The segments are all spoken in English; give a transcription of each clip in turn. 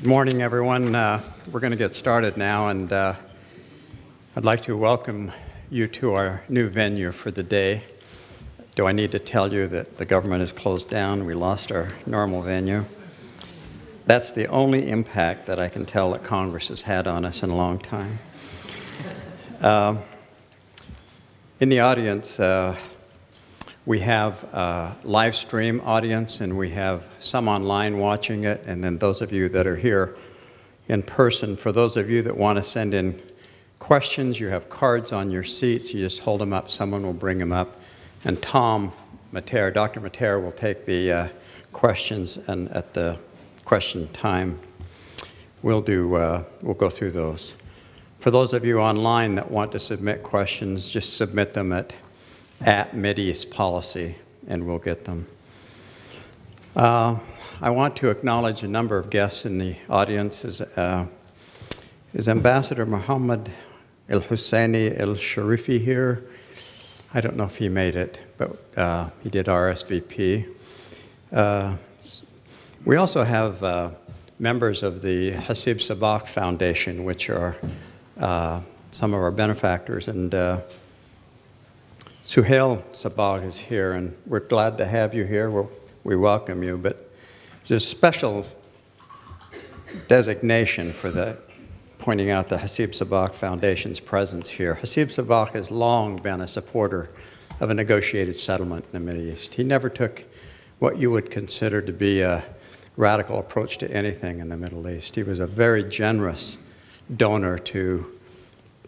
morning, everyone. We're going to get started now, and I'd like to welcome you to our new venue for the day. Do I need to tell you that the government is closed down? We lost our normal venue. That's the only impact that I can tell that Congress has had on us in a long time. In the audience, we have a live stream audience, and we have some online watching it, and then those of you that are here in person. For those of you that want to send in questions, you have cards on your seats. You just hold them up. Someone will bring them up. And Mattair, Dr. Mattair, will take the questions, and at the question time, we'll go through those. For those of you online that want to submit questions, just submit them at Mideast Policy, and we'll get them. I want to acknowledge a number of guests in the audience. Is Ambassador Mohammed El-Husseini El-Sharifi here? I don't know if he made it, but he did RSVP. We also have members of the Hasib Sabah Foundation, which are some of our benefactors, and Suhail Sabah is here, and we're glad to have you here. We welcome you, but there's a special designation for pointing out the Hasib Sabah Foundation's presence here. Hasib Sabah has long been a supporter of a negotiated settlement in the Middle East. He never took what you would consider to be a radical approach to anything in the Middle East. He was a very generous donor to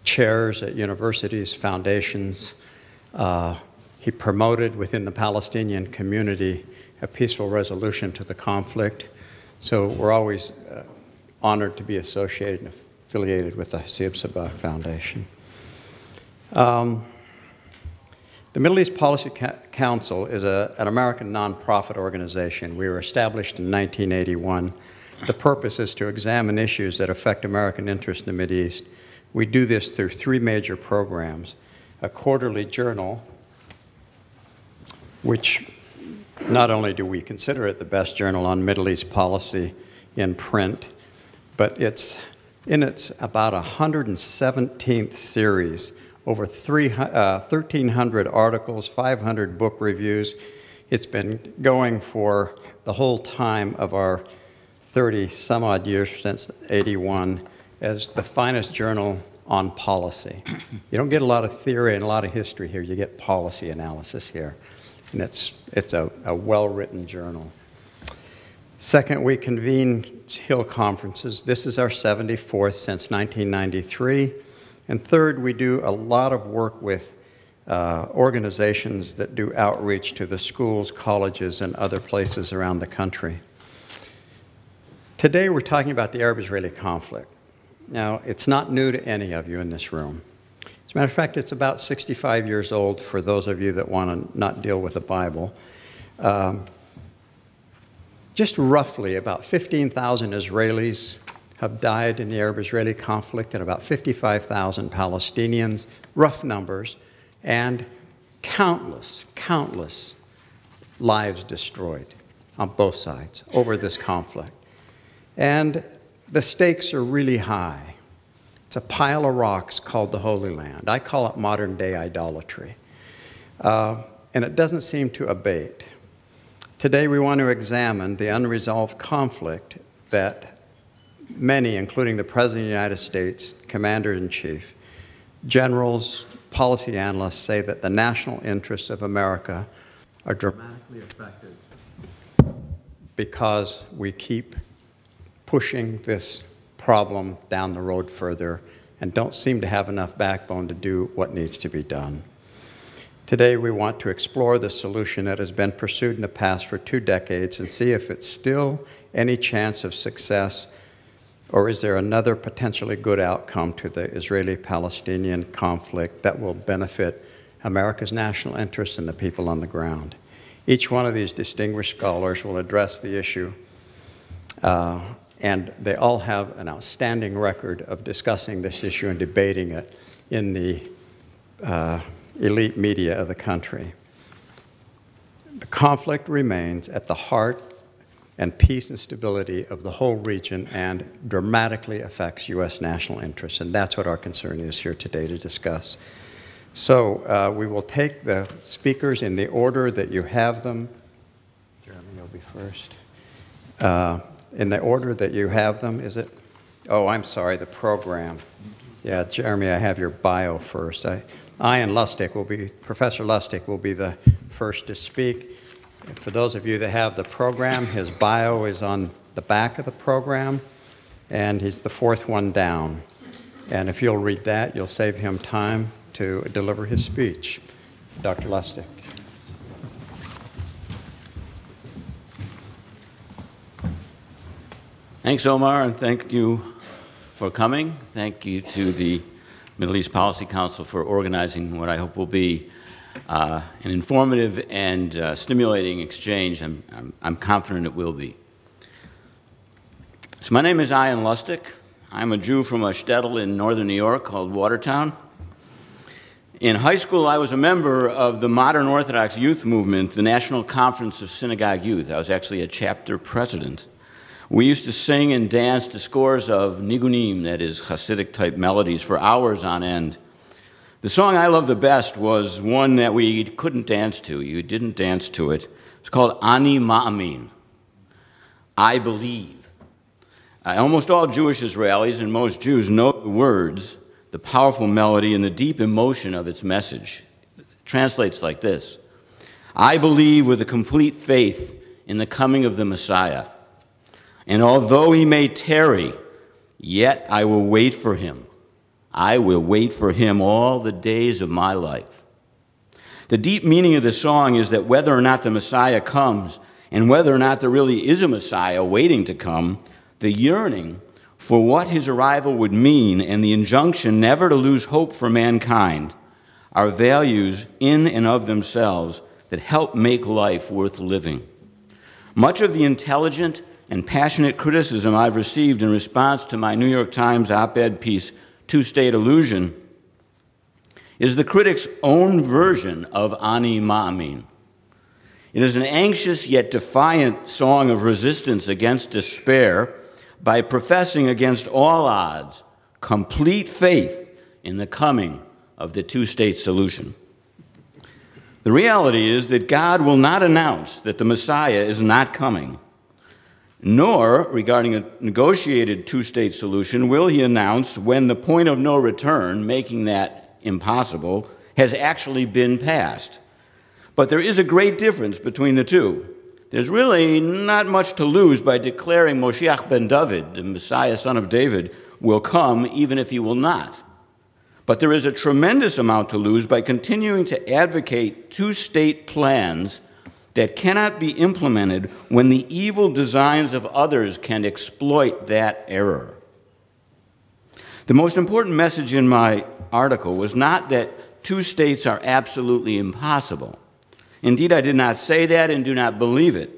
chairs at universities, foundations. He promoted within the Palestinian community a peaceful resolution to the conflict. So we're always honored to be associated and affiliated with the Hasib Sabah Foundation. The Middle East Policy Council is an American nonprofit organization. We were established in 1981. The purpose is to examine issues that affect American interests in the Middle East. We do this through three major programs: a quarterly journal, which not only do we consider it the best journal on Middle East policy in print, but it's in its about 117th series, over 1,300 articles, 500 book reviews. It's been going for the whole time of our 30-some-odd years since '81 as the finest journal on policy. You don't get a lot of theory and a lot of history here. You get policy analysis here. And it's a well-written journal. Second, we convene Hill conferences. This is our 74th since 1993. And third, we do a lot of work with organizations that do outreach to the schools, colleges, and other places around the country. Today, we're talking about the Arab-Israeli conflict. Now, it's not new to any of you in this room. As a matter of fact, it's about 65 years old for those of you that want to not deal with the Bible. Just roughly about 15,000 Israelis have died in the Arab-Israeli conflict, and about 55,000 Palestinians, rough numbers, and countless lives destroyed on both sides over this conflict. And the stakes are really high. It's a pile of rocks called the Holy Land. I call it modern-day idolatry. And it doesn't seem to abate. Today, we want to examine the unresolved conflict that many, including the President of the United States, Commander-in-Chief, generals, policy analysts, say that the national interests of America are dramatically affected because we keep pushing this problem down the road further and don't seem to have enough backbone to do what needs to be done. Today, we want to explore the solution that has been pursued in the past for 2 decades and see if it's still any chance of success, or is there another potentially good outcome to the Israeli-Palestinian conflict that will benefit America's national interests and the people on the ground. Each one of these distinguished scholars will address the issue, and they all have an outstanding record of discussing this issue and debating it in the elite media of the country. The conflict remains at the heart and peace and stability of the whole region and dramatically affects U.S. national interests. And that's what our concern is here today to discuss. So we will take the speakers in the order that you have them. Jeremy, you'll be first. In the order that you have them, is it? Oh, I'm sorry, the program. Yeah, Jeremy, I have your bio first. Professor Lustig will be the first to speak. And for those of you that have the program, his bio is on the back of the program, and he's the fourth one down. And if you'll read that, you'll save him time to deliver his speech. Dr. Lustig. Thanks, Omar, and thank you for coming. Thank you to the Middle East Policy Council for organizing what I hope will be an informative and stimulating exchange. I'm confident it will be. So my name is Ahmed Lustig. I'm a Jew from a shtetl in northern New York called Watertown. In high school, I was a member of the modern Orthodox youth movement, the National Conference of Synagogue Youth. I was actually a chapter president. We used to sing and dance to scores of nigunim, that is Hasidic-type melodies, for hours on end. The song I loved the best was one that we couldn't dance to. You didn't dance to it. It's called Ani Ma'amin, I believe. Almost all Jewish Israelis and most Jews know the words, the powerful melody, and the deep emotion of its message. It translates like this: I believe with a complete faith in the coming of the Messiah. And although he may tarry, yet I will wait for him. I will wait for him all the days of my life. The deep meaning of the song is that whether or not the Messiah comes, and whether or not there really is a Messiah waiting to come, the yearning for what his arrival would mean and the injunction never to lose hope for mankind are values in and of themselves that help make life worth living. Much of the intelligent and passionate criticism I've received in response to my New York Times op-ed piece, Two-State Illusion, is the critics' own version of Ani Ma'amin. It is an anxious yet defiant song of resistance against despair by professing against all odds complete faith in the coming of the two-state solution. The reality is that God will not announce that the Messiah is not coming, nor, regarding a negotiated two-state solution, will he announce when the point of no return, making that impossible, has actually been passed. But there is a great difference between the two. There's really not much to lose by declaring Moshiach ben David, the Messiah, son of David, will come even if he will not. But there is a tremendous amount to lose by continuing to advocate two-state plans that cannot be implemented when the evil designs of others can exploit that error. The most important message in my article was not that two states are absolutely impossible. Indeed, I did not say that and do not believe it.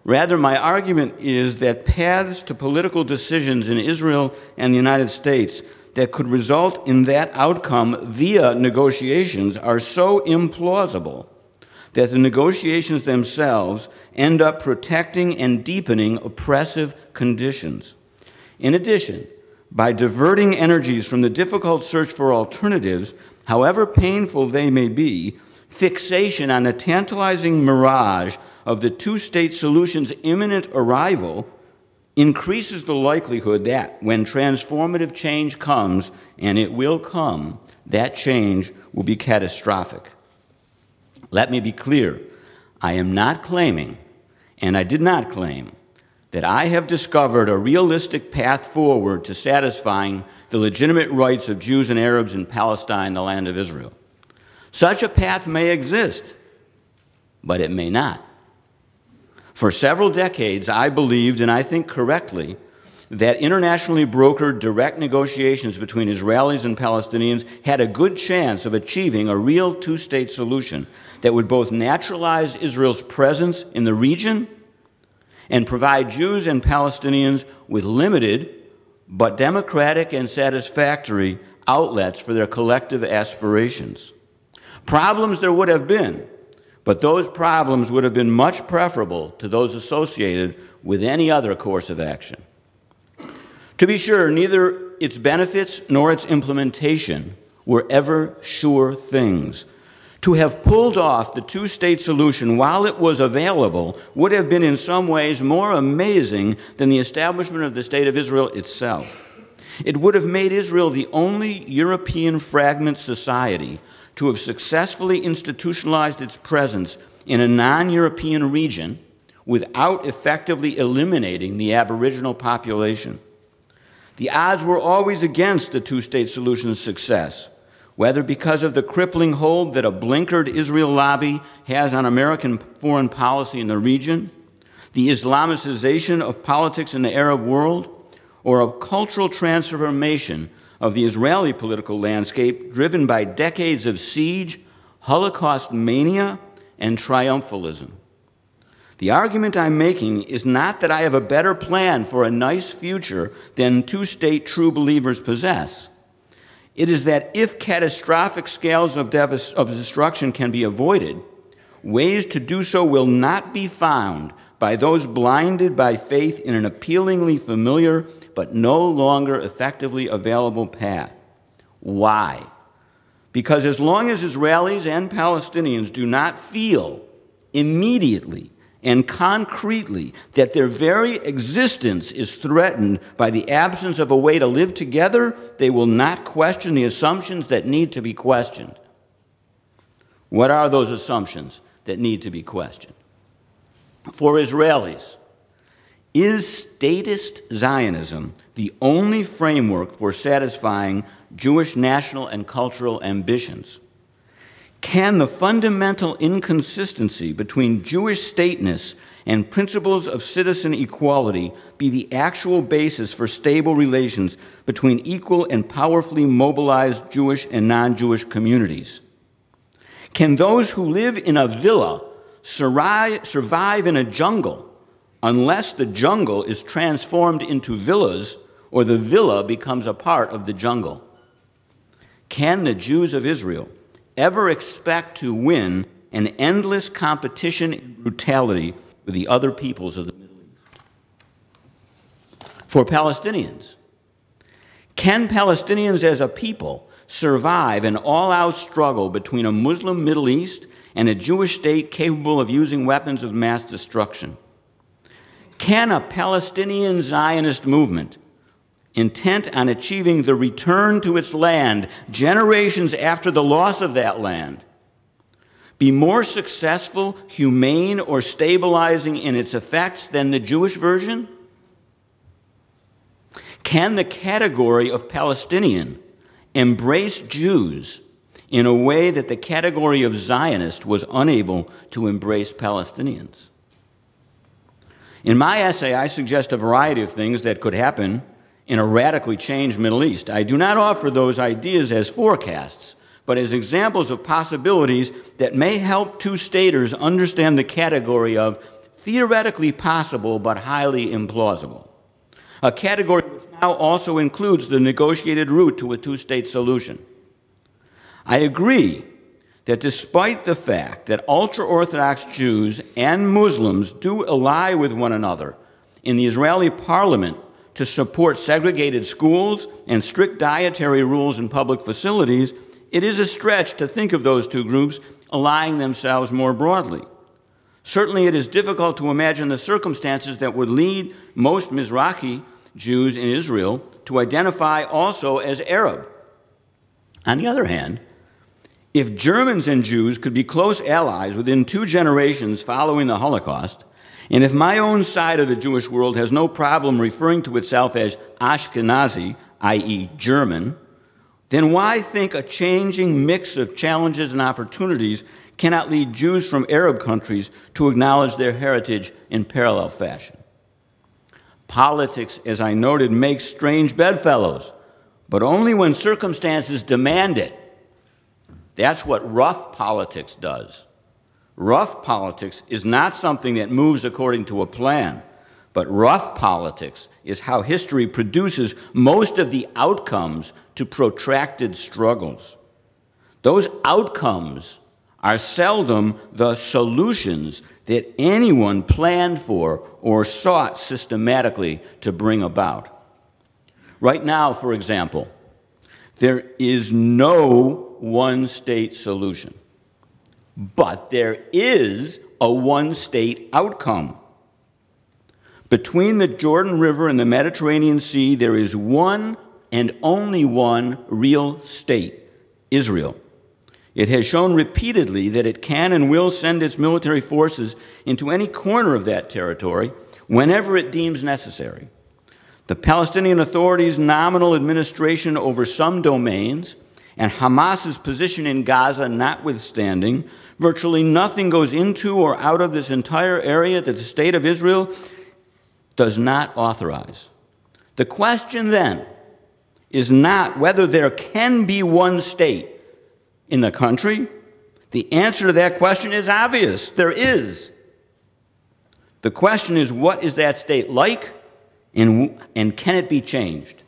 Rather, my argument is that paths to political decisions in Israel and the United States that could result in that outcome via negotiations are so implausible that the negotiations themselves end up protecting and deepening oppressive conditions. In addition, by diverting energies from the difficult search for alternatives, however painful they may be, fixation on the tantalizing mirage of the two-state solution's imminent arrival increases the likelihood that when transformative change comes, and it will come, that change will be catastrophic. Let me be clear, I am not claiming, and I did not claim, that I have discovered a realistic path forward to satisfying the legitimate rights of Jews and Arabs in Palestine, the land of Israel. Such a path may exist, but it may not. For several decades, I believed, and I think correctly, that internationally brokered direct negotiations between Israelis and Palestinians had a good chance of achieving a real two-state solution that would both naturalize Israel's presence in the region and provide Jews and Palestinians with limited but democratic and satisfactory outlets for their collective aspirations. Problems there would have been, But those problems would have been much preferable to those associated with any other course of action. To be sure, neither its benefits nor its implementation were ever sure things. To have pulled off the two-state solution while it was available would have been in some ways more amazing than the establishment of the State of Israel itself. It would have made Israel the only European fragment society to have successfully institutionalized its presence in a non-European region without effectively eliminating the Aboriginal population. The odds were always against the two-state solution's success, whether because of the crippling hold that a blinkered Israel lobby has on American foreign policy in the region, the Islamicization of politics in the Arab world, or a cultural transformation of the Israeli political landscape driven by decades of siege, Holocaust mania, and triumphalism. The argument I'm making is not that I have a better plan for a nice future than two-state true believers possess. It is that if catastrophic scales of destruction can be avoided, ways to do so will not be found by those blinded by faith in an appealingly familiar but no longer effectively available path. Why? Because as long as Israelis and Palestinians do not feel immediately and concretely that their very existence is threatened by the absence of a way to live together, they will not question the assumptions that need to be questioned. What are those assumptions that need to be questioned? For Israelis, is statist Zionism the only framework for satisfying Jewish national and cultural ambitions? Can the fundamental inconsistency between Jewish stateness and principles of citizen equality be the actual basis for stable relations between equal and powerfully mobilized Jewish and non-Jewish communities? Can those who live in a villa survive in a jungle unless the jungle is transformed into villas or the villa becomes a part of the jungle? Can the Jews of Israel ever expect to win an endless competition in brutality with the other peoples of the Middle East? For Palestinians, can Palestinians as a people survive an all-out struggle between a Muslim Middle East and a Jewish state capable of using weapons of mass destruction? Can a Palestinian Zionist movement intent on achieving the return to its land generations after the loss of that land be more successful, humane, or stabilizing in its effects than the Jewish version? Can the category of Palestinian embrace Jews in a way that the category of Zionist was unable to embrace Palestinians? In my essay, I suggest a variety of things that could happen in a radically changed Middle East. I do not offer those ideas as forecasts, but as examples of possibilities that may help two-staters understand the category of theoretically possible but highly implausible, a category which now also includes the negotiated route to a two-state solution. I agree that despite the fact that ultra-Orthodox Jews and Muslims do ally with one another in the Israeli parliament to support segregated schools and strict dietary rules in public facilities, it is a stretch to think of those two groups allying themselves more broadly. Certainly, it is difficult to imagine the circumstances that would lead most Mizrahi Jews in Israel to identify also as Arab. On the other hand, if Germans and Jews could be close allies within 2 generations following the Holocaust, and if my own side of the Jewish world has no problem referring to itself as Ashkenazi, i.e. German, then why think a changing mix of challenges and opportunities cannot lead Jews from Arab countries to acknowledge their heritage in parallel fashion? Politics, as I noted, makes strange bedfellows, but only when circumstances demand it. That's what rough politics does. Rough politics is not something that moves according to a plan, but rough politics is how history produces most of the outcomes to protracted struggles. Those outcomes are seldom the solutions that anyone planned for or sought systematically to bring about. Right now, for example, there is no one-state solution, but there is a one-state outcome. Between the Jordan River and the Mediterranean Sea, there is one and only one real state, Israel. It has shown repeatedly that it can and will send its military forces into any corner of that territory whenever it deems necessary. The Palestinian Authority's nominal administration over some domains and Hamas's position in Gaza notwithstanding, virtually nothing goes into or out of this entire area that the State of Israel does not authorize. The question then is not whether there can be one state in the country. The answer to that question is obvious. There is. The question is, what is that state like, and can it be changed?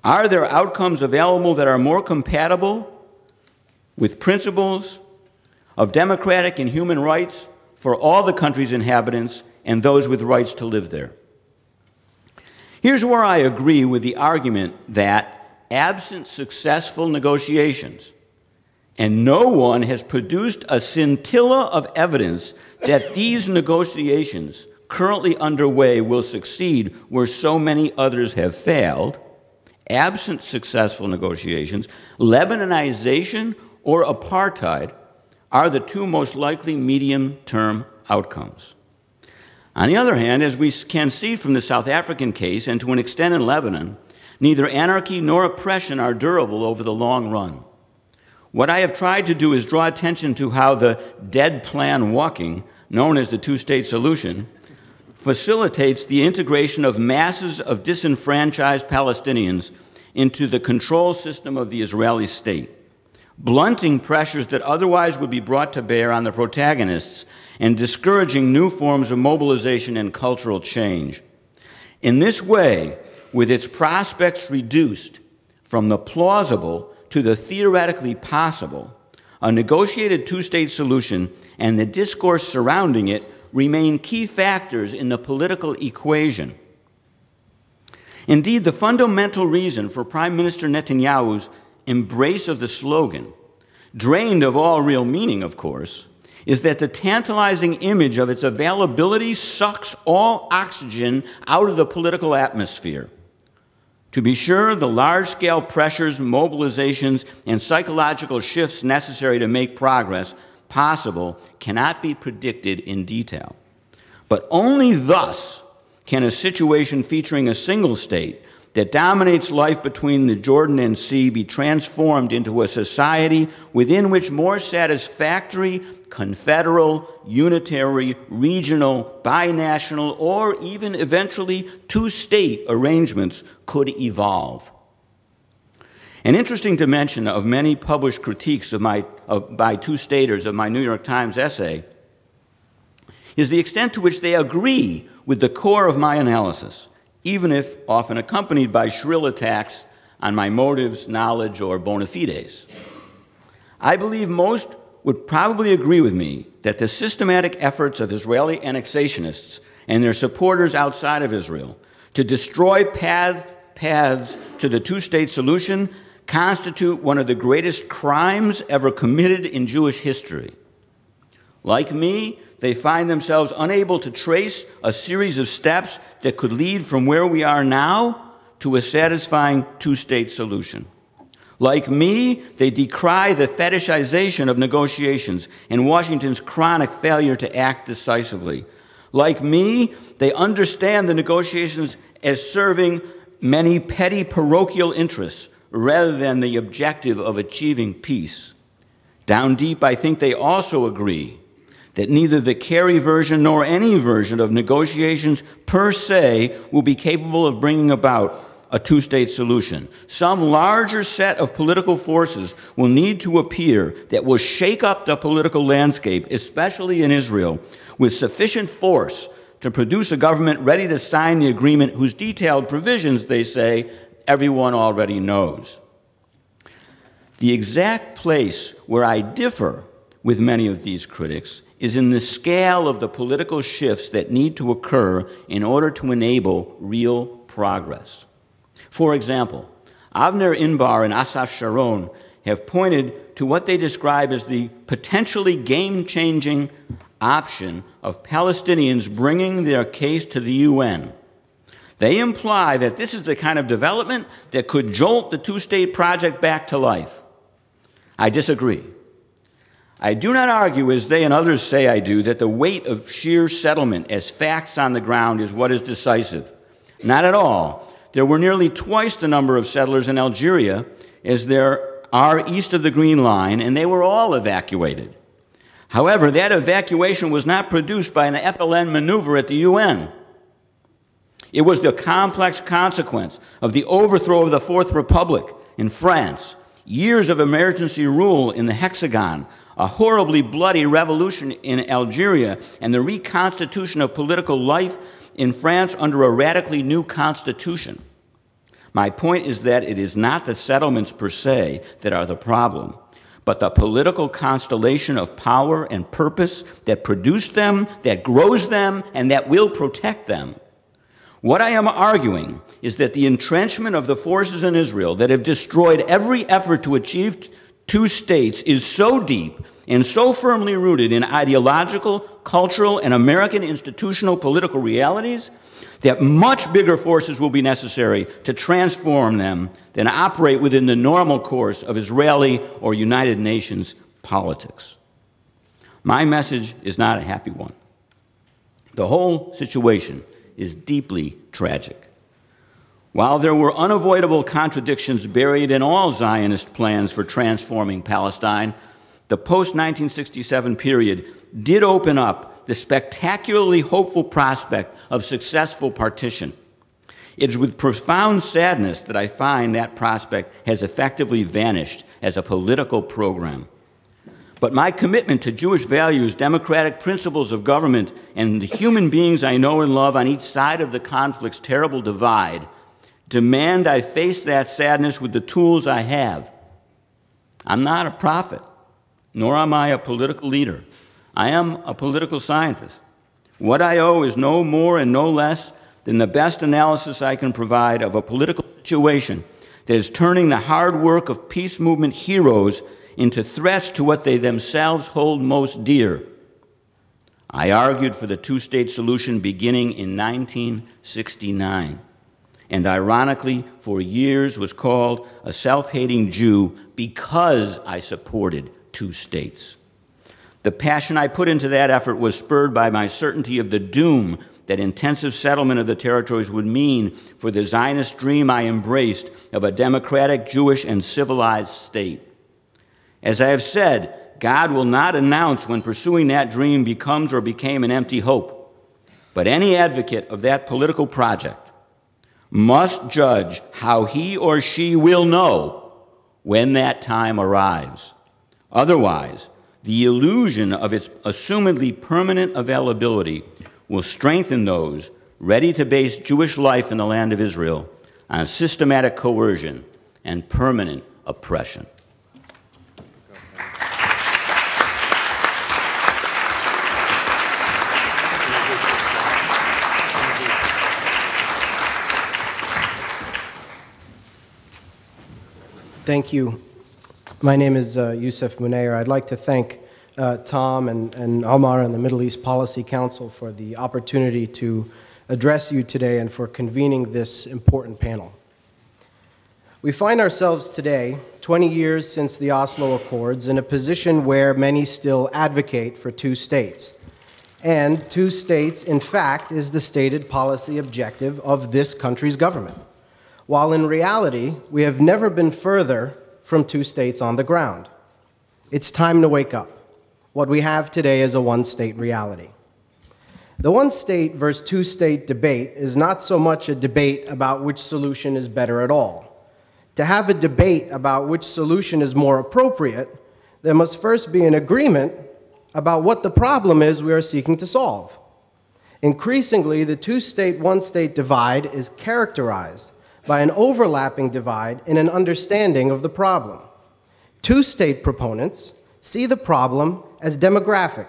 Are there outcomes available that are more compatible with principles of democratic and human rights for all the country's inhabitants and those with rights to live there? Here's where I agree with the argument that, absent successful negotiations, and no one has produced a scintilla of evidence that these negotiations currently underway will succeed where so many others have failed, absent successful negotiations, Lebanonization or apartheid are the two most likely medium-term outcomes. On the other hand, as we can see from the South African case, and to an extent in Lebanon, neither anarchy nor oppression are durable over the long run. What I have tried to do is draw attention to how the dead plan walking, known as the two-state solution, facilitates the integration of masses of disenfranchised Palestinians into the control system of the Israeli state, blunting pressures that otherwise would be brought to bear on the protagonists and discouraging new forms of mobilization and cultural change. In this way, with its prospects reduced from the plausible to the theoretically possible, a negotiated two-state solution and the discourse surrounding it remain key factors in the political equation. Indeed, the fundamental reason for Prime Minister Netanyahu's embrace of the slogan, drained of all real meaning, of course, is that the tantalizing image of its availability sucks all oxygen out of the political atmosphere. To be sure, the large-scale pressures, mobilizations, and psychological shifts necessary to make progress possible cannot be predicted in detail. But only thus can a situation featuring a single state that dominates life between the Jordan and Sea be transformed into a society within which more satisfactory, confederal, unitary, regional, binational, or even eventually two-state arrangements could evolve. An interesting dimension of many published critiques by two-staters of my New York Times essay is the extent to which they agree with the core of my analysis, even if often accompanied by shrill attacks on my motives, knowledge, or bona fides. I believe most would probably agree with me that the systematic efforts of Israeli annexationists and their supporters outside of Israel to destroy paths to the two-state solution constitute one of the greatest crimes ever committed in Jewish history. Like me, they find themselves unable to trace a series of steps that could lead from where we are now to a satisfying two-state solution. Like me, they decry the fetishization of negotiations and Washington's chronic failure to act decisively. Like me, they understand the negotiations as serving many petty parochial interests rather than the objective of achieving peace. Down deep, I think they also agree that neither the Kerry version nor any version of negotiations per se will be capable of bringing about a two-state solution. Some larger set of political forces will need to appear that will shake up the political landscape, especially in Israel, with sufficient force to produce a government ready to sign the agreement whose detailed provisions, they say, everyone already knows. The exact place where I differ with many of these critics is in the scale of the political shifts that need to occur in order to enable real progress. For example, Avner Inbar and Asaf Sharon have pointed to what they describe as the potentially game-changing option of Palestinians bringing their case to the UN. They imply that this is the kind of development that could jolt the two-state project back to life. I disagree. I do not argue, as they and others say I do, that the weight of sheer settlement as facts on the ground is what is decisive. Not at all. There were nearly twice the number of settlers in Algeria as there are east of the Green Line, and they were all evacuated. However, that evacuation was not produced by an FLN maneuver at the UN. It was the complex consequence of the overthrow of the Fourth Republic in France, years of emergency rule in the Hexagon, a horribly bloody revolution in Algeria, and the reconstitution of political life in France under a radically new constitution. My point is that it is not the settlements per se that are the problem, but the political constellation of power and purpose that produced them, that grows them, and that will protect them. What I am arguing is that the entrenchment of the forces in Israel that have destroyed every effort to achieve two states is so deep and so firmly rooted in ideological, cultural, and American institutional political realities that much bigger forces will be necessary to transform them than operate within the normal course of Israeli or United Nations politics. My message is not a happy one. The whole situation is deeply tragic. While there were unavoidable contradictions buried in all Zionist plans for transforming Palestine, the post-1967 period did open up the spectacularly hopeful prospect of successful partition. It is with profound sadness that I find that prospect has effectively vanished as a political program. But my commitment to Jewish values, democratic principles of government, and the human beings I know and love on each side of the conflict's terrible divide demand I face that sadness with the tools I have. I'm not a prophet, nor am I a political leader. I am a political scientist. What I owe is no more and no less than the best analysis I can provide of a political situation that is turning the hard work of peace movement heroes into threats to what they themselves hold most dear. I argued for the two-state solution beginning in 1969, and ironically, for years was called a self-hating Jew because I supported two states. The passion I put into that effort was spurred by my certainty of the doom that intensive settlement of the territories would mean for the Zionist dream I embraced of a democratic, Jewish, and civilized state. As I have said, God will not announce when pursuing that dream becomes or became an empty hope. But any advocate of that political project must judge how he or she will know when that time arrives. Otherwise, the illusion of its assumedly permanent availability will strengthen those ready to base Jewish life in the land of Israel on systematic coercion and permanent oppression. Thank you. My name is Yousef Munayyer. I'd like to thank Tom and Omar and the Middle East Policy Council for the opportunity to address you today and for convening this important panel. We find ourselves today, 20 years since the Oslo Accords, in a position where many still advocate for two states. And two states, in fact, is the stated policy objective of this country's government, while in reality, we have never been further from two states on the ground. It's time to wake up. What we have today is a one-state reality. The one-state versus two-state debate is not so much a debate about which solution is better at all. To have a debate about which solution is more appropriate, there must first be an agreement about what the problem is we are seeking to solve. Increasingly, the two-state, one-state divide is characterized by an overlapping divide in an understanding of the problem. Two-state proponents see the problem as demographic,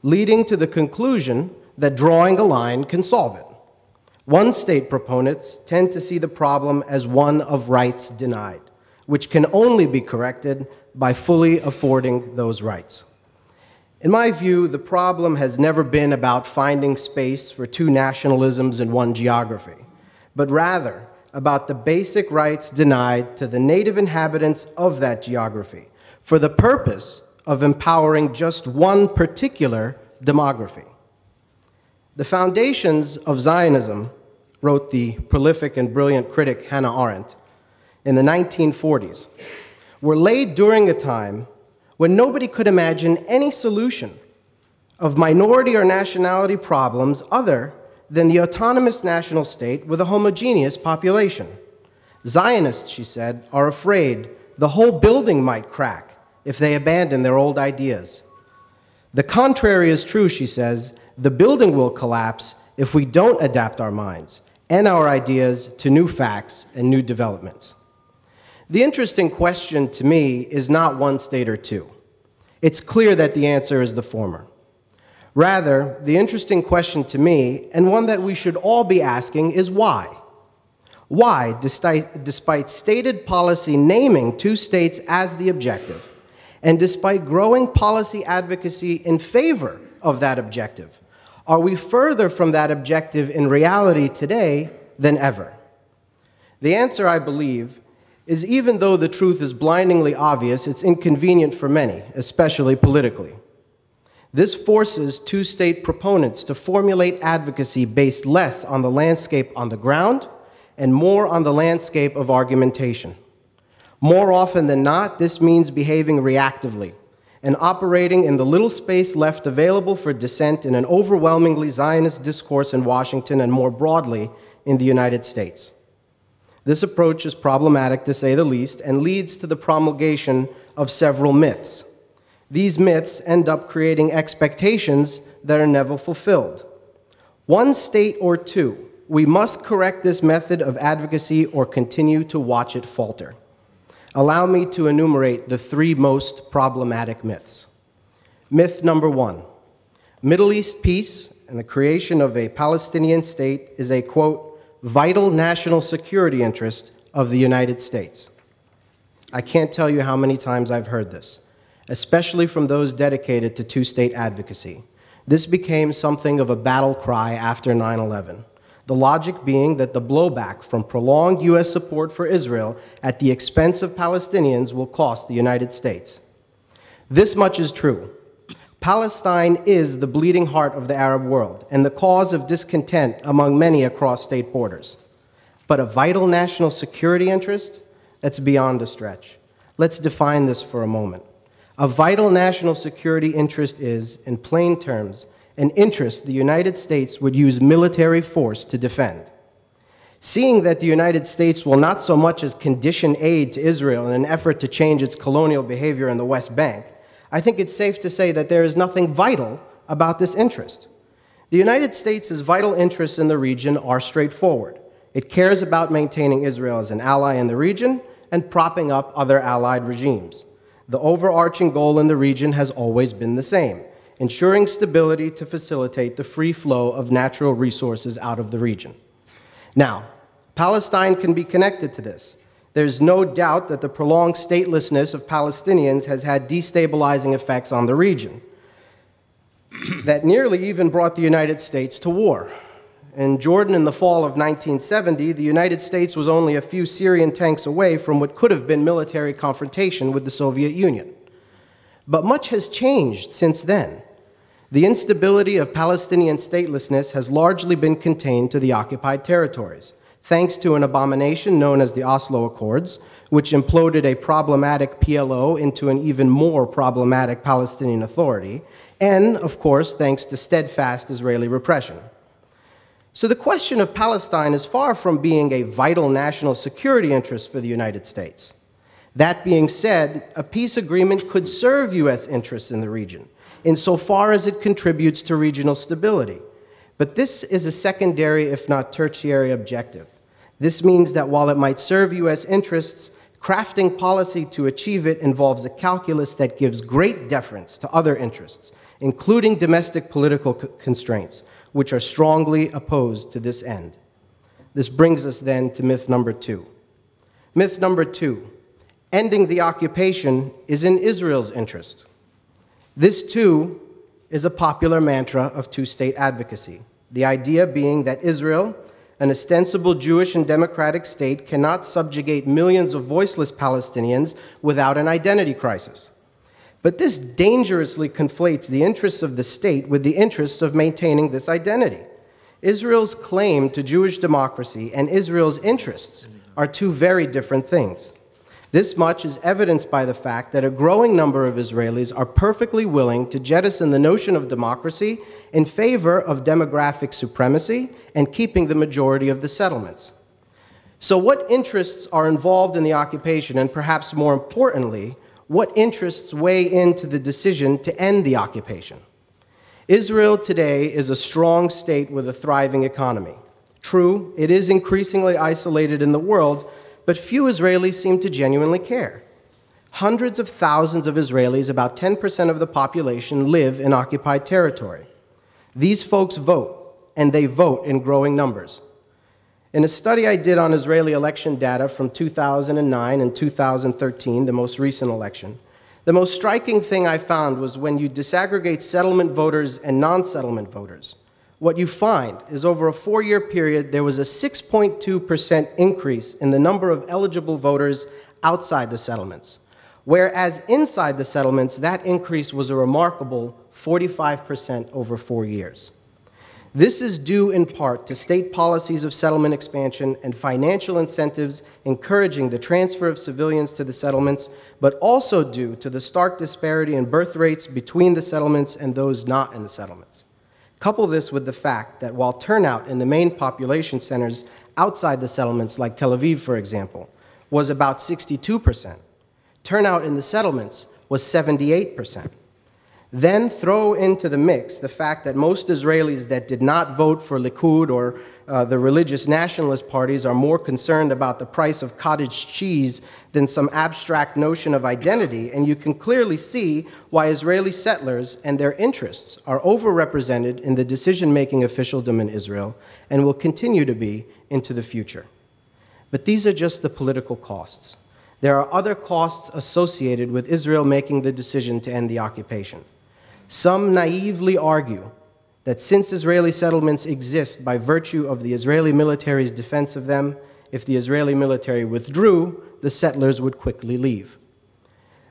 leading to the conclusion that drawing a line can solve it. One-state proponents tend to see the problem as one of rights denied, which can only be corrected by fully affording those rights. In my view, the problem has never been about finding space for two nationalisms in one geography, but rather about the basic rights denied to the native inhabitants of that geography for the purpose of empowering just one particular demography. The foundations of Zionism, wrote the prolific and brilliant critic Hannah Arendt, in the 1940s, were laid during a time when nobody could imagine any solution of minority or nationality problems other than the autonomous national state with a homogeneous population. Zionists, she said, are afraid the whole building might crack if they abandon their old ideas. The contrary is true, she says. The building will collapse if we don't adapt our minds and our ideas to new facts and new developments. The interesting question to me is not one state or two. It's clear that the answer is the former. Rather, the interesting question to me, and one that we should all be asking, is why? Why, despite stated policy naming two states as the objective, and despite growing policy advocacy in favor of that objective, are we further from that objective in reality today than ever? The answer, I believe, is even though the truth is blindingly obvious, it's inconvenient for many, especially politically. This forces two-state proponents to formulate advocacy based less on the landscape on the ground and more on the landscape of argumentation. More often than not, this means behaving reactively and operating in the little space left available for dissent in an overwhelmingly Zionist discourse in Washington and more broadly in the United States. This approach is problematic, to say the least, and leads to the promulgation of several myths. These myths end up creating expectations that are never fulfilled. One state or two, we must correct this method of advocacy or continue to watch it falter. Allow me to enumerate the three most problematic myths. Myth number one, Middle East peace and the creation of a Palestinian state is a, quote, vital national security interest of the United States. I can't tell you how many times I've heard this, especially from those dedicated to two-state advocacy. This became something of a battle cry after 9/11. The logic being that the blowback from prolonged U.S. support for Israel at the expense of Palestinians will cost the United States. This much is true. Palestine is the bleeding heart of the Arab world and the cause of discontent among many across state borders. But a vital national security interest? That's beyond a stretch. Let's define this for a moment. A vital national security interest is, in plain terms, an interest the United States would use military force to defend. Seeing that the United States will not so much as condition aid to Israel in an effort to change its colonial behavior in the West Bank, I think it's safe to say that there is nothing vital about this interest. The United States' vital interests in the region are straightforward. It cares about maintaining Israel as an ally in the region and propping up other allied regimes. The overarching goal in the region has always been the same: ensuring stability to facilitate the free flow of natural resources out of the region. Now, Palestine can be connected to this. There's no doubt that the prolonged statelessness of Palestinians has had destabilizing effects on the region that nearly even brought the United States to war. In Jordan in the fall of 1970, the United States was only a few Syrian tanks away from what could have been military confrontation with the Soviet Union. But much has changed since then. The instability of Palestinian statelessness has largely been contained to the occupied territories, thanks to an abomination known as the Oslo Accords, which imploded a problematic PLO into an even more problematic Palestinian Authority, and, of course, thanks to steadfast Israeli repression. So the question of Palestine is far from being a vital national security interest for the United States. That being said, a peace agreement could serve U.S. interests in the region, insofar as it contributes to regional stability. But this is a secondary, if not tertiary, objective. This means that while it might serve U.S. interests, Crafting policy to achieve it involves a calculus that gives great deference to other interests, including domestic political constraints, which are strongly opposed to this end. This brings us then to myth number 2. Myth number 2, ending the occupation is in Israel's interest. This, too, is a popular mantra of two-state advocacy, the idea being that Israel, an ostensible Jewish and democratic state, cannot subjugate millions of voiceless Palestinians without an identity crisis. But this dangerously conflates the interests of the state with the interests of maintaining this identity. Israel's claim to Jewish democracy and Israel's interests are two very different things. This much is evidenced by the fact that a growing number of Israelis are perfectly willing to jettison the notion of democracy in favor of demographic supremacy and keeping the majority of the settlements. So what interests are involved in the occupation, and perhaps more importantly, what interests weigh into the decision to end the occupation? Israel today is a strong state with a thriving economy. True, it is increasingly isolated in the world, but few Israelis seem to genuinely care. Hundreds of thousands of Israelis, about 10% of the population, live in occupied territory. These folks vote, and they vote in growing numbers. In a study I did on Israeli election data from 2009 and 2013, the most recent election, the most striking thing I found was when you disaggregate settlement voters and non-settlement voters. What you find is over a 4-year period, there was a 6.2% increase in the number of eligible voters outside the settlements, whereas inside the settlements, that increase was a remarkable 45% over 4 years. This is due in part to state policies of settlement expansion and financial incentives encouraging the transfer of civilians to the settlements, but also due to the stark disparity in birth rates between the settlements and those not in the settlements. Couple this with the fact that while turnout in the main population centers outside the settlements, like Tel Aviv, for example, was about 62%, turnout in the settlements was 78%. Then throw into the mix the fact that most Israelis that did not vote for Likud or the religious nationalist parties are more concerned about the price of cottage cheese than some abstract notion of identity, and you can clearly see why Israeli settlers and their interests are overrepresented in the decision-making officialdom in Israel and will continue to be into the future. But these are just the political costs. There are other costs associated with Israel making the decision to end the occupation. Some naively argue that since Israeli settlements exist by virtue of the Israeli military's defense of them, if the Israeli military withdrew, the settlers would quickly leave.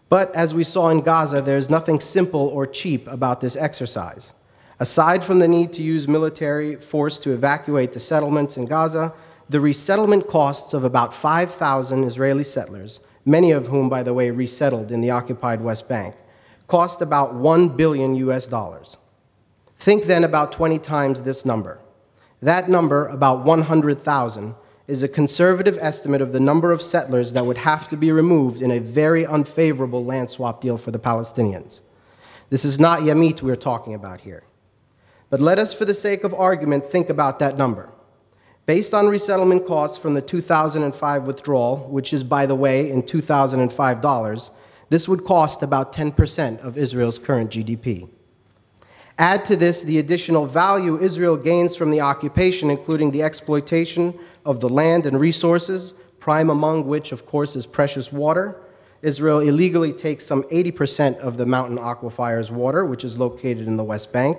But as we saw in Gaza, there is nothing simple or cheap about this exercise. Aside from the need to use military force to evacuate the settlements in Gaza, the resettlement costs of about 5,000 Israeli settlers, many of whom, by the way, resettled in the occupied West Bank, cost about $1 billion US. Think then about 20 times this number. That number, about 100,000, is a conservative estimate of the number of settlers that would have to be removed in a very unfavorable land swap deal for the Palestinians. This is not Yamit we're talking about here. But let us, for the sake of argument, think about that number. Based on resettlement costs from the 2005 withdrawal, which is, by the way, in 2005 dollars, this would cost about 10% of Israel's current GDP. Add to this the additional value Israel gains from the occupation, including the exploitation of the land and resources, prime among which, of course, is precious water. Israel illegally takes some 80% of the mountain aquifers' water, which is located in the West Bank.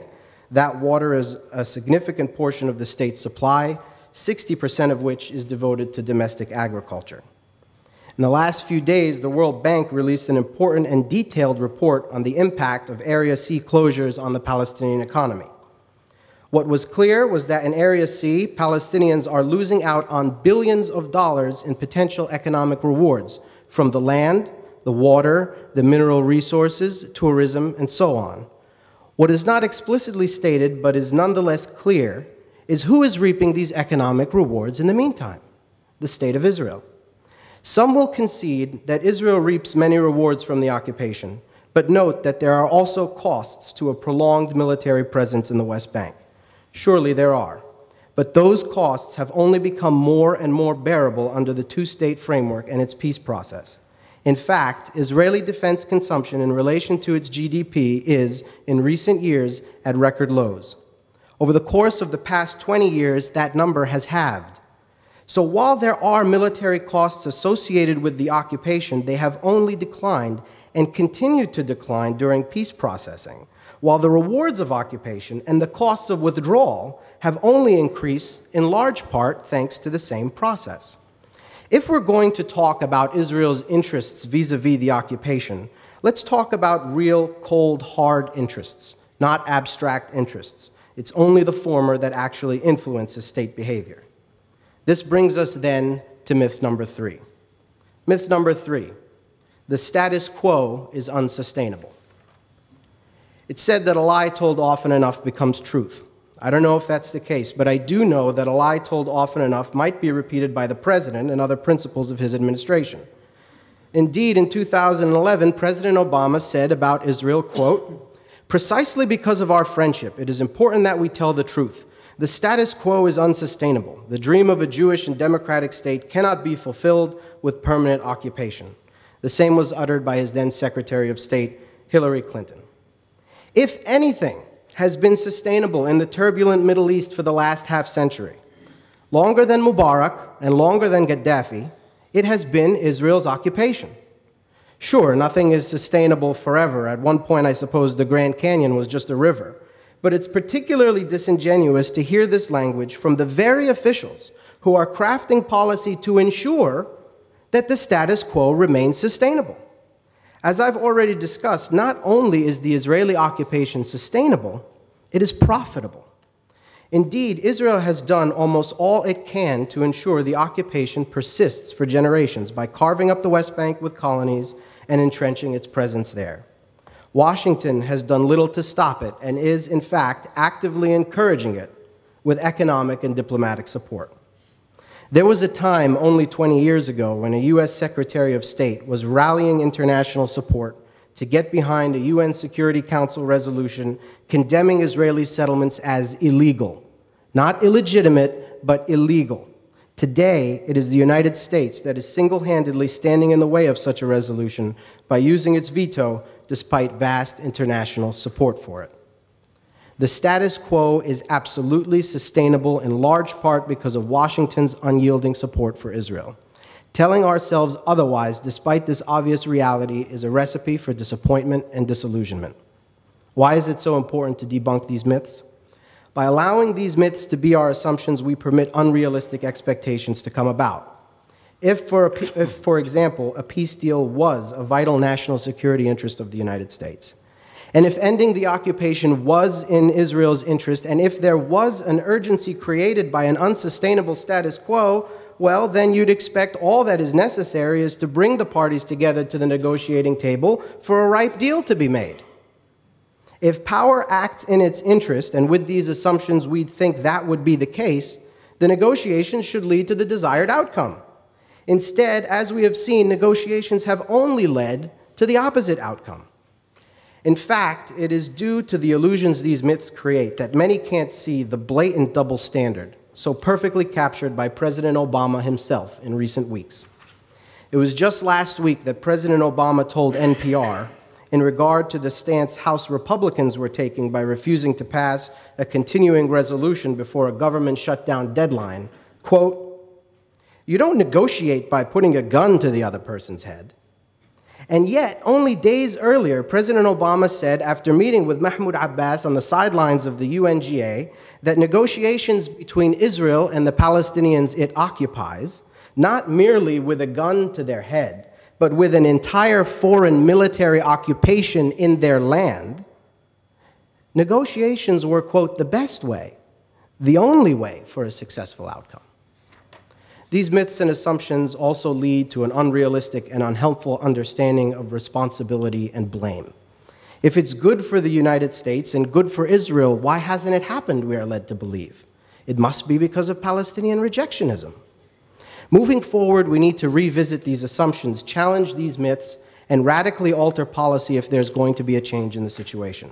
That water is a significant portion of the state's supply, 60% of which is devoted to domestic agriculture. In the last few days, the World Bank released an important and detailed report on the impact of Area C closures on the Palestinian economy. What was clear was that in Area C, Palestinians are losing out on billions of dollars in potential economic rewards from the land, the water, the mineral resources, tourism, and so on. What is not explicitly stated, but is nonetheless clear, is who is reaping these economic rewards in the meantime? The State of Israel. Some will concede that Israel reaps many rewards from the occupation, but note that there are also costs to a prolonged military presence in the West Bank. Surely there are. But those costs have only become more and more bearable under the two-state framework and its peace process. In fact, Israeli defense consumption in relation to its GDP is, in recent years, at record lows. Over the course of the past 20 years, that number has halved. So while there are military costs associated with the occupation, they have only declined and continue to decline during peace processing, while the rewards of occupation and the costs of withdrawal have only increased in large part thanks to the same process. If we're going to talk about Israel's interests vis-à-vis the occupation, let's talk about real, cold, hard interests, not abstract interests. It's only the former that actually influences state behavior. This brings us then to myth number 3. Myth number 3, the status quo is unsustainable. It's said that a lie told often enough becomes truth. I don't know if that's the case, but I do know that a lie told often enough might be repeated by the president and other principals of his administration. Indeed, in 2011, President Obama said about Israel, quote, "Precisely because of our friendship, it is important that we tell the truth. The status quo is unsustainable. The dream of a Jewish and democratic state cannot be fulfilled with permanent occupation." The same was uttered by his then Secretary of State, Hillary Clinton. If anything has been sustainable in the turbulent Middle East for the last half-century, longer than Mubarak and longer than Gaddafi, it has been Israel's occupation. Sure, nothing is sustainable forever. At one point, I suppose the Grand Canyon was just a river. But it's particularly disingenuous to hear this language from the very officials who are crafting policy to ensure that the status quo remains sustainable. As I've already discussed, not only is the Israeli occupation sustainable, it is profitable. Indeed, Israel has done almost all it can to ensure the occupation persists for generations by carving up the West Bank with colonies and entrenching its presence there. Washington has done little to stop it and is, in fact, actively encouraging it with economic and diplomatic support. There was a time only 20 years ago when a U.S. Secretary of State was rallying international support to get behind a UN Security Council resolution condemning Israeli settlements as illegal. Not illegitimate, but illegal. Today, it is the United States that is single-handedly standing in the way of such a resolution by using its veto despite vast international support for it. The status quo is absolutely sustainable in large part because of Washington's unyielding support for Israel. Telling ourselves otherwise, despite this obvious reality, is a recipe for disappointment and disillusionment. Why is it so important to debunk these myths? By allowing these myths to be our assumptions, we permit unrealistic expectations to come about. If, for example, a peace deal was a vital national security interest of the United States, and if ending the occupation was in Israel's interest, and if there was an urgency created by an unsustainable status quo, well, then you'd expect all that is necessary is to bring the parties together to the negotiating table for a ripe deal to be made. If power acts in its interest, and with these assumptions we'd think that would be the case, the negotiations should lead to the desired outcome. Instead, as we have seen, negotiations have only led to the opposite outcome. In fact, it is due to the illusions these myths create that many can't see the blatant double standard so perfectly captured by President Obama himself in recent weeks. It was just last week that President Obama told NPR, in regard to the stance House Republicans were taking by refusing to pass a continuing resolution before a government shutdown deadline, quote, "You don't negotiate by putting a gun to the other person's head." And yet, only days earlier, President Obama said, after meeting with Mahmoud Abbas on the sidelines of the UNGA, that negotiations between Israel and the Palestinians it occupies, not merely with a gun to their head, but with an entire foreign military occupation in their land, negotiations were, quote, the best way, the only way for a successful outcome. These myths and assumptions also lead to an unrealistic and unhelpful understanding of responsibility and blame. If it's good for the United States and good for Israel, why hasn't it happened, we are led to believe? It must be because of Palestinian rejectionism. Moving forward, we need to revisit these assumptions, challenge these myths, and radically alter policy if there's going to be a change in the situation.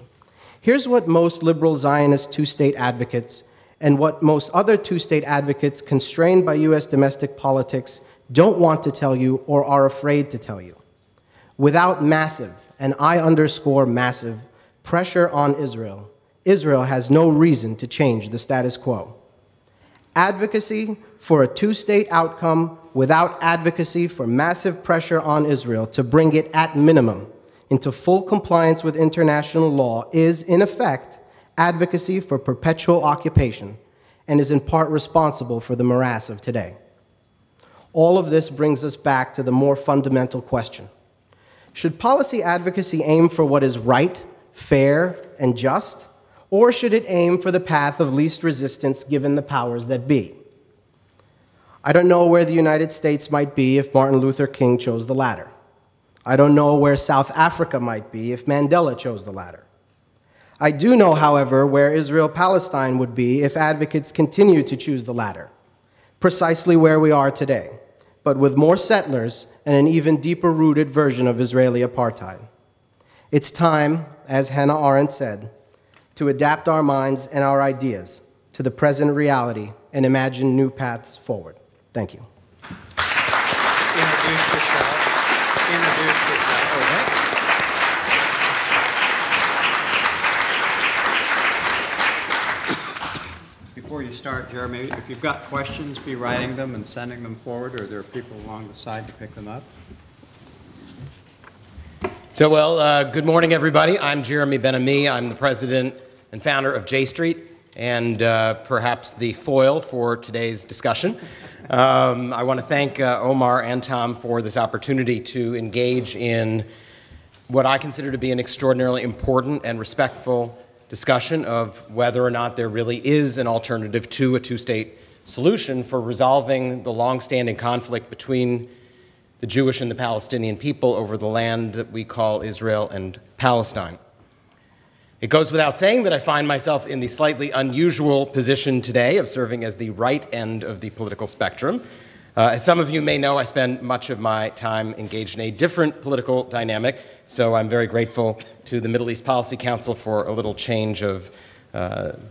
Here's what most liberal Zionist two-state advocates and what most other two-state advocates constrained by U.S. domestic politics don't want to tell you or are afraid to tell you. Without massive, and I underscore massive, pressure on Israel, Israel has no reason to change the status quo. Advocacy for a two-state outcome without advocacy for massive pressure on Israel to bring it at minimum into full compliance with international law is, in effect, advocacy for perpetual occupation and is in part responsible for the morass of today. All of this brings us back to the more fundamental question. Should policy advocacy aim for what is right, fair, and just, or should it aim for the path of least resistance given the powers that be? I don't know where the United States might be if Martin Luther King chose the latter. I don't know where South Africa might be if Mandela chose the latter. I do know, however, where Israel-Palestine would be if advocates continue to choose the latter, precisely where we are today, but with more settlers and an even deeper-rooted version of Israeli apartheid. It's time, as Hannah Arendt said, to adapt our minds and our ideas to the present reality and imagine new paths forward. Thank you. Introduce yourself. Introduce yourself. Okay. Before you start, Jeremy, if you've got questions, be writing them and sending them forward, or there are people along the side to pick them up. So, well, good morning, everybody. I'm Jeremy Benamie. I'm the president and founder of J Street, and perhaps the foil for today's discussion. I want to thank Omar and Tom for this opportunity to engage in what I consider to be an extraordinarily important and respectful discussion of whether or not there really is an alternative to a two-state solution for resolving the long-standing conflict between the Jewish and the Palestinian people over the land that we call Israel and Palestine. It goes without saying that I find myself in the slightly unusual position today of serving as the right end of the political spectrum. As some of you may know, I spend much of my time engaged in a different political dynamic, so I'm very grateful to the Middle East Policy Council for a little change of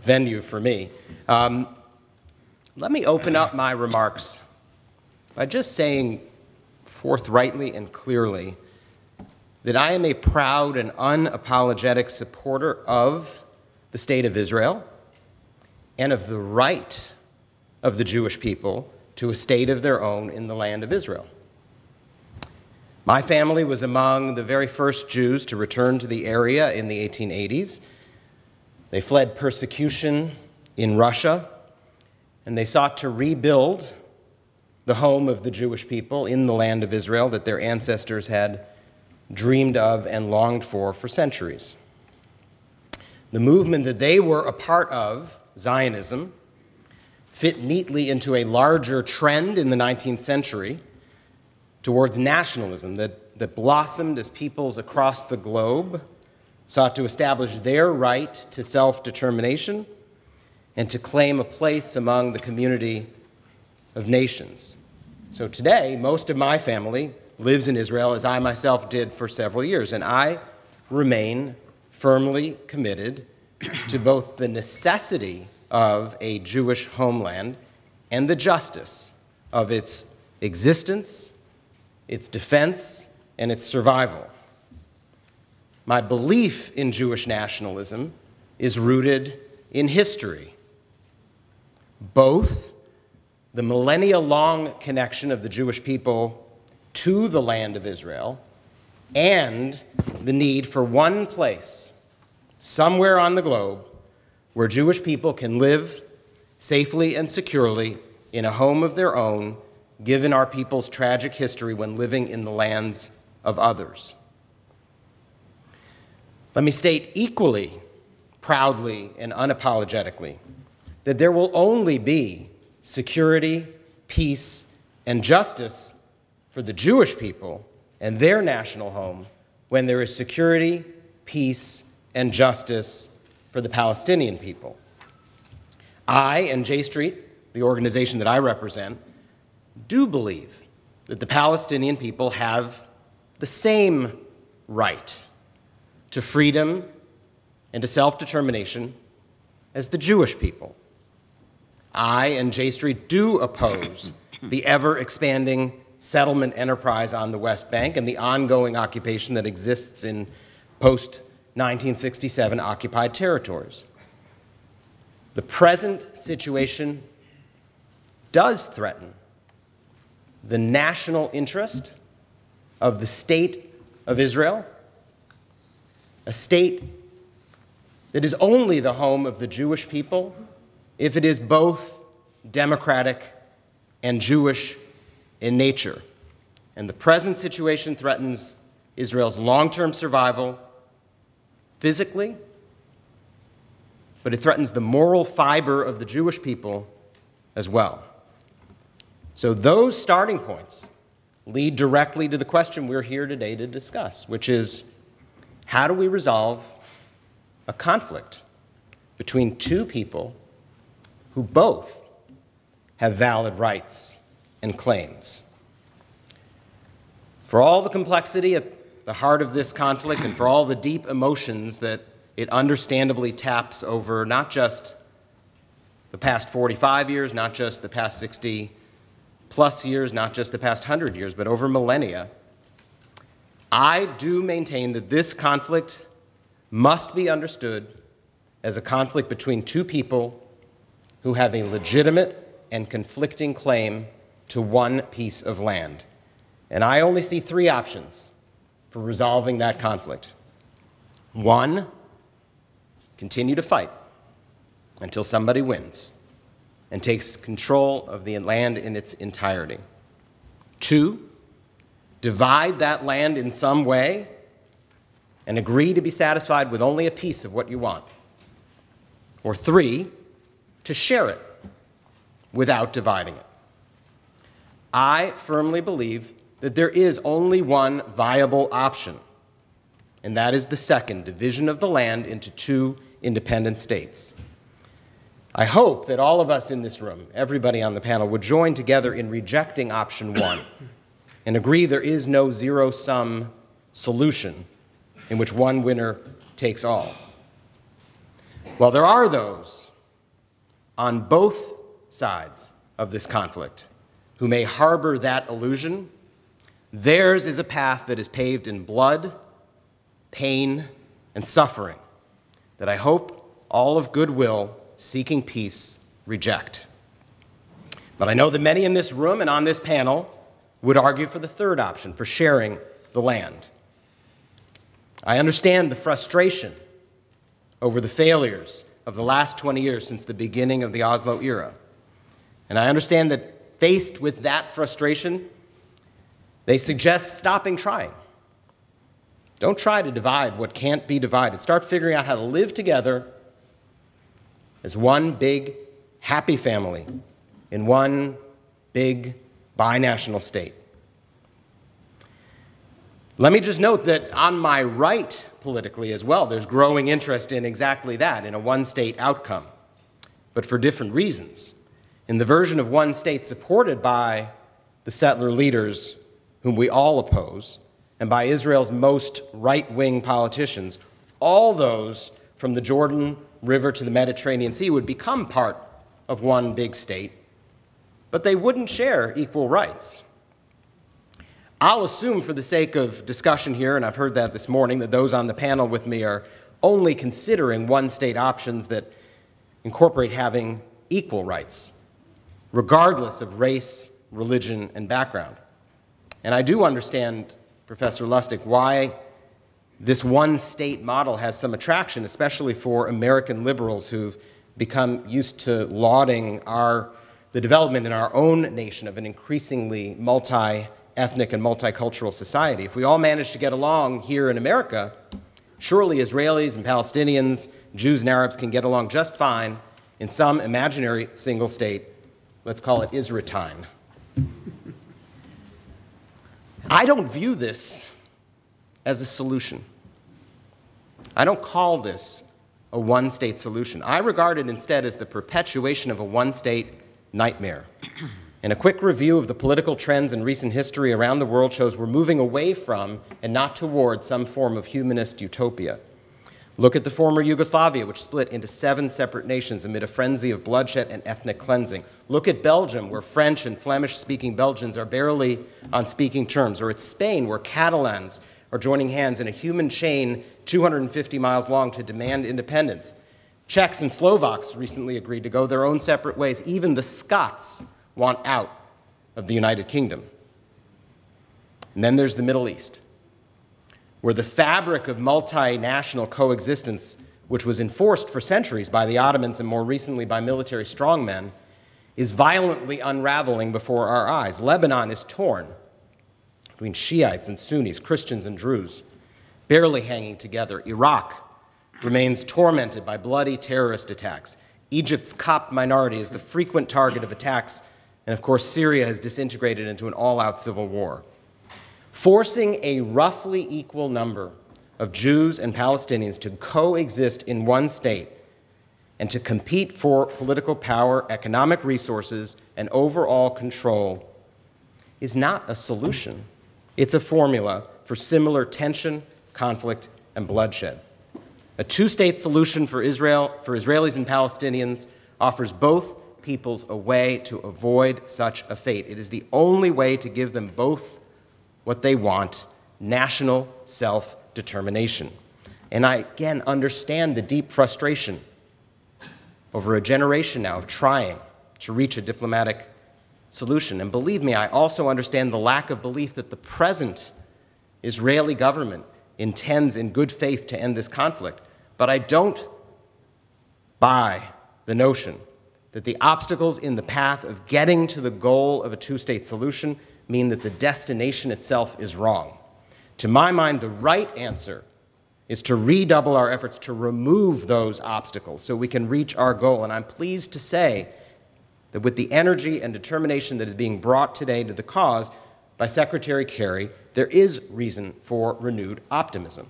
venue for me. Let me open up my remarks by just saying forthrightly and clearly that I am a proud and unapologetic supporter of the State of Israel and of the right of the Jewish people to a state of their own in the land of Israel. My family was among the very first Jews to return to the area in the 1880s. They fled persecution in Russia, and they sought to rebuild the home of the Jewish people in the land of Israel that their ancestors had dreamed of and longed for centuries. The movement that they were a part of, Zionism, fit neatly into a larger trend in the 19th century towards nationalism that blossomed as peoples across the globe sought to establish their right to self-determination and to claim a place among the community of nations. So today, most of my family lives in Israel, as I myself did for several years, and I remain firmly committed to both the necessity of a Jewish homeland and the justice of its existence, its defense, and its survival. My belief in Jewish nationalism is rooted in history, both the millennia-long connection of the Jewish people to the land of Israel and the need for one place, somewhere on the globe, where Jewish people can live safely and securely in a home of their own, given our people's tragic history when living in the lands of others. Let me state equally proudly and unapologetically that there will only be security, peace, and justice for the Jewish people and their national home when there is security, peace, and justice for the Palestinian people. I and J Street, the organization that I represent, do believe that the Palestinian people have the same right to freedom and to self-determination as the Jewish people. I and J Street do oppose the ever-expanding settlement enterprise on the West Bank and the ongoing occupation that exists in post-1967 occupied territories. The present situation does threaten the national interest of the state of Israel, a state that is only the home of the Jewish people if it is both democratic and Jewish in nature. And the present situation threatens Israel's long-term survival physically, but it threatens the moral fiber of the Jewish people as well. So those starting points lead directly to the question we're here today to discuss, which is, how do we resolve a conflict between two people who both have valid rights and claims? For all the complexity at the heart of this conflict and for all the deep emotions that it understandably taps over not just the past 45 years, not just the past 60 plus years, not just the past 100 years, but over millennia, I do maintain that this conflict must be understood as a conflict between two people who have a legitimate and conflicting claim to one piece of land. And I only see three options for resolving that conflict. One, continue to fight until somebody wins and takes control of the land in its entirety. Two, divide that land in some way and agree to be satisfied with only a piece of what you want. Or three, to share it without dividing it. I firmly believe that there is only one viable option, and that is the second, division of the land into two independent states. I hope that all of us in this room, everybody on the panel, would join together in rejecting option one and agree there is no zero-sum solution in which one winner takes all. Well, there are those on both sides of this conflict who may harbor that illusion. Theirs is a path that is paved in blood, pain, and suffering that I hope all of goodwill seeking peace reject. But I know that many in this room and on this panel would argue for the third option, for sharing the land. I understand the frustration over the failures of the last 20 years since the beginning of the Oslo era. And I understand that faced with that frustration, they suggest stopping trying. Don't try to divide what can't be divided. Start figuring out how to live together as one big, happy family in one big, binational state. Let me just note that on my right, politically as well, there's growing interest in exactly that, in a one-state outcome, but for different reasons. In the version of one state supported by the settler leaders whom we all oppose, and by Israel's most right-wing politicians, all those from the Jordan River to the Mediterranean Sea would become part of one big state, but they wouldn't share equal rights. I'll assume for the sake of discussion here, and I've heard that this morning, that those on the panel with me are only considering one-state options that incorporate having equal rights, regardless of race, religion, and background. And I do understand, Professor Lustig, why this one-state model has some attraction, especially for American liberals who've become used to lauding the development in our own nation of an increasingly multi-ethnic and multicultural society. If we all manage to get along here in America, surely Israelis and Palestinians, Jews and Arabs can get along just fine in some imaginary single state. Let's call it Israeltine. I don't view this as a solution. I don't call this a one-state solution. I regard it instead as the perpetuation of a one-state nightmare. And a quick review of the political trends in recent history around the world shows we're moving away from and not toward some form of humanist utopia. Look at the former Yugoslavia, which split into 7 separate nations amid a frenzy of bloodshed and ethnic cleansing. Look at Belgium, where French and Flemish-speaking Belgians are barely on speaking terms. Or at Spain, where Catalans are joining hands in a human chain 250 miles long to demand independence. Czechs and Slovaks recently agreed to go their own separate ways. Even the Scots want out of the United Kingdom. And then there's the Middle East, where the fabric of multinational coexistence, which was enforced for centuries by the Ottomans and more recently by military strongmen, is violently unraveling before our eyes. Lebanon is torn between Shiites and Sunnis, Christians and Druze, barely hanging together. Iraq remains tormented by bloody terrorist attacks. Egypt's Coptic minority is the frequent target of attacks, and of course Syria has disintegrated into an all-out civil war. Forcing a roughly equal number of Jews and Palestinians to coexist in one state and to compete for political power, economic resources, and overall control is not a solution. It's a formula for similar tension, conflict, and bloodshed. A two-state solution for Israelis and Palestinians offers both peoples a way to avoid such a fate. It is the only way to give them both what they want: national self-determination. And I, again, understand the deep frustration over a generation now of trying to reach a diplomatic solution. And believe me, I also understand the lack of belief that the present Israeli government intends in good faith to end this conflict. But I don't buy the notion that the obstacles in the path of getting to the goal of a two-state solution mean that the destination itself is wrong. To my mind, the right answer is to redouble our efforts to remove those obstacles so we can reach our goal. And I'm pleased to say that with the energy and determination that is being brought today to the cause by Secretary Kerry, there is reason for renewed optimism.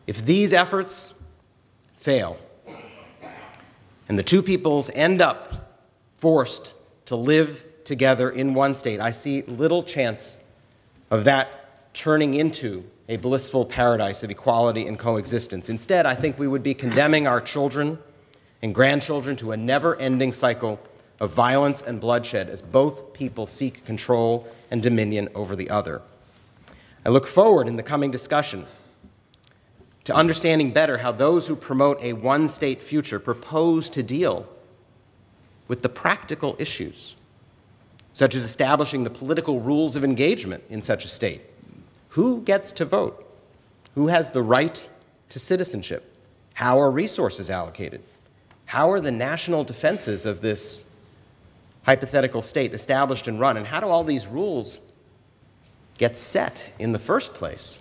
If these efforts fail and the two peoples end up forced to live together in one state, I see little chance of that turning into a blissful paradise of equality and coexistence. Instead, I think we would be condemning our children and grandchildren to a never-ending cycle of violence and bloodshed as both people seek control and dominion over the other. I look forward in the coming discussion to understanding better how those who promote a one-state future propose to deal with the practical issues, such as establishing the political rules of engagement in such a state. Who gets to vote? Who has the right to citizenship? How are resources allocated? How are the national defenses of this hypothetical state established and run? And how do all these rules get set in the first place?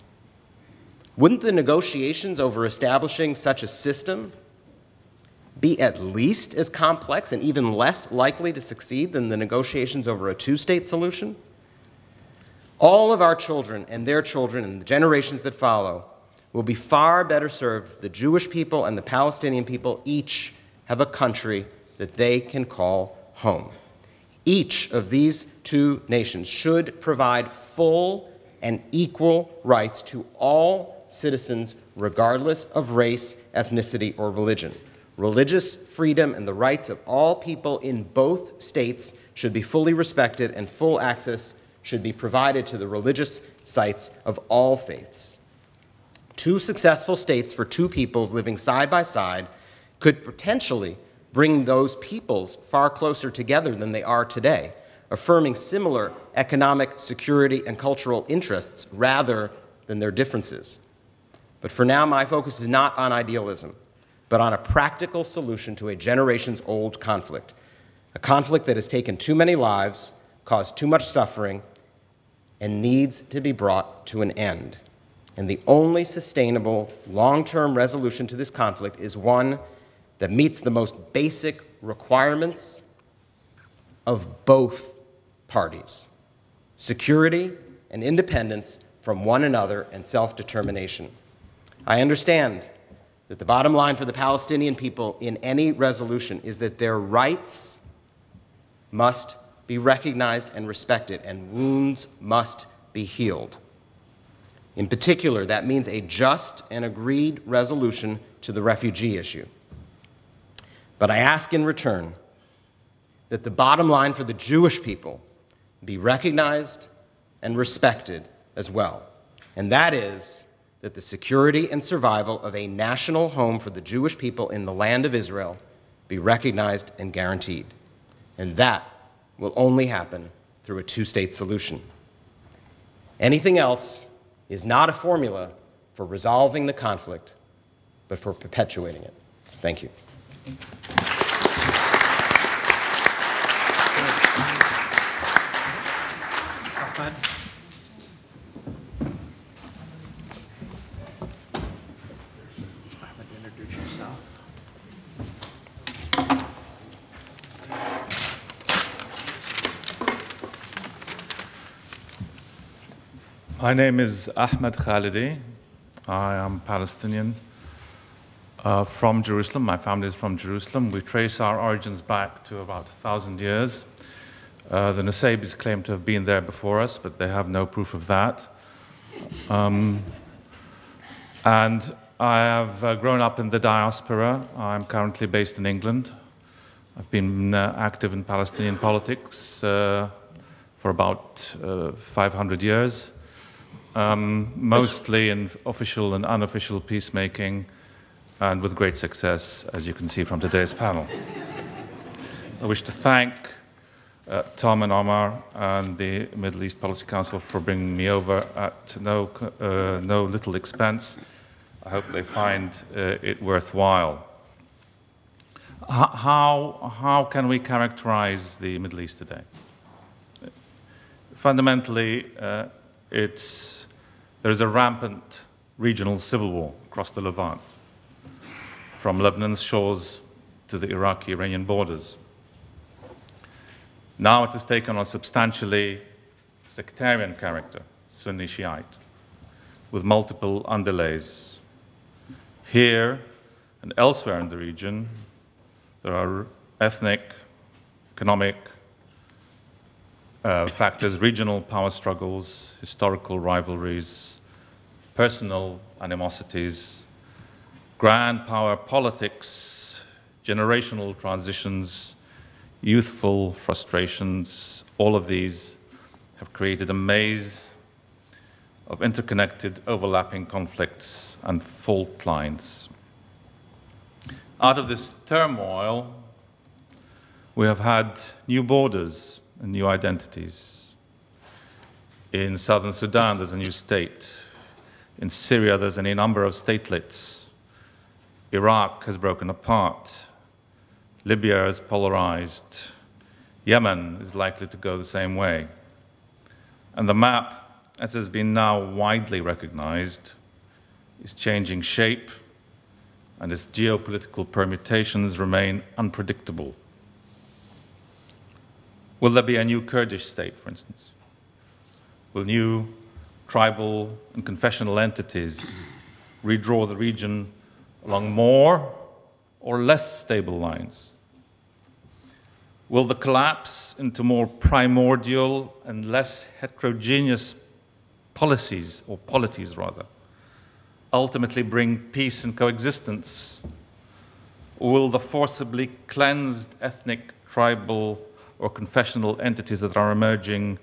Wouldn't the negotiations over establishing such a system be at least as complex and even less likely to succeed than the negotiations over a two-state solution? All of our children and their children and the generations that follow will be far better served if the Jewish people and the Palestinian people each have a country that they can call home. Each of these two nations should provide full and equal rights to all citizens regardless of race, ethnicity, or religion. Religious freedom and the rights of all people in both states should be fully respected, and full access should be provided to the religious sites of all faiths. Two successful states for two peoples living side by side could potentially bring those peoples far closer together than they are today, affirming similar economic, security, and cultural interests rather than their differences. But for now, my focus is not on idealism, but on a practical solution to a generations-old conflict, a conflict that has taken too many lives, caused too much suffering, and needs to be brought to an end. And the only sustainable, long-term resolution to this conflict is one that meets the most basic requirements of both parties: security and independence from one another and self-determination. I understand that the bottom line for the Palestinian people in any resolution is that their rights must be recognized and respected, and wounds must be healed. In particular, that means a just and agreed resolution to the refugee issue. But I ask in return that the bottom line for the Jewish people be recognized and respected as well. And that is that the security and survival of a national home for the Jewish people in the land of Israel be recognized and guaranteed. And that will only happen through a two-state solution. Anything else is not a formula for resolving the conflict, but for perpetuating it. Thank you. Ahmad. Ahmad, introduce yourself. My name is Ahmed Khalidi. I am Palestinian from Jerusalem. My family is from Jerusalem. We trace our origins back to about 1,000 years. The Nusaybi's claim to have been there before us, but they have no proof of that. And I have grown up in the diaspora. I'm currently based in England. I've been active in Palestinian politics for about 500 years. Mostly in official and unofficial peacemaking, and with great success, as you can see from today's panel. I wish to thank Tom and Omar and the Middle East Policy Council for bringing me over at no little expense. I hope they find it worthwhile. How can we characterize the Middle East today? Fundamentally, there is a rampant regional civil war across the Levant, from Lebanon's shores to the Iraqi-Iranian borders. Now it has taken on a substantially sectarian character, Sunni Shiite, with multiple underlays. Here and elsewhere in the region, there are ethnic, economic factors, regional power struggles, historical rivalries, personal animosities, grand power politics, generational transitions, youthful frustrations. All of these have created a maze of interconnected, overlapping conflicts and fault lines. Out of this turmoil, we have had new borders and new identities. In southern Sudan, there's a new state. In Syria, there's any number of statelets. Iraq has broken apart. Libya is polarized. Yemen is likely to go the same way. And the map, as has been now widely recognized, is changing shape, and its geopolitical permutations remain unpredictable. Will there be a new Kurdish state, for instance? Will new tribal and confessional entities redraw the region along more or less stable lines? Will the collapse into more primordial and less heterogeneous policies, or polities rather, ultimately bring peace and coexistence? Or will the forcibly cleansed ethnic, tribal, or confessional entities that are emerging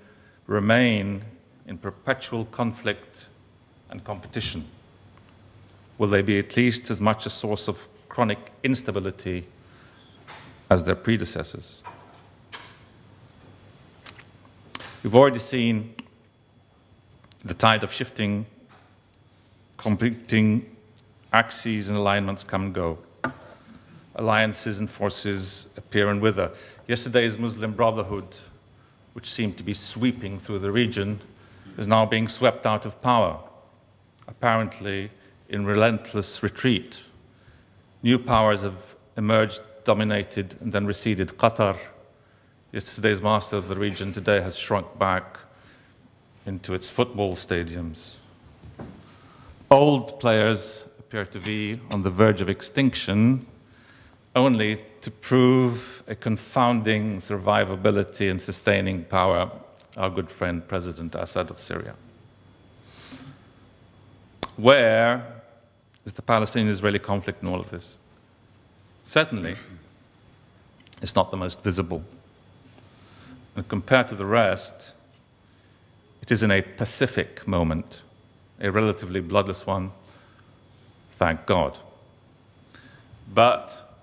remain in perpetual conflict and competition? Will they be at least as much a source of chronic instability as their predecessors? We've already seen the tide of shifting, competing axes and alignments come and go. Alliances and forces appear and wither. Yesterday's Muslim Brotherhood, which seemed to be sweeping through the region, is now being swept out of power, apparently in relentless retreat. New powers have emerged, dominated, and then receded. Qatar, yesterday's master of the region, today has shrunk back into its football stadiums. Old players appear to be on the verge of extinction, only to prove a confounding survivability and sustaining power, our good friend President Assad of Syria. Where is the Palestinian-Israeli conflict in all of this? Certainly, it's not the most visible. And compared to the rest, it is in a pacific moment, a relatively bloodless one, thank God. But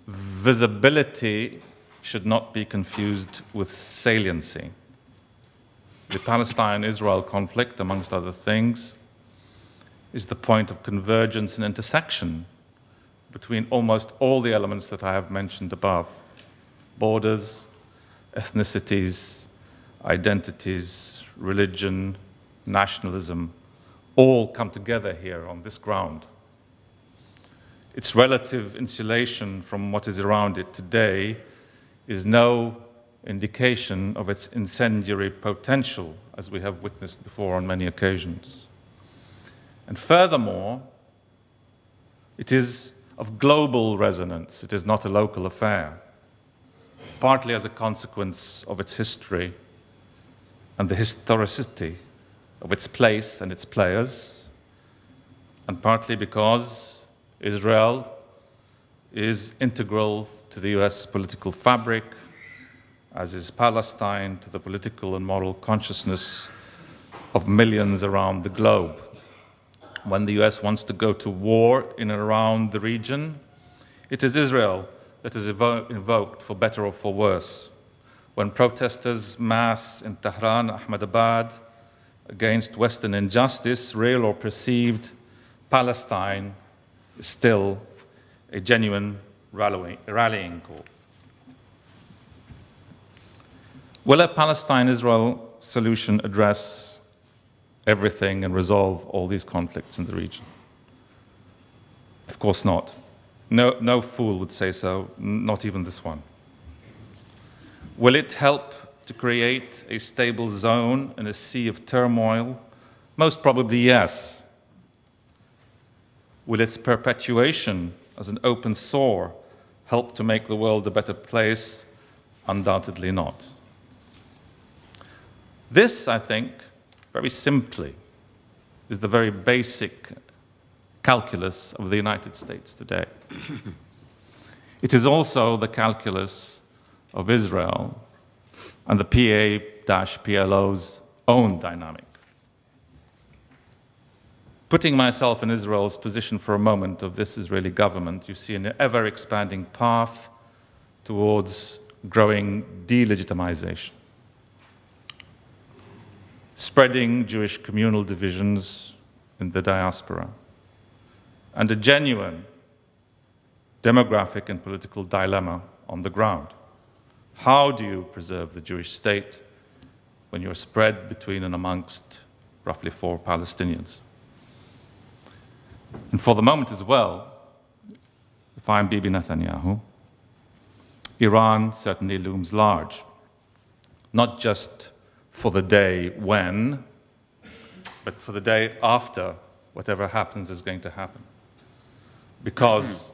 visibility should not be confused with saliency. The Palestine-Israel conflict, amongst other things, is the point of convergence and intersection between almost all the elements that I have mentioned above: borders, ethnicities, identities, religion, nationalism, all come together here on this ground. Its relative insulation from what is around it today is no indication of its incendiary potential, as we have witnessed before on many occasions. And furthermore, it is of global resonance. It is not a local affair, partly as a consequence of its history and the historicity of its place and its players, and partly because Israel is integral to the US political fabric, as is Palestine to the political and moral consciousness of millions around the globe. When the US wants to go to war in and around the region, it is Israel that is invoked, for better or for worse. When protesters mass in Tehran, Ahmedabad, against Western injustice, real or perceived, Palestine is still a genuine rallying call. Will a Palestine-Israel solution address everything and resolve all these conflicts in the region? Of course not. No fool would say so, not even this one. Will it help to create a stable zone in a sea of turmoil? Most probably yes. Will its perpetuation as an open sore help to make the world a better place? Undoubtedly not. This, I think, very simply, is the very basic calculus of the United States today. It is also the calculus of Israel and the PA-PLO's own dynamic. Putting myself in Israel's position for a moment of this Israeli government, you see an ever-expanding path towards growing delegitimization, spreading Jewish communal divisions in the diaspora, and a genuine demographic and political dilemma on the ground. How do you preserve the Jewish state when you're spread between and amongst roughly 4 Palestinians? And for the moment as well, if I'm Bibi Netanyahu, Iran certainly looms large, not just for the day when, but for the day after whatever happens is going to happen. Because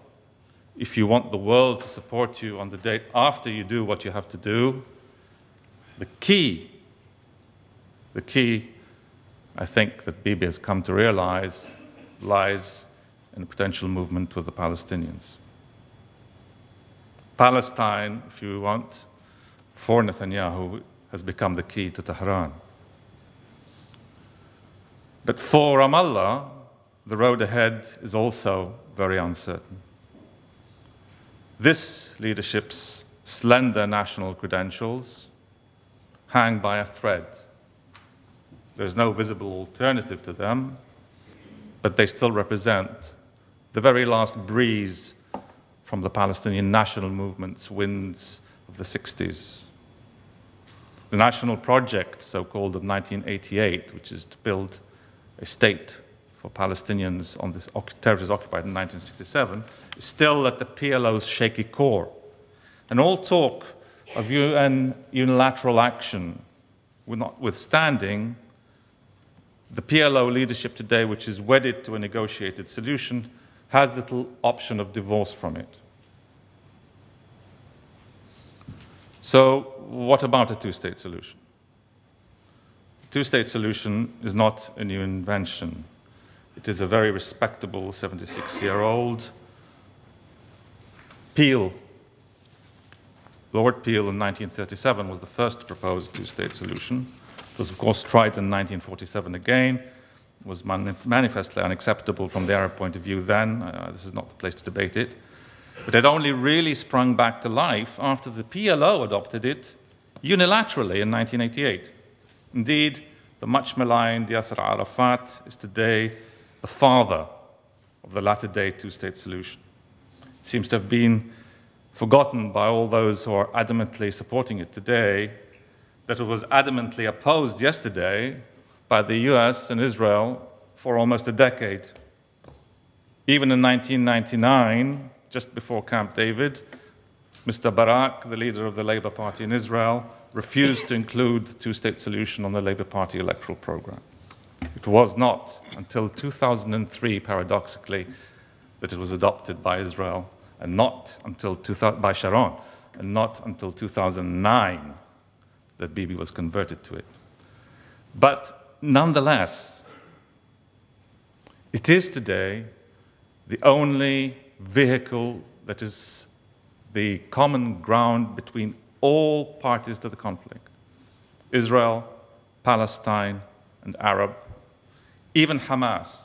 if you want the world to support you on the day after you do what you have to do, the key, I think, that Bibi has come to realize lies in a potential movement with the Palestinians. Palestine, if you want, for Netanyahu, has become the key to Tehran. But for Ramallah, the road ahead is also very uncertain. This leadership's slender national credentials hang by a thread. There's no visible alternative to them, but they still represent the very last breeze from the Palestinian national movement's winds of the 60s. The national project, so-called, of 1988, which is to build a state for Palestinians on this territories occupied in 1967, is still at the PLO's shaky core. And all talk of UN unilateral action notwithstanding, the PLO leadership today, which is wedded to a negotiated solution, has little option of divorce from it. So what about a two-state solution? A two-state solution is not a new invention. It is a very respectable 76-year-old. Peel, Lord Peel in 1937 was the first to propose a two-state solution. It was, of course, tried in 1947 again. It was manifestly unacceptable from the Arab point of view then. This is not the place to debate it. But it only really sprung back to life after the PLO adopted it unilaterally in 1988. Indeed, the much maligned Yasser Arafat is today the father of the latter-day two-state solution. It seems to have been forgotten by all those who are adamantly supporting it today that it was adamantly opposed yesterday by the US and Israel for almost a decade. Even in 1999, just before Camp David, Mr. Barak, the leader of the Labour Party in Israel, refused to include the two-state solution on the Labour Party electoral program. It was not until 2003, paradoxically, that it was adopted by Israel, and not until by Sharon, and not until 2009 that Bibi was converted to it. But nonetheless, it is today the only vehicle that is the common ground between all parties to the conflict: Israel, Palestine, and Arab. Even Hamas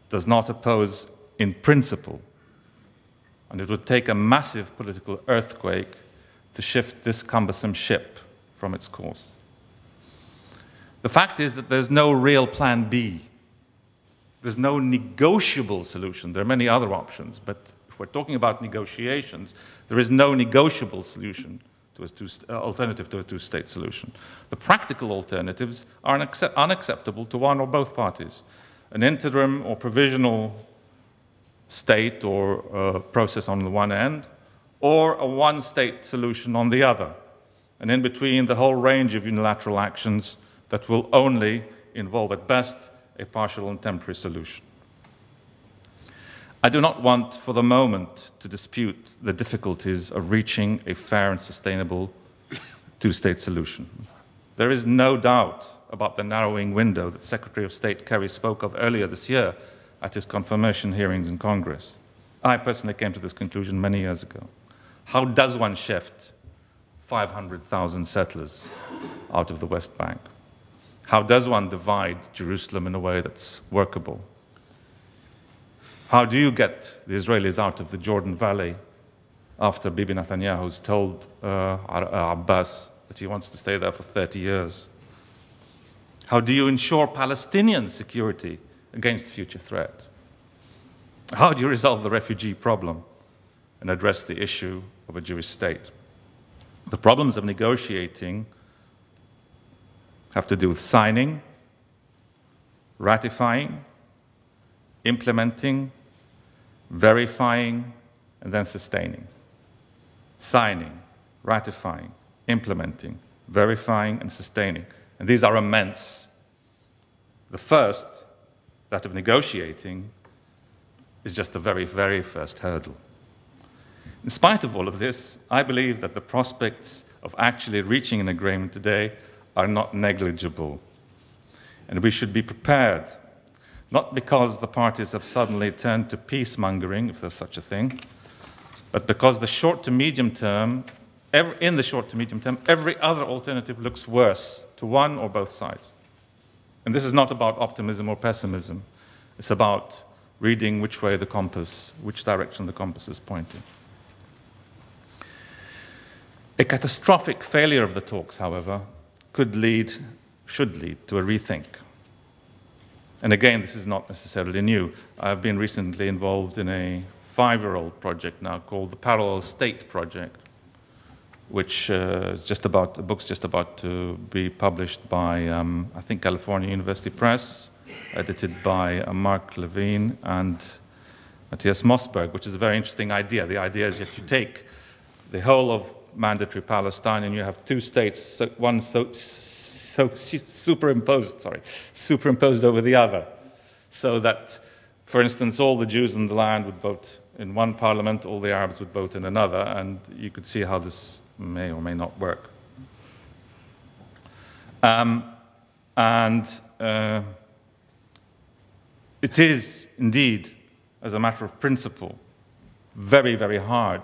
does not oppose in principle, and it would take a massive political earthquake to shift this cumbersome ship from its course. The fact is that there's no real plan B. There's no negotiable solution. There are many other options, but if we're talking about negotiations, there is no negotiable solution to a alternative to a two-state solution. The practical alternatives are unacceptable to one or both parties. An interim or provisional state or process on the one end, or a one-state solution on the other. And in between, the whole range of unilateral actions that will only involve, at best, a partial and temporary solution. I do not want for the moment to dispute the difficulties of reaching a fair and sustainable two-state solution. There is no doubt about the narrowing window that Secretary of State Kerry spoke of earlier this year at his confirmation hearings in Congress. I personally came to this conclusion many years ago. How does one shift 500,000 settlers out of the West Bank? How does one divide Jerusalem in a way that's workable? How do you get the Israelis out of the Jordan Valley after Bibi Netanyahu's told Abbas that he wants to stay there for 30 years? How do you ensure Palestinian security against future threat? How do you resolve the refugee problem and address the issue of a Jewish state? The problems of negotiating have to do with signing, ratifying, implementing, verifying, and then sustaining. Signing, ratifying, implementing, verifying, and sustaining. And these are immense. The first, that of negotiating, is just the very, very first hurdle. In spite of all of this, I believe that the prospects of actually reaching an agreement today are not negligible. And we should be prepared, not because the parties have suddenly turned to peacemongering, if there's such a thing, but because the short to medium term, in the short to medium term, every other alternative looks worse to one or both sides. And this is not about optimism or pessimism. It's about reading which way the compass, which direction the compass is pointing. A catastrophic failure of the talks, however, should lead to a rethink. And again, this is not necessarily new. I've been recently involved in a 5-year-old project now called the Parallel State Project, which is the book's just about to be published by, I think, California University Press, edited by Mark Levine and Matthias Mossberg, which is a very interesting idea. The idea is that you take the whole of mandatory Palestine and you have two states, one superimposed over the other, so that, for instance, all the Jews in the land would vote in one parliament, all the Arabs would vote in another, and you could see how this may or may not work. it is indeed, as a matter of principle, very, very hard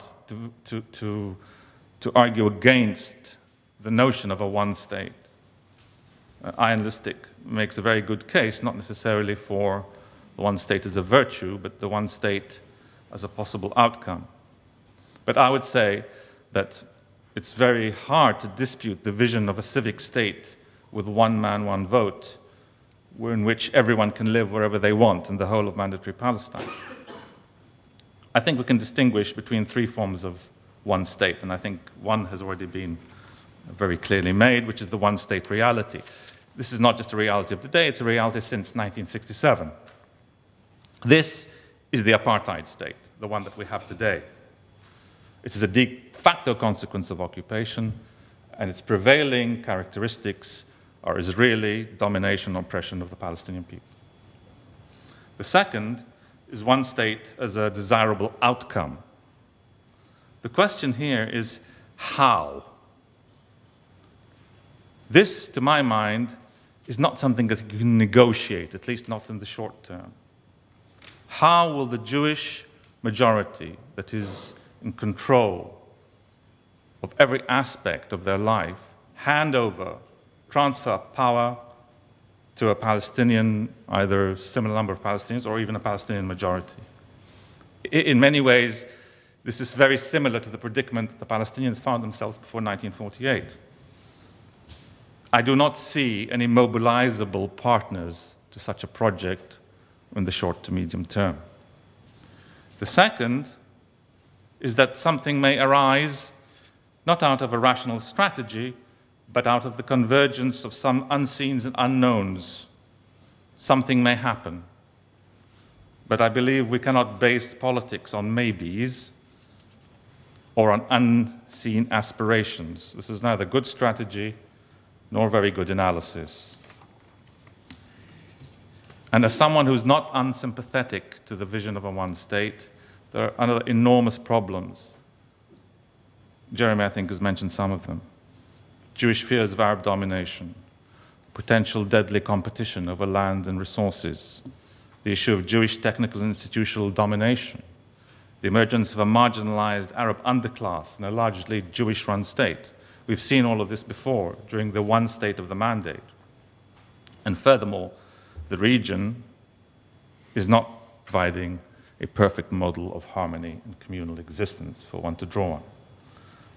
to argue against the notion of a one state. Ian Lustick makes a very good case, not necessarily for the one state as a virtue, but the one state as a possible outcome. But I would say that it's very hard to dispute the vision of a civic state with one man, one vote, in which everyone can live wherever they want in the whole of mandatory Palestine. I think we can distinguish between three forms of one state, and I think one has already been very clearly made, which is the one-state reality. This is not just a reality of today, it's a reality since 1967. This is the apartheid state, the one that we have today. It is a de facto consequence of occupation, and its prevailing characteristics are Israeli domination and oppression of the Palestinian people. The second is one state as a desirable outcome. The question here is how? This, to my mind, is not something that you can negotiate, at least not in the short term. How will the Jewish majority that is in control of every aspect of their life hand over, transfer power to a Palestinian, either a similar number of Palestinians or even a Palestinian majority? In many ways, this is very similar to the predicament that the Palestinians found themselves before 1948. I do not see any mobilizable partners to such a project in the short to medium term. The second is that something may arise not out of a rational strategy, but out of the convergence of some unseens and unknowns. Something may happen. But I believe we cannot base politics on maybes or on unseen aspirations. This is neither good strategy nor very good analysis. And as someone who's not unsympathetic to the vision of a one state, there are other enormous problems. Jeremy, I think, has mentioned some of them. Jewish fears of Arab domination, potential deadly competition over land and resources, the issue of Jewish technical and institutional domination, the emergence of a marginalized Arab underclass in a largely Jewish-run state. We've seen all of this before during the one state of the mandate. And furthermore, the region is not providing a perfect model of harmony and communal existence for one to draw on.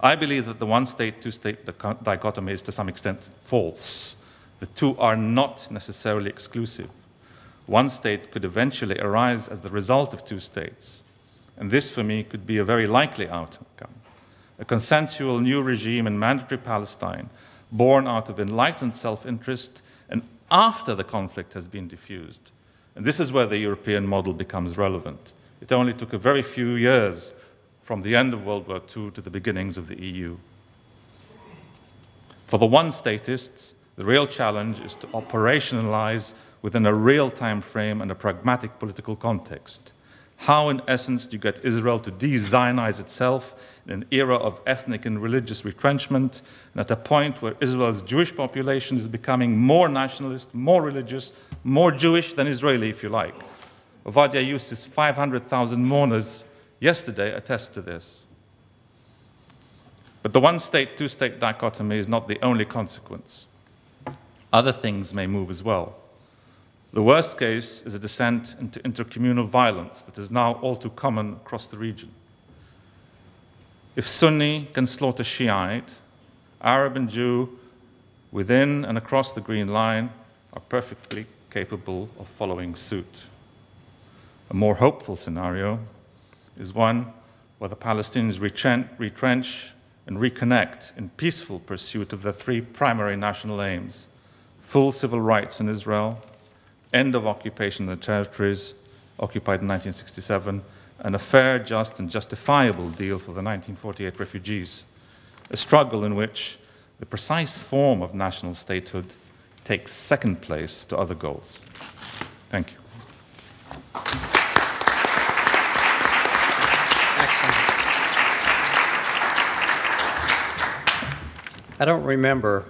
I believe that the one-state, two-state dichotomy is to some extent false. The two are not necessarily exclusive. One state could eventually arise as the result of two states, and this, for me, could be a very likely outcome. A consensual new regime in mandatory Palestine, born out of enlightened self-interest and after the conflict has been diffused. And this is where the European model becomes relevant. It only took a very few years from the end of World War II to the beginnings of the EU. For the one-statists, the real challenge is to operationalize within a real time frame and a pragmatic political context. How, in essence, do you get Israel to de-Zionize itself in an era of ethnic and religious retrenchment, and at a point where Israel's Jewish population is becoming more nationalist, more religious, more Jewish than Israeli, if you like? Ovadia Yousef's 500,000 mourners yesterday attest to this. But the one-state, two-state dichotomy is not the only consequence. Other things may move as well. The worst case is a descent into intercommunal violence that is now all too common across the region. If Sunni can slaughter Shiite, Arab and Jew within and across the Green Line are perfectly capable of following suit. A more hopeful scenario is one where the Palestinians retrench and reconnect in peaceful pursuit of their three primary national aims: full civil rights in Israel, end of occupation of the territories occupied in 1967, and a fair, just, and justifiable deal for the 1948 refugees, a struggle in which the precise form of national statehood takes second place to other goals. Thank you. Excellent. I don't remember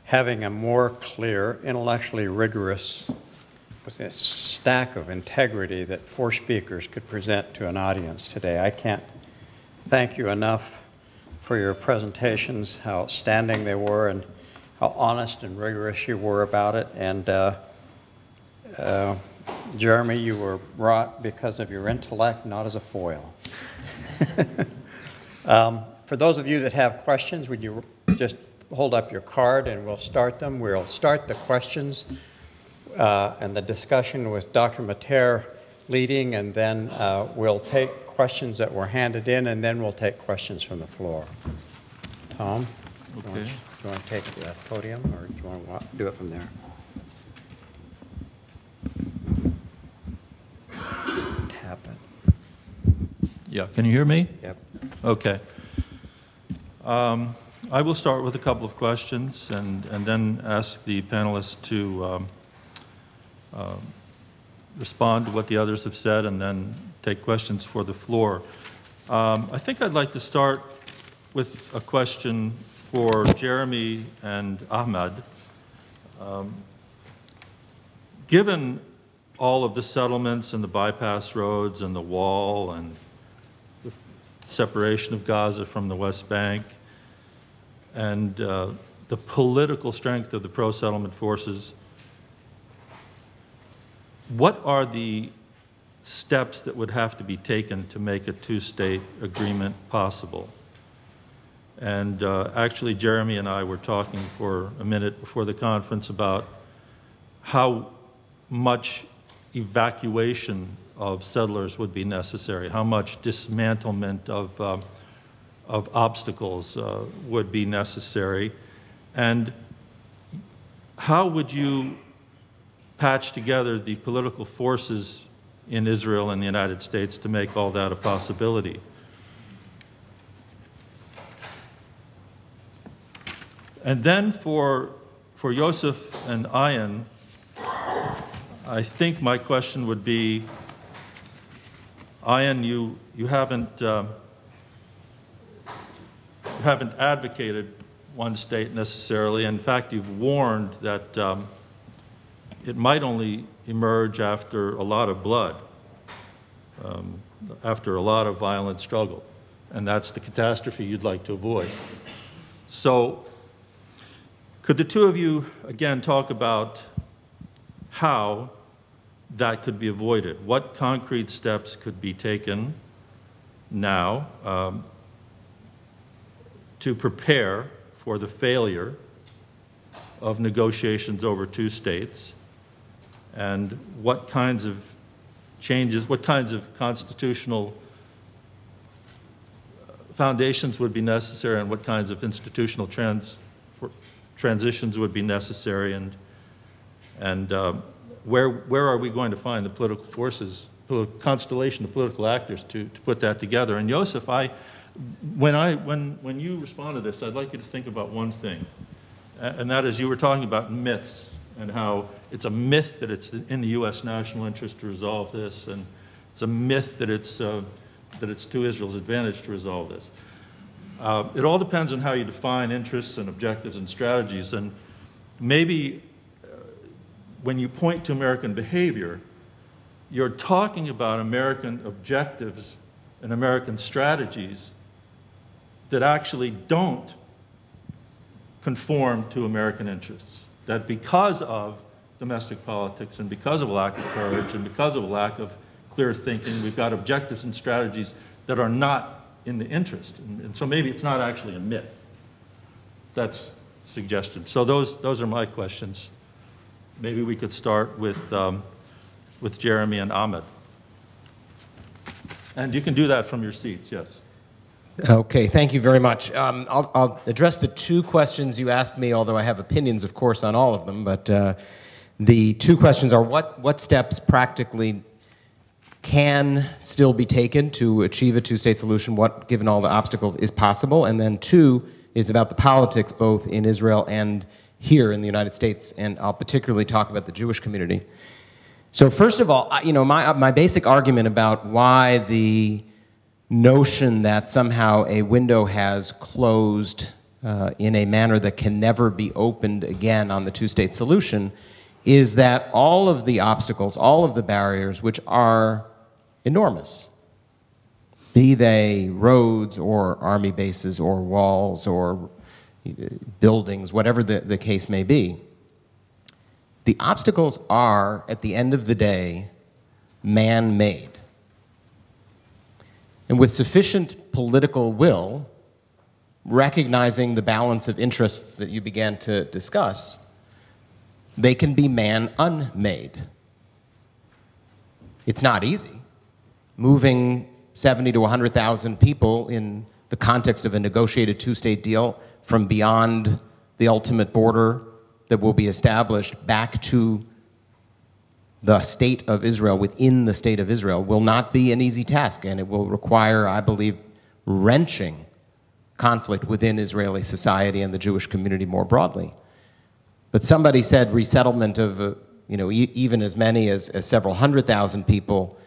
having a more clear, intellectually rigorous with a stack of integrity that 4 speakers could present to an audience today. I can't thank you enough for your presentations, how outstanding they were, and how honest and rigorous you were about it. And Jeremy, you were brought because of your intellect, not as a foil. For those of you that have questions, would you just hold up your card and we'll start them. We'll start the questions and the discussion with Dr. Mattair leading, and then we'll take questions that were handed in, and then we'll take questions from the floor. Tom, okay. Do you want to take the podium, or do you want to do it from there? Tap it. Yeah, can you hear me? Yep. Okay. I will start with a couple of questions and then ask the panelists to respond to what the others have said and then take questions for the floor. I think I'd like to start with a question for Jeremy and Ahmad. Given all of the settlements and the bypass roads and the wall and the separation of Gaza from the West Bank and the political strength of the pro-settlement forces, what are the steps that would have to be taken to make a two-state agreement possible? And actually, Jeremy and I were talking for a minute before the conference about how much evacuation of settlers would be necessary, how much dismantlement of obstacles would be necessary, and how would you patch together the political forces in Israel and the United States to make all that a possibility? And then for Yousef and Ayan, I think my question would be, Ayan, you haven't advocated one state necessarily. In fact, you've warned that it might only emerge after a lot of blood, after a lot of violent struggle, and that's the catastrophe you'd like to avoid. So could the two of you, again, talk about how that could be avoided? What concrete steps could be taken now to prepare for the failure of negotiations over two states? And what kinds of changes, what kinds of constitutional foundations would be necessary, and what kinds of institutional transitions would be necessary, and where are we going to find the political forces, constellation of political actors to put that together? And Yousef, when you respond to this, I'd like you to think about one thing, and that is, you were talking about myths and how it's a myth that it's in the U.S. national interest to resolve this, and it's a myth that it's to Israel's advantage to resolve this. It all depends on how you define interests and objectives and strategies, and maybe when you point to American behavior, you're talking about American objectives and American strategies that actually don't conform to American interests. That because of domestic politics and because of a lack of courage and because of a lack of clear thinking, we've got objectives and strategies that are not in the interest. And so maybe it's not actually a myth. That's suggested. So those are my questions. Maybe we could start with Jeremy and Ahmed. And you can do that from your seats, yes. Okay, thank you very much. I'll address the two questions you asked me, although I have opinions, of course, on all of them. But the two questions are, what steps practically can still be taken to achieve a two-state solution, what, given all the obstacles, is possible? And then two is about the politics, both in Israel and here in the United States, and I'll particularly talk about the Jewish community. So first of all, my basic argument about why the notion that somehow a window has closed in a manner that can never be opened again on the two-state solution is that all of the obstacles, all of the barriers, which are enormous, be they roads or army bases or walls or buildings, whatever the case may be, the obstacles are, at the end of the day, man-made. And with sufficient political will, recognizing the balance of interests that you began to discuss, they can be man-unmade. It's not easy. Moving 70 to 100,000 people in the context of a negotiated two-state deal from beyond the ultimate border that will be established back to the state of Israel, within the state of Israel, will not be an easy task, and it will require, I believe, wrenching conflict within Israeli society and the Jewish community more broadly. But somebody said resettlement of even as many as several 100,000 people.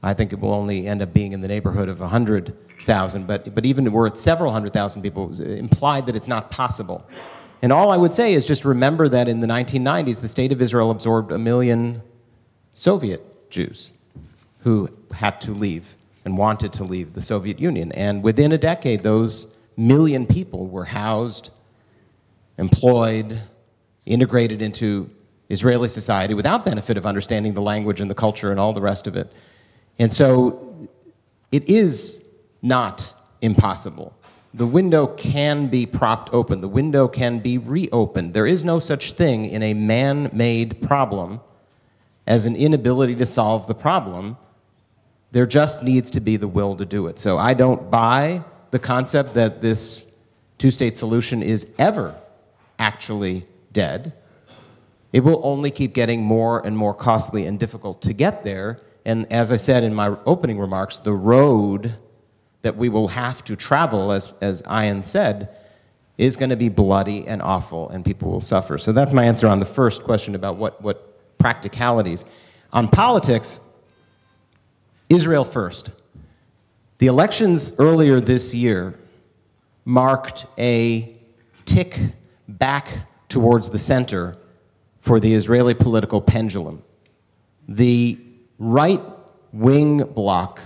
I think it will only end up being in the neighborhood of 100,000, but even were it several 100,000 people, it implied that it's not possible. And all I would say is just remember that in the 1990s, the state of Israel absorbed 1 million Soviet Jews who had to leave and wanted to leave the Soviet Union. And within a decade, those million people were housed, employed, integrated into Israeli society without benefit of understanding the language and the culture and all the rest of it. And so it is not impossible. The window can be propped open. The window can be reopened. There is no such thing in a man-made problem as an inability to solve the problem. There just needs to be the will to do it. So I don't buy the concept that this two-state solution is ever actually dead. It will only keep getting more and more costly and difficult to get there. And as I said in my opening remarks, the road that we will have to travel, as Ian said, is going to be bloody and awful, and people will suffer. So that's my answer on the first question about what practicalities. On politics, Israel first. The elections earlier this year marked a tick back towards the center for the Israeli political pendulum. The right-wing bloc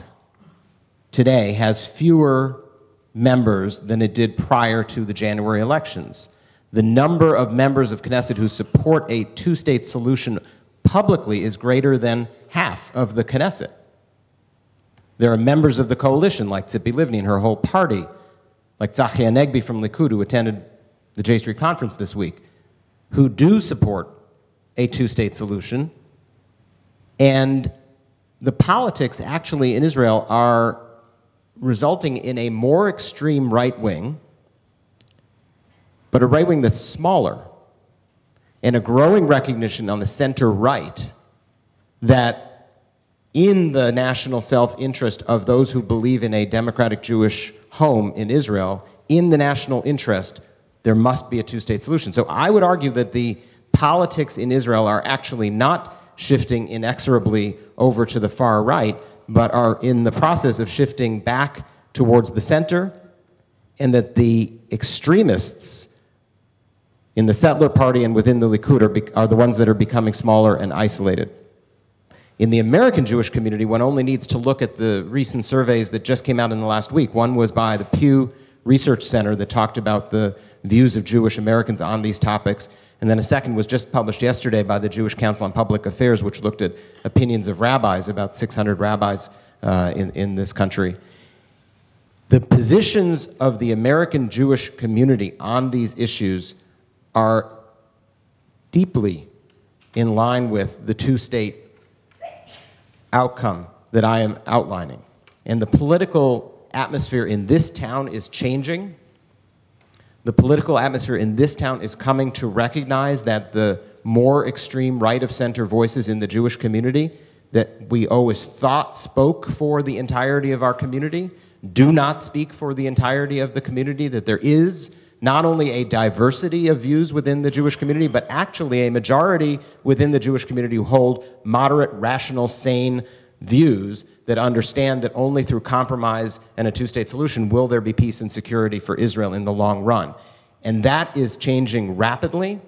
today has fewer members than it did prior to the January elections. The number of members of Knesset who support a two-state solution publicly is greater than half of the Knesset. There are members of the coalition, like Tzipi Livni and her whole party, like Tzachi Hanegbi from Likud, who attended the J Street conference this week, who do support a two-state solution. And the politics actually in Israel are resulting in a more extreme right wing, but a right wing that's smaller, and a growing recognition on the center right that in the national self-interest of those who believe in a democratic Jewish home in Israel, in the national interest, there must be a two-state solution. So I would argue that the politics in Israel are actually not shifting inexorably over to the far right, but are in the process of shifting back towards the center, and that the extremists in the settler party and within the Likud are the ones that are becoming smaller and isolated. In the American Jewish community, one only needs to look at the recent surveys that just came out in the last week. One was by the Pew Research Center that talked about the views of Jewish Americans on these topics. And then a second was just published yesterday by the Jewish Council on Public Affairs, which looked at opinions of rabbis, about 600 rabbis in this country. The positions of the American Jewish community on these issues are deeply in line with the two-state outcome that I am outlining. And the political atmosphere in this town is changing. The political atmosphere in this town is coming to recognize that the more extreme right-of-center voices in the Jewish community that we always thought spoke for the entirety of our community do not speak for the entirety of the community, that there is not only a diversity of views within the Jewish community, but actually a majority within the Jewish community who hold moderate, rational, sane views that understand that only through compromise and a two-state solution will there be peace and security for Israel in the long run. And that is changing rapidly.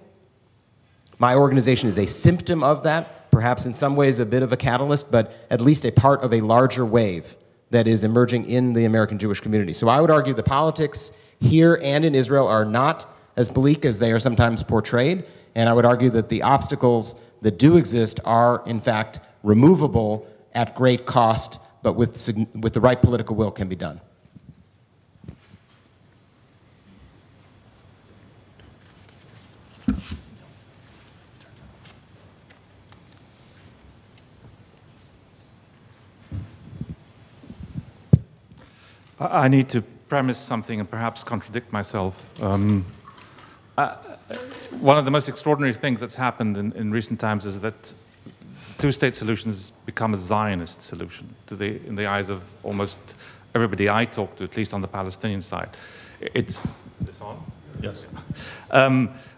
My organization is a symptom of that, perhaps in some ways a bit of a catalyst, but at least a part of a larger wave that is emerging in the American Jewish community. So I would argue the politics here and in Israel are not as bleak as they are sometimes portrayed, and I would argue that the obstacles that do exist are, in fact, removable at great cost, but with the right political will can be done. I need to premise something and perhaps contradict myself. One of the most extraordinary things that's happened in recent times is that two-state solution has become a Zionist solution in the eyes of almost everybody I talk to, at least on the Palestinian side. It's this on? Yes.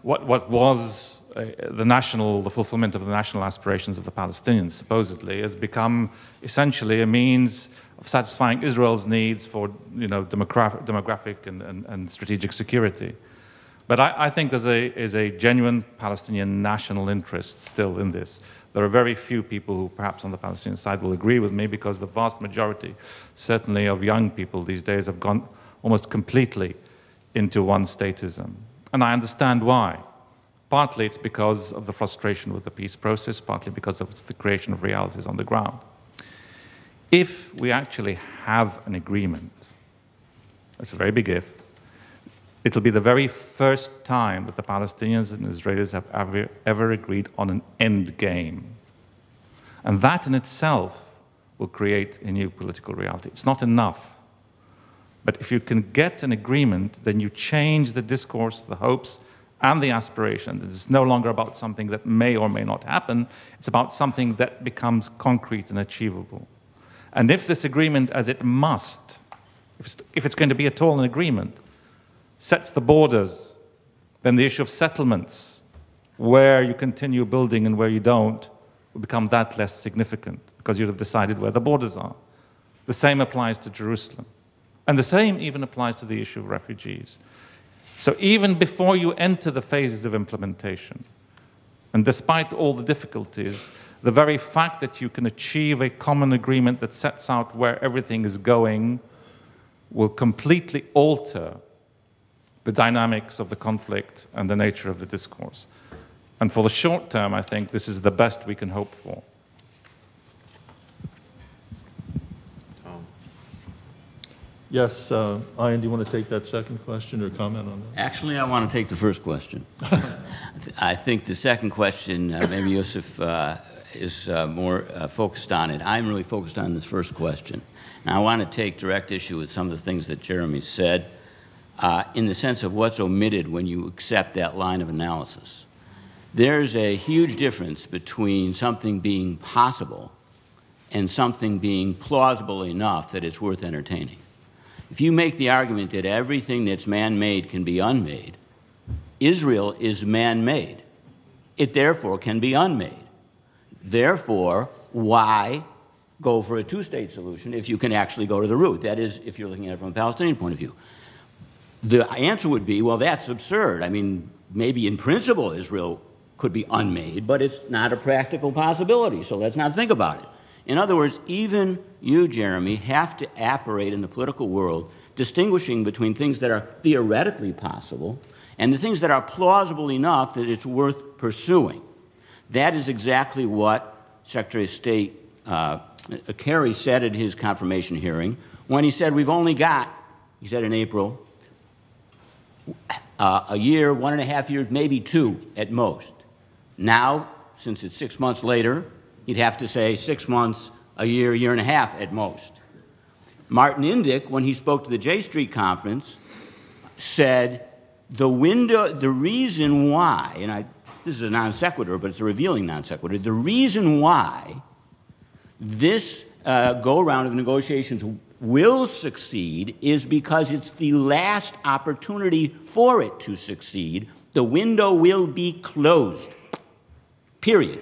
What was the fulfillment of the national aspirations of the Palestinians, supposedly, has become essentially a means of satisfying Israel's needs for, demographic and strategic security. But I think there is a genuine Palestinian national interest still in this. There are very few people who perhaps on the Palestinian side will agree with me, because the vast majority, certainly of young people these days, have gone almost completely into one-statism. And I understand why. Partly it's because of the frustration with the peace process, partly because of the creation of realities on the ground. If we actually have an agreement, that's a very big if, it'll be the very first time that the Palestinians and Israelis have ever agreed on an end game. And that in itself will create a new political reality. It's not enough. But if you can get an agreement, then you change the discourse, the hopes, and the aspiration. It's no longer about something that may or may not happen. It's about something that becomes concrete and achievable. And if this agreement, as it must, if it's going to be at all an agreement, sets the borders, then the issue of settlements, where you continue building and where you don't, will become that less significant, because you'd have decided where the borders are. The same applies to Jerusalem. And the same even applies to the issue of refugees. So even before you enter the phases of implementation, and despite all the difficulties, the very fact that you can achieve a common agreement that sets out where everything is going will completely alter the dynamics of the conflict and the nature of the discourse. And for the short term, I think this is the best we can hope for. Yes, Ian, do you want to take that second question or comment on that? Actually, I want to take the first question. I think the second question, maybe Yousef is more focused on it. I'm really focused on this first question. Now, I want to take direct issue with some of the things that Jeremy said in the sense of what's omitted when you accept that line of analysis. There's a huge difference between something being possible and something being plausible enough that it's worth entertaining. If you make the argument that everything that's man-made can be unmade, Israel is man-made. It therefore can be unmade. Therefore, why go for a two-state solution if you can actually go to the root? That is, if you're looking at it from a Palestinian point of view. The answer would be, well, that's absurd. I mean, maybe in principle Israel could be unmade, but it's not a practical possibility, so let's not think about it. In other words, even you, Jeremy, have to operate in the political world distinguishing between things that are theoretically possible and the things that are plausible enough that it's worth pursuing. That is exactly what Secretary of State Kerry said at his confirmation hearing when he said we've only got, he said in April, a year, 1.5 years, maybe 2 at most. Now, since it's 6 months later, you'd have to say 6 months, a year, 1.5 years at most. Martin Indyk, when he spoke to the J Street conference, said the reason why, and this is a non sequitur, but it's a revealing non sequitur, the reason why this go-around of negotiations will succeed is because it's the last opportunity for it to succeed. The window will be closed, period.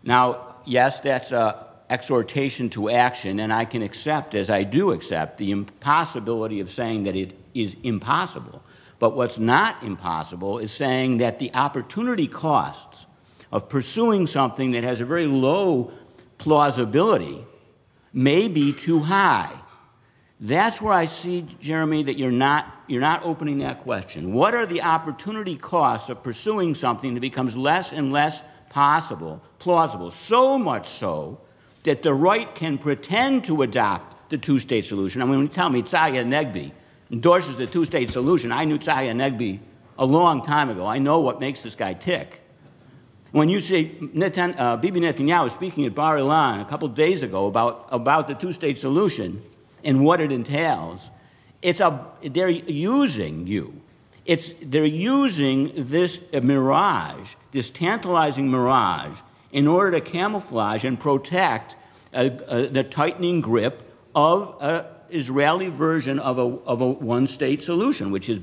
Now, yes, that's an exhortation to action, and I can accept, as I do accept, the impossibility of saying that it is impossible. But what's not impossible is saying that the opportunity costs of pursuing something that has a very low plausibility may be too high. That's where I see, Jeremy, that you're not opening that question. What are the opportunity costs of pursuing something that becomes less and less plausible, so much so that the right can pretend to adopt the two-state solution? I mean, when you tell me Tzahya Negbi endorses the two-state solution, I knew Tzahya Negbi a long time ago. I know what makes this guy tick. When you see Bibi Netanyahu speaking at Bar Ilan a couple days ago about the two-state solution and what it entails, they're using you. They're using this mirage, this tantalizing mirage, in order to camouflage and protect the tightening grip of an Israeli version of a one-state solution, which is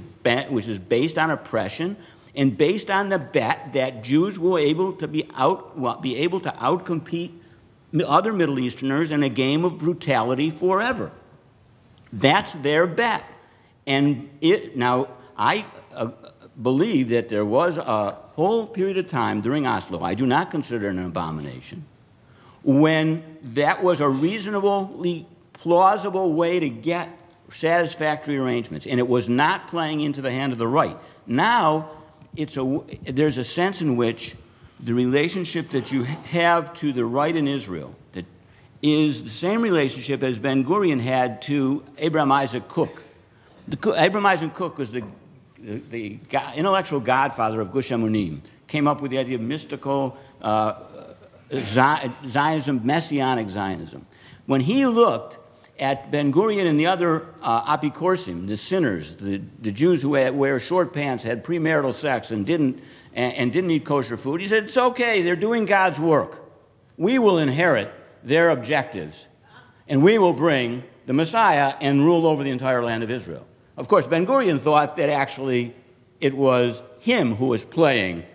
based on oppression and based on the bet that Jews will be able to outcompete other Middle Easterners in a game of brutality forever. That's their bet. And now, I believe that there was a whole period of time during Oslo, I do not consider it an abomination, when that was a reasonably plausible way to get satisfactory arrangements, and it was not playing into the hand of the right. Now, there's a sense in which the relationship that you have to the right in Israel that is the same relationship as Ben-Gurion had to Abraham Isaac Cook. Abraham Isaac Cook was the intellectual godfather of Gush Emunim, came up with the idea of mystical Zionism, Messianic Zionism. When he looked at Ben-Gurion and the other apikorsim, the sinners, the Jews who wear short pants, had premarital sex, and didn't eat kosher food, he said, it's okay, they're doing God's work. We will inherit their objectives, and we will bring the Messiah and rule over the entire land of Israel. Of course, Ben-Gurion thought that actually it was him who was playing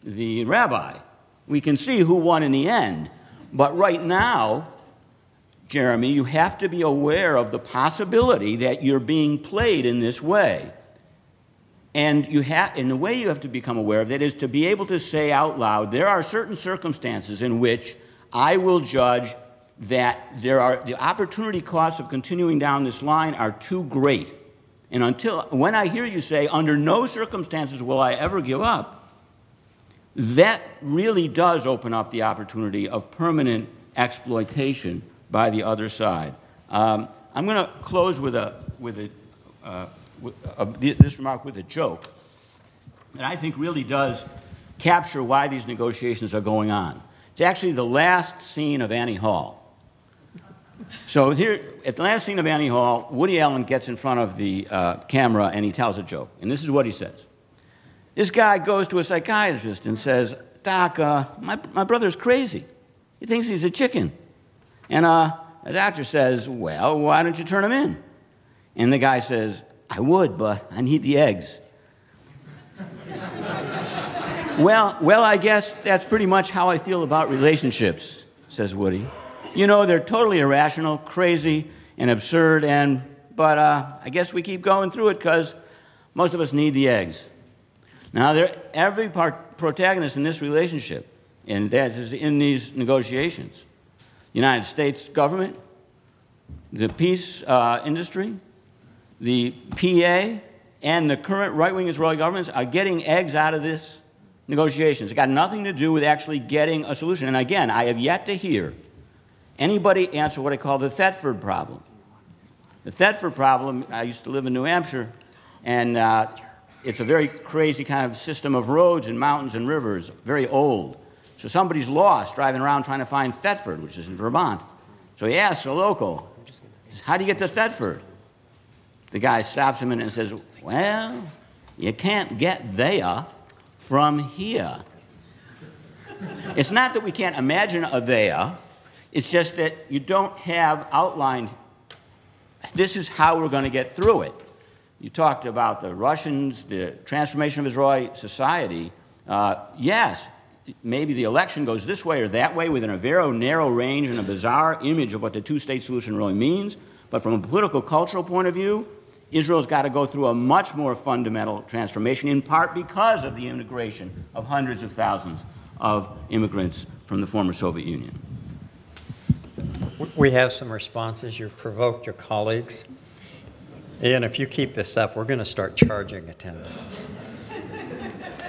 the rabbi. We can see who won in the end. But right now, Jeremy, you have to be aware of the possibility that you're being played in this way. And the way you have to become aware of that is to be able to say out loud, there are certain circumstances in which I will judge that the opportunity costs of continuing down this line are too great. And when I hear you say, under no circumstances will I ever give up, that really does open up the opportunity of permanent exploitation by the other side. I'm going to close with this remark with a joke that I think really does capture why these negotiations are going on. It's actually the last scene of Annie Hall. So here, at the last scene of Annie Hall, Woody Allen gets in front of the camera and he tells a joke. And this is what he says. This guy goes to a psychiatrist and says, Doc, my brother's crazy. He thinks he's a chicken. And the doctor says, well, why don't you turn him in? And the guy says, I would, but I need the eggs. Well, I guess that's pretty much how I feel about relationships, says Woody. You know, they're totally irrational, crazy, and absurd, but I guess we keep going through it because most of us need the eggs. Now, every protagonist in this relationship, and that is in these negotiations, the United States government, the peace industry, the PA, and the current right-wing Israeli governments are getting eggs out of this negotiations. It's got nothing to do with actually getting a solution. And again, I have yet to hear anybody answer what I call the Thetford problem. The Thetford problem, I used to live in New Hampshire, and it's a very crazy kind of system of roads and mountains and rivers, very old. So somebody's lost driving around trying to find Thetford, which is in Vermont. So he asks a local, how do you get to Thetford? The guy stops him and says, well, you can't get there from here. It's not that we can't imagine a there. It's just that you don't have outlined, this is how we're going to get through it. You talked about the Russians, the transformation of Israeli society. Yes, maybe the election goes this way or that way within a very narrow range and a bizarre image of what the two-state solution really means. But from a political, cultural point of view, Israel's got to go through a much more fundamental transformation, in part because of the immigration of hundreds of thousands of immigrants from the former Soviet Union. We have some responses. You've provoked your colleagues. Ian, if you keep this up, we're going to start charging attendance.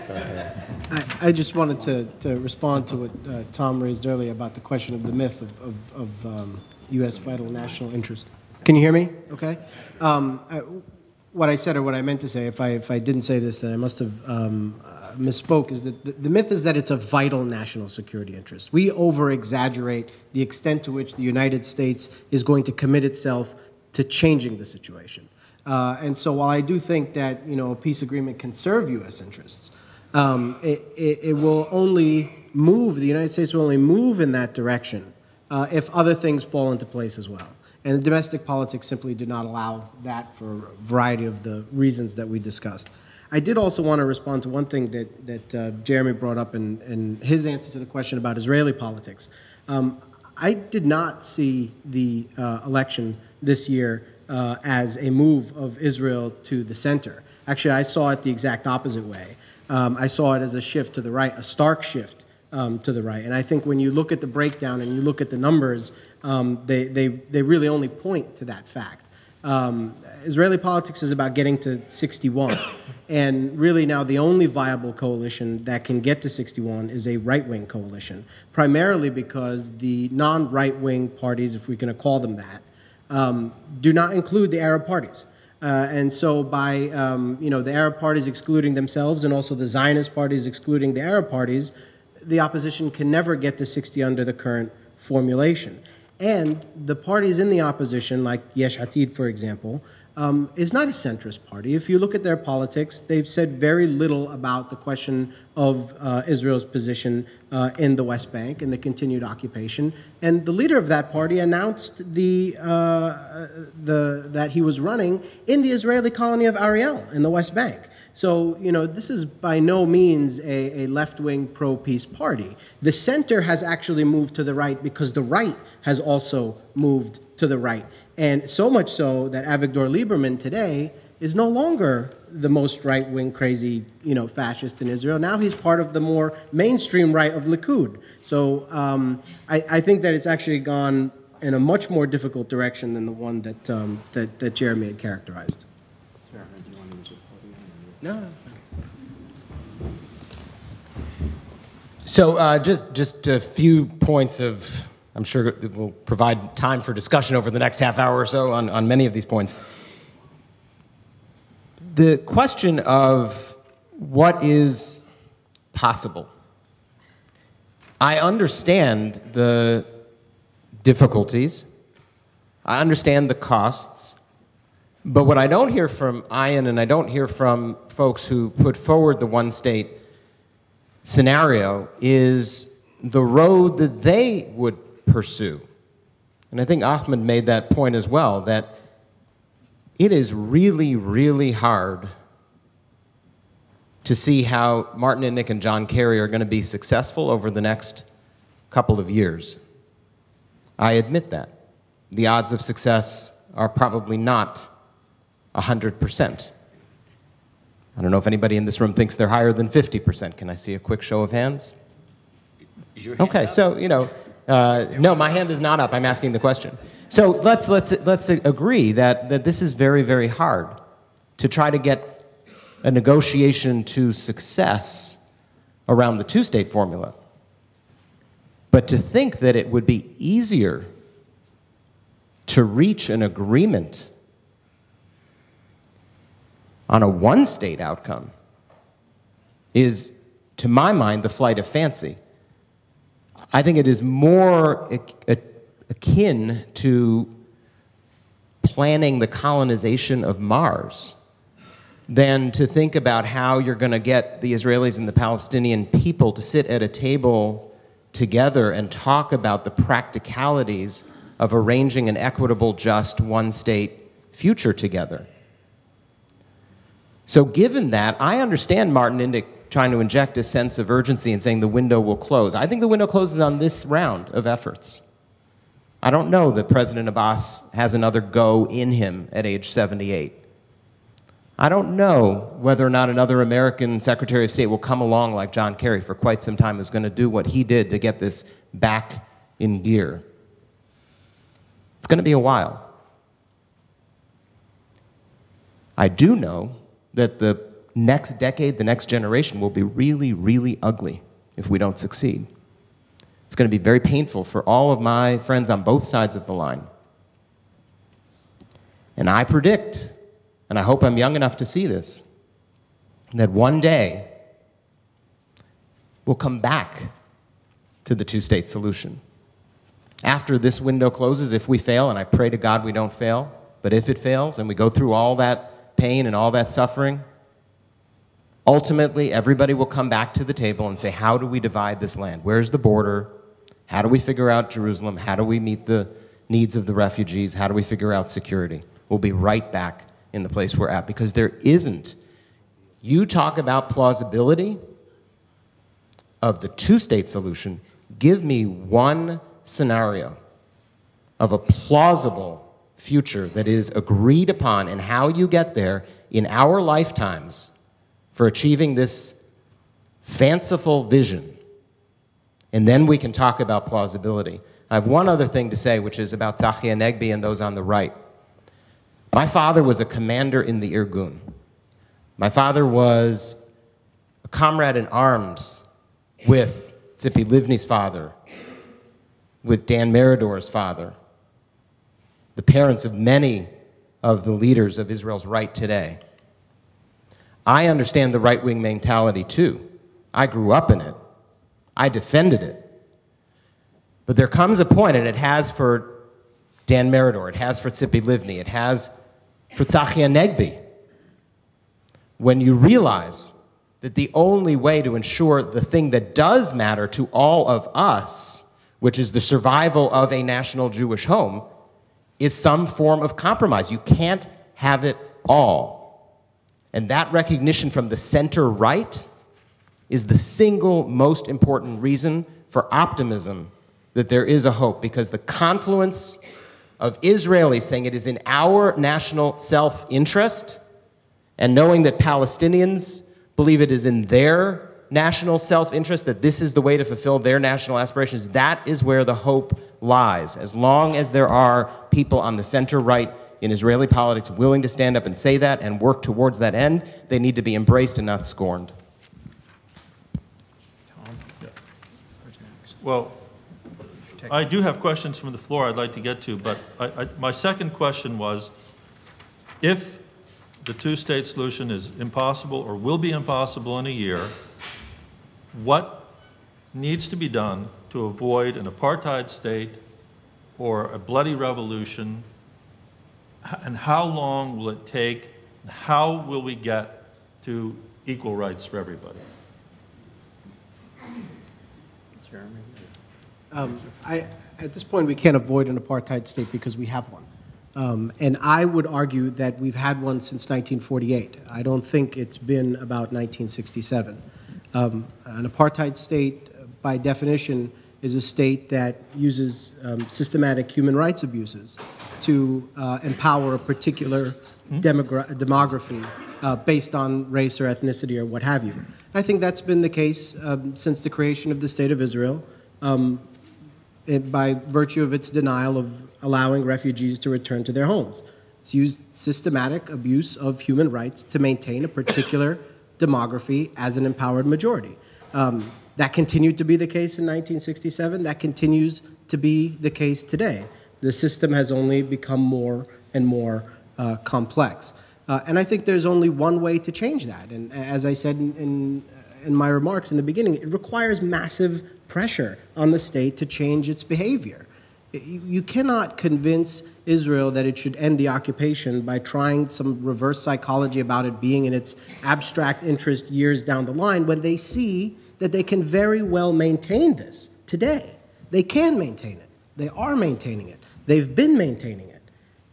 Go ahead. I just wanted to respond to what Tom raised earlier about the question of the myth of U.S. vital national interest. Can you hear me? Okay. What I said, or what I meant to say, if I didn't say this, then I must have misspoke, is that the myth is that it's a vital national security interest. We over-exaggerate the extent to which the United States is going to commit itself to changing the situation. And so while I do think that, a peace agreement can serve U.S. interests, it will only move, the United States will only move in that direction if other things fall into place as well. And domestic politics simply do not allow that for a variety of the reasons that we discussed. I did also want to respond to one thing that Jeremy brought up in his answer to the question about Israeli politics. I did not see the election this year as a move of Israel to the center. Actually, I saw it the exact opposite way. I saw it as a shift to the right, a stark shift to the right. And I think when you look at the breakdown and you look at the numbers, they really only point to that fact. Israeli politics is about getting to 61. And really now the only viable coalition that can get to 61 is a right-wing coalition, primarily because the non-right-wing parties, if we can call them that, do not include the Arab parties. And so by the Arab parties excluding themselves and also the Zionist parties excluding the Arab parties, the opposition can never get to 60 under the current formulation. And the parties in the opposition, like Yesh Atid, for example, is not a centrist party. If you look at their politics, they've said very little about the question of Israel's position in the West Bank and the continued occupation. And the leader of that party announced that he was running in the Israeli colony of Ariel in the West Bank. So, this is by no means a left-wing pro-peace party. The center has actually moved to the right because the right has also moved to the right. And so much so that Avigdor Lieberman today is no longer the most right-wing crazy, fascist in Israel. Now he's part of the more mainstream right of Likud. So I think that it's actually gone in a much more difficult direction than the one that Jeremy had characterized. No. So just a few points of, I'm sure it will provide time for discussion over the next half hour or so on many of these points. The question of what is possible. I understand the difficulties. I understand the costs. But what I don't hear from Ian and I don't hear from folks who put forward the one-state scenario is the road that they would pursue. And I think Ahmed made that point as well, that it is really, really hard to see how Martin Indyk and John Kerry are going to be successful over the next couple of years. I admit that. The odds of success are probably not 100%. I don't know if anybody in this room thinks they're higher than 50%. Can I see a quick show of hands? Is your hand Okay, up? so, no, my hand is not up. I'm asking the question. So let's agree that this is very, very hard to try to get a negotiation to success around the two-state formula. But to think that it would be easier to reach an agreement on a one-state outcome is, to my mind, the flight of fancy. I think it is more akin to planning the colonization of Mars than to think about how you're going to get the Israelis and the Palestinian people to sit at a table together and talk about the practicalities of arranging an equitable, just, one-state future together. So given that, I understand Martin Indyk trying to inject a sense of urgency and saying the window will close. I think the window closes on this round of efforts. I don't know that President Abbas has another go in him at age 78. I don't know whether or not another American Secretary of State will come along like John Kerry for quite some time who's going to do what he did to get this back in gear. It's going to be a while. I do know that the next decade, the next generation will be really, really ugly if we don't succeed. It's going to be very painful for all of my friends on both sides of the line. And I predict, and I hope I'm young enough to see this, that one day we'll come back to the two-state solution. After this window closes, if we fail, and I pray to God we don't fail, but if it fails and we go through all that pain and all that suffering, ultimately everybody will come back to the table and say, how do we divide this land? Where's the border? How do we figure out Jerusalem? How do we meet the needs of the refugees? How do we figure out security? We'll be right back in the place we're at, because there isn't. You talk about plausibility of the two-state solution. Give me one scenario of a plausible future that is agreed upon and how you get there in our lifetimes for achieving this fanciful vision. And then we can talk about plausibility. I have one other thing to say, which is about Tzachi Hanegbi and those on the right. My father was a commander in the Irgun. My father was a comrade in arms with Tzipi Livni's father, with Dan Meridor's father, the parents of many of the leaders of Israel's right today. I understand the right-wing mentality too. I grew up in it. I defended it. But there comes a point, and it has for Dan Meridor, it has for Tzipi Livni, it has for Tzachi Hanegbi, when you realize that the only way to ensure the thing that does matter to all of us, which is the survival of a national Jewish home, is some form of compromise. You can't have it all. And that recognition from the center-right is the single most important reason for optimism that there is a hope, because the confluence of Israelis saying it is in our national self-interest and knowing that Palestinians believe it is in their national self-interest, that this is the way to fulfill their national aspirations, that is where the hope lies. As long as there are people on the center-right in Israeli politics willing to stand up and say that and work towards that end, they need to be embraced and not scorned. Well, I do have questions from the floor I'd like to get to, but my second question was, if the two-state solution is impossible or will be impossible in a year, what needs to be done to avoid an apartheid state or a bloody revolution, and how long will it take, and how will we get to equal rights for everybody? At this point, we can't avoid an apartheid state because we have one. And I would argue that we've had one since 1948. I don't think it's been about 1967. An apartheid state, by definition, is a state that uses systematic human rights abuses to empower a particular demography based on race or ethnicity or what have you. I think that's been the case since the creation of the State of Israel. By virtue of its denial of allowing refugees to return to their homes. It's used systematic abuse of human rights to maintain a particular demography as an empowered majority. That continued to be the case in 1967. That continues to be the case today. The system has only become more and more complex. And I think there's only one way to change that. And as I said in my remarks in the beginning, it requires massive pressure on the state to change its behavior. You cannot convince Israel that it should end the occupation by trying some reverse psychology about it being in its abstract interest years down the line when they see that they can very well maintain this today. They can maintain it. They are maintaining it. They've been maintaining it.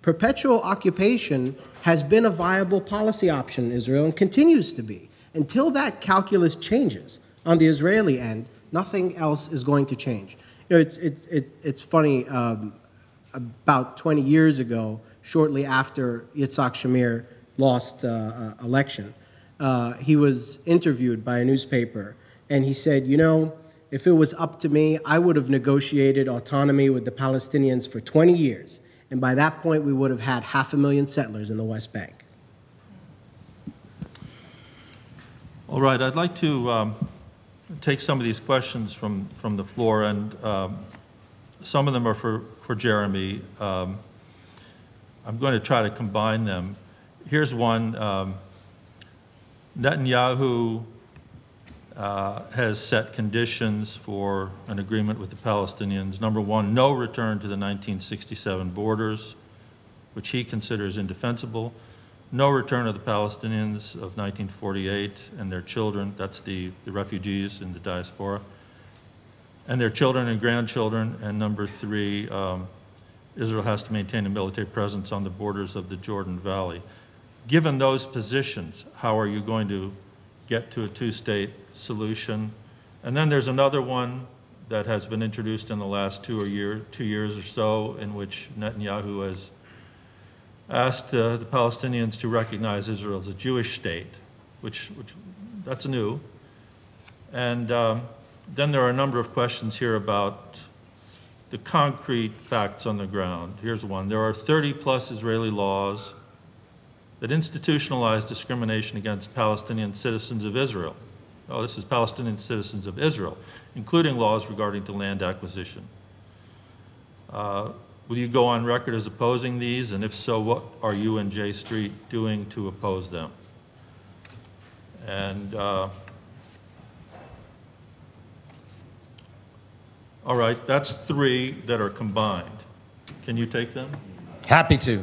Perpetual occupation has been a viable policy option in Israel and continues to be. Until that calculus changes on the Israeli end, nothing else is going to change. You know, it's funny, about 20 years ago, shortly after Yitzhak Shamir lost election, he was interviewed by a newspaper, and he said, you know, if it was up to me, I would have negotiated autonomy with the Palestinians for 20 years, and by that point, we would have had 500,000 settlers in the West Bank. All right, I'd like to take some of these questions from the floor, and some of them are for Jeremy. I'm going to try to combine them. Here's one. Netanyahu has set conditions for an agreement with the Palestinians. Number one, no return to the 1967 borders, which he considers indefensible. No return of the Palestinians of 1948 and their children, that's the refugees in the diaspora, and their children and grandchildren. And number three, Israel has to maintain a military presence on the borders of the Jordan Valley. Given those positions, how are you going to get to a two-state solution? And then there's another one that has been introduced in the last 2 years or so, in which Netanyahu has asked the Palestinians to recognize Israel as a Jewish state, which that's new. And then there are a number of questions here about the concrete facts on the ground. Here's one. There are 30+ Israeli laws that institutionalize discrimination against Palestinian citizens of Israel. Oh, this is Palestinian citizens of Israel, including laws regarding to land acquisition. Will you go on record as opposing these? And if so, what are you and J Street doing to oppose them? And all right, that's 3 that are combined. Can you take them? Happy to.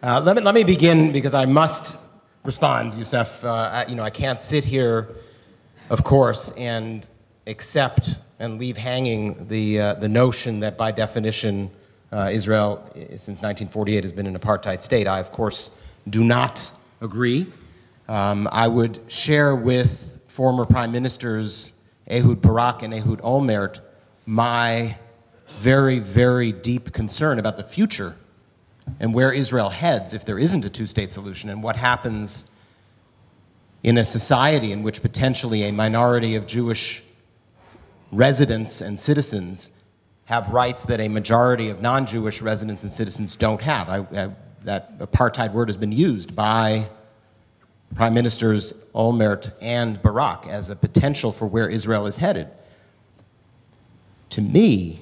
Let me begin, because I must respond, Yousef. You know, I can't sit here, of course, and accept and leave hanging the notion that by definition Israel, since 1948, has been an apartheid state. I, of course, do not agree. I would share with former Prime Ministers Ehud Barak and Ehud Olmert my very, very deep concern about the future and where Israel heads if there isn't a two-state solution, and what happens in a society in which potentially a minority of Jewish residents and citizens have rights that a majority of non-Jewish residents and citizens don't have. That apartheid word has been used by Prime Ministers Olmert and Barak as a potential for where Israel is headed. To me,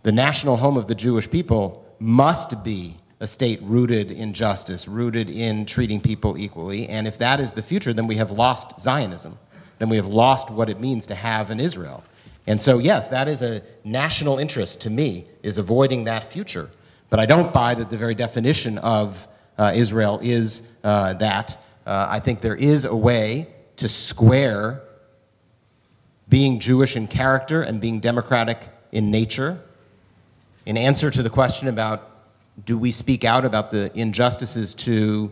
the national home of the Jewish people must be a state rooted in justice, rooted in treating people equally, and if that is the future, then we have lost Zionism. Then we have lost what it means to have an Israel. And so, yes, that is a national interest to me, is avoiding that future. But I don't buy that the very definition of Israel is that. I think there is a way to square being Jewish in character and being democratic in nature. In answer to the question about, do we speak out about the injustices to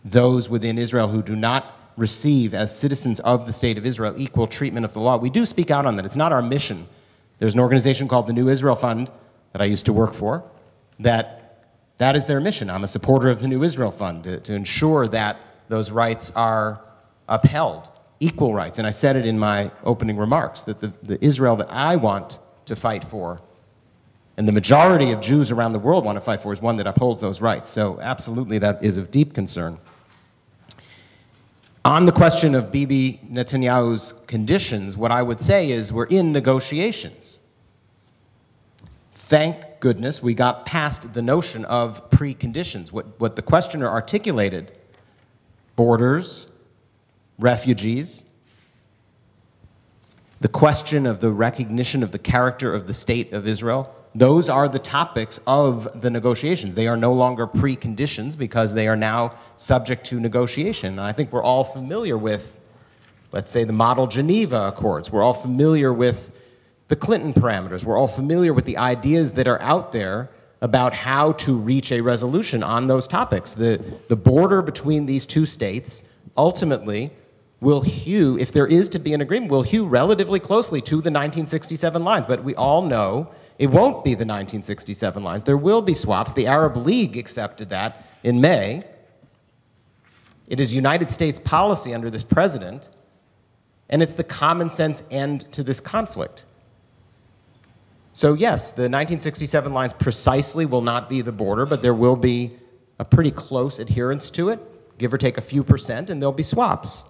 those within Israel who do not receive, as citizens of the state of Israel, equal treatment of the law? We do speak out on that. It's not our mission. There's an organization called the New Israel Fund that I used to work for, that is their mission. I'm a supporter of the New Israel Fund to ensure that those rights are upheld, equal rights. And I said it in my opening remarks, that the Israel that I want to fight for, and the majority of Jews around the world want to fight for, is one that upholds those rights. So absolutely, that is of deep concern. On the question of Bibi Netanyahu's conditions, what I would say is we're in negotiations. Thank goodness we got past the notion of preconditions. What the questioner articulated, borders, refugees, the question of the recognition of the character of the state of Israel, those are the topics of the negotiations. They are no longer preconditions because they are now subject to negotiation. And I think we're all familiar with, let's say, the Model Geneva Accords. We're all familiar with the Clinton parameters. We're all familiar with the ideas that are out there about how to reach a resolution on those topics. The border between these two states ultimately will hew, if there is to be an agreement, will hew relatively closely to the 1967 lines. But we all know it won't be the 1967 lines. There will be swaps. The Arab League accepted that. in May. It is United States policy under this president, and it's the common sense end to this conflict. So yes, the 1967 lines precisely will not be the border, but there will be a pretty close adherence to it, give or take a few percent, and there'll be swaps.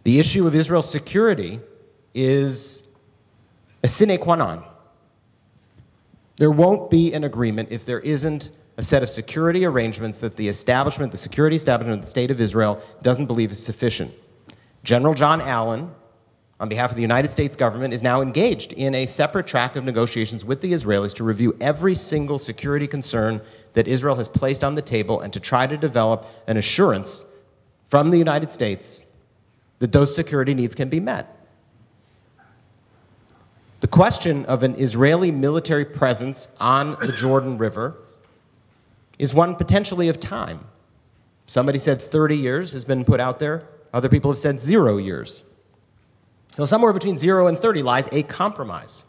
The issue of Israel's security is a sine qua non. There won't be an agreement if there isn't a set of security arrangements that the security establishment of the State of Israel doesn't believe is sufficient. General John Allen, on behalf of the United States government, is now engaged in a separate track of negotiations with the Israelis to review every single security concern that Israel has placed on the table and to try to develop an assurance from the United States that those security needs can be met. The question of an Israeli military presence on the Jordan River is one potentially of time. Somebody said 30 years has been put out there. Other people have said 0 years. So somewhere between 0 and 30 lies a compromise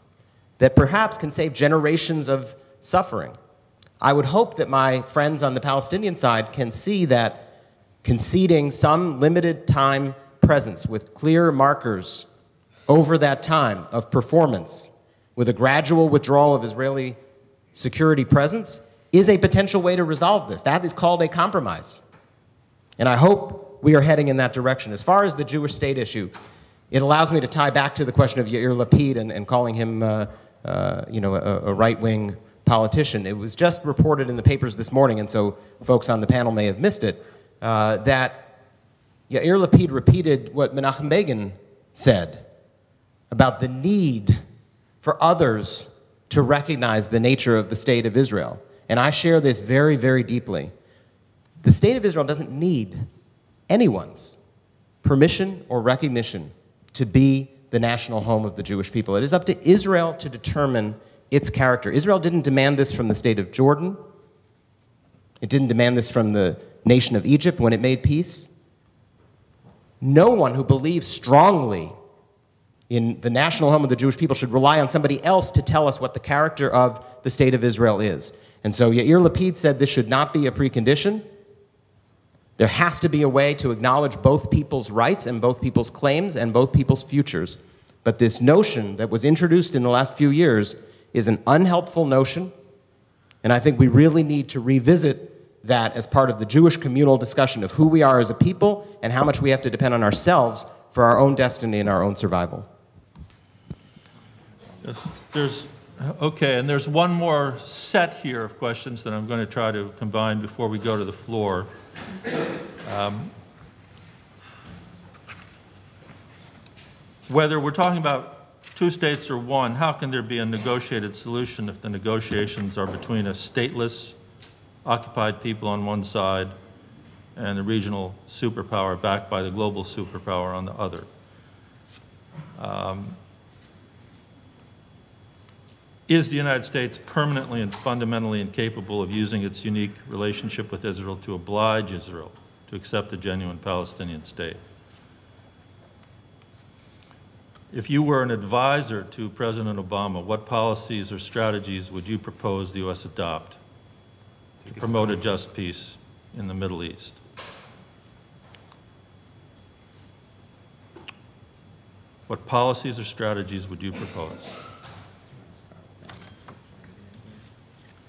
that perhaps can save generations of suffering. I would hope that my friends on the Palestinian side can see that conceding some limited time presence with clear markers over that time of performance with a gradual withdrawal of Israeli security presence is a potential way to resolve this. That is called a compromise. And I hope we are heading in that direction. As far as the Jewish state issue, it allows me to tie back to the question of Yair Lapid and calling him a right-wing politician. It was just reported in the papers this morning, and so folks on the panel may have missed it, that Yair Lapid repeated what Menachem Begin said about the need for others to recognize the nature of the State of Israel. And I share this very, very deeply. The State of Israel doesn't need anyone's permission or recognition to be the national home of the Jewish people. It is up to Israel to determine its character. Israel didn't demand this from the state of Jordan. It didn't demand this from the nation of Egypt when it made peace. No one who believes strongly in the national home of the Jewish people should rely on somebody else to tell us what the character of the State of Israel is. And so Yair Lapid said this should not be a precondition. There has to be a way to acknowledge both people's rights and both people's claims and both people's futures. But this notion that was introduced in the last few years is an unhelpful notion, and I think we really need to revisit that as part of the Jewish communal discussion of who we are as a people and how much we have to depend on ourselves for our own destiny and our own survival. Okay, and there's one more set here of questions that I'm going to try to combine before we go to the floor. Whether we're talking about 2 states or 1, how can there be a negotiated solution if the negotiations are between a stateless, occupied people on one side and a regional superpower backed by the global superpower on the other? Is the United States permanently and fundamentally incapable of using its unique relationship with Israel to oblige Israel to accept a genuine Palestinian state? If you were an advisor to President Obama, what policies or strategies would you propose the U.S. adopt to promote a just peace in the Middle East? What policies or strategies would you propose?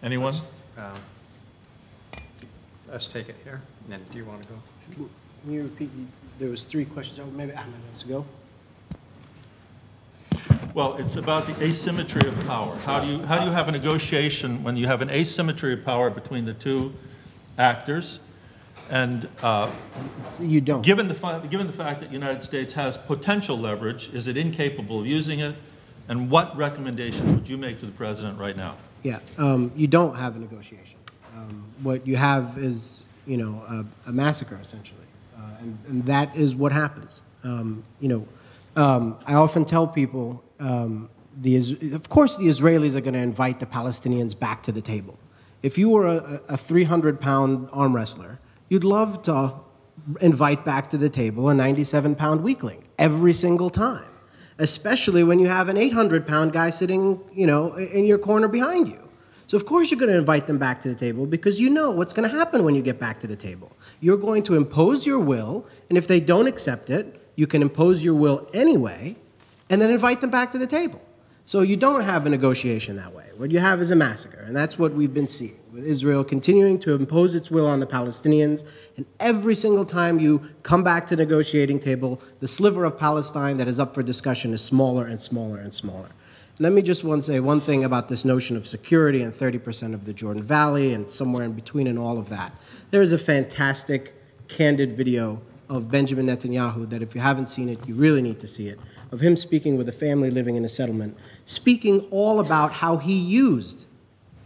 Anyone? Let's take it here. And then, do you want to go? Can you repeat? There was 3 questions. Oh, maybe Ahmed wants to go. Well, it's about the asymmetry of power. How do you have a negotiation when you have an asymmetry of power between the 2 actors? And you don't. Given the fact that the United States has potential leverage, is it incapable of using it? And what recommendation would you make to the president right now? Yeah, you don't have a negotiation. What you have is, a massacre, essentially, and that is what happens. I often tell people, of course the Israelis are going to invite the Palestinians back to the table. If you were a 300-pound arm wrestler, you'd love to invite back to the table a 97-pound weakling every single time, especially when you have an 800-pound guy sitting, in your corner behind you. So of course you're going to invite them back to the table because you know what's going to happen when you get back to the table. You're going to impose your will, and if they don't accept it, you can impose your will anyway, and then invite them back to the table. So you don't have a negotiation that way. What you have is a massacre, and that's what we've been seeing, with Israel continuing to impose its will on the Palestinians, and every single time you come back to the negotiating table, the sliver of Palestine that is up for discussion is smaller and smaller and smaller. Let me just say one thing about this notion of security and 30% of the Jordan Valley and somewhere in between and all of that. There is a fantastic, candid video of Benjamin Netanyahu that if you haven't seen it, you really need to see it, of him speaking with a family living in a settlement, speaking all about how he used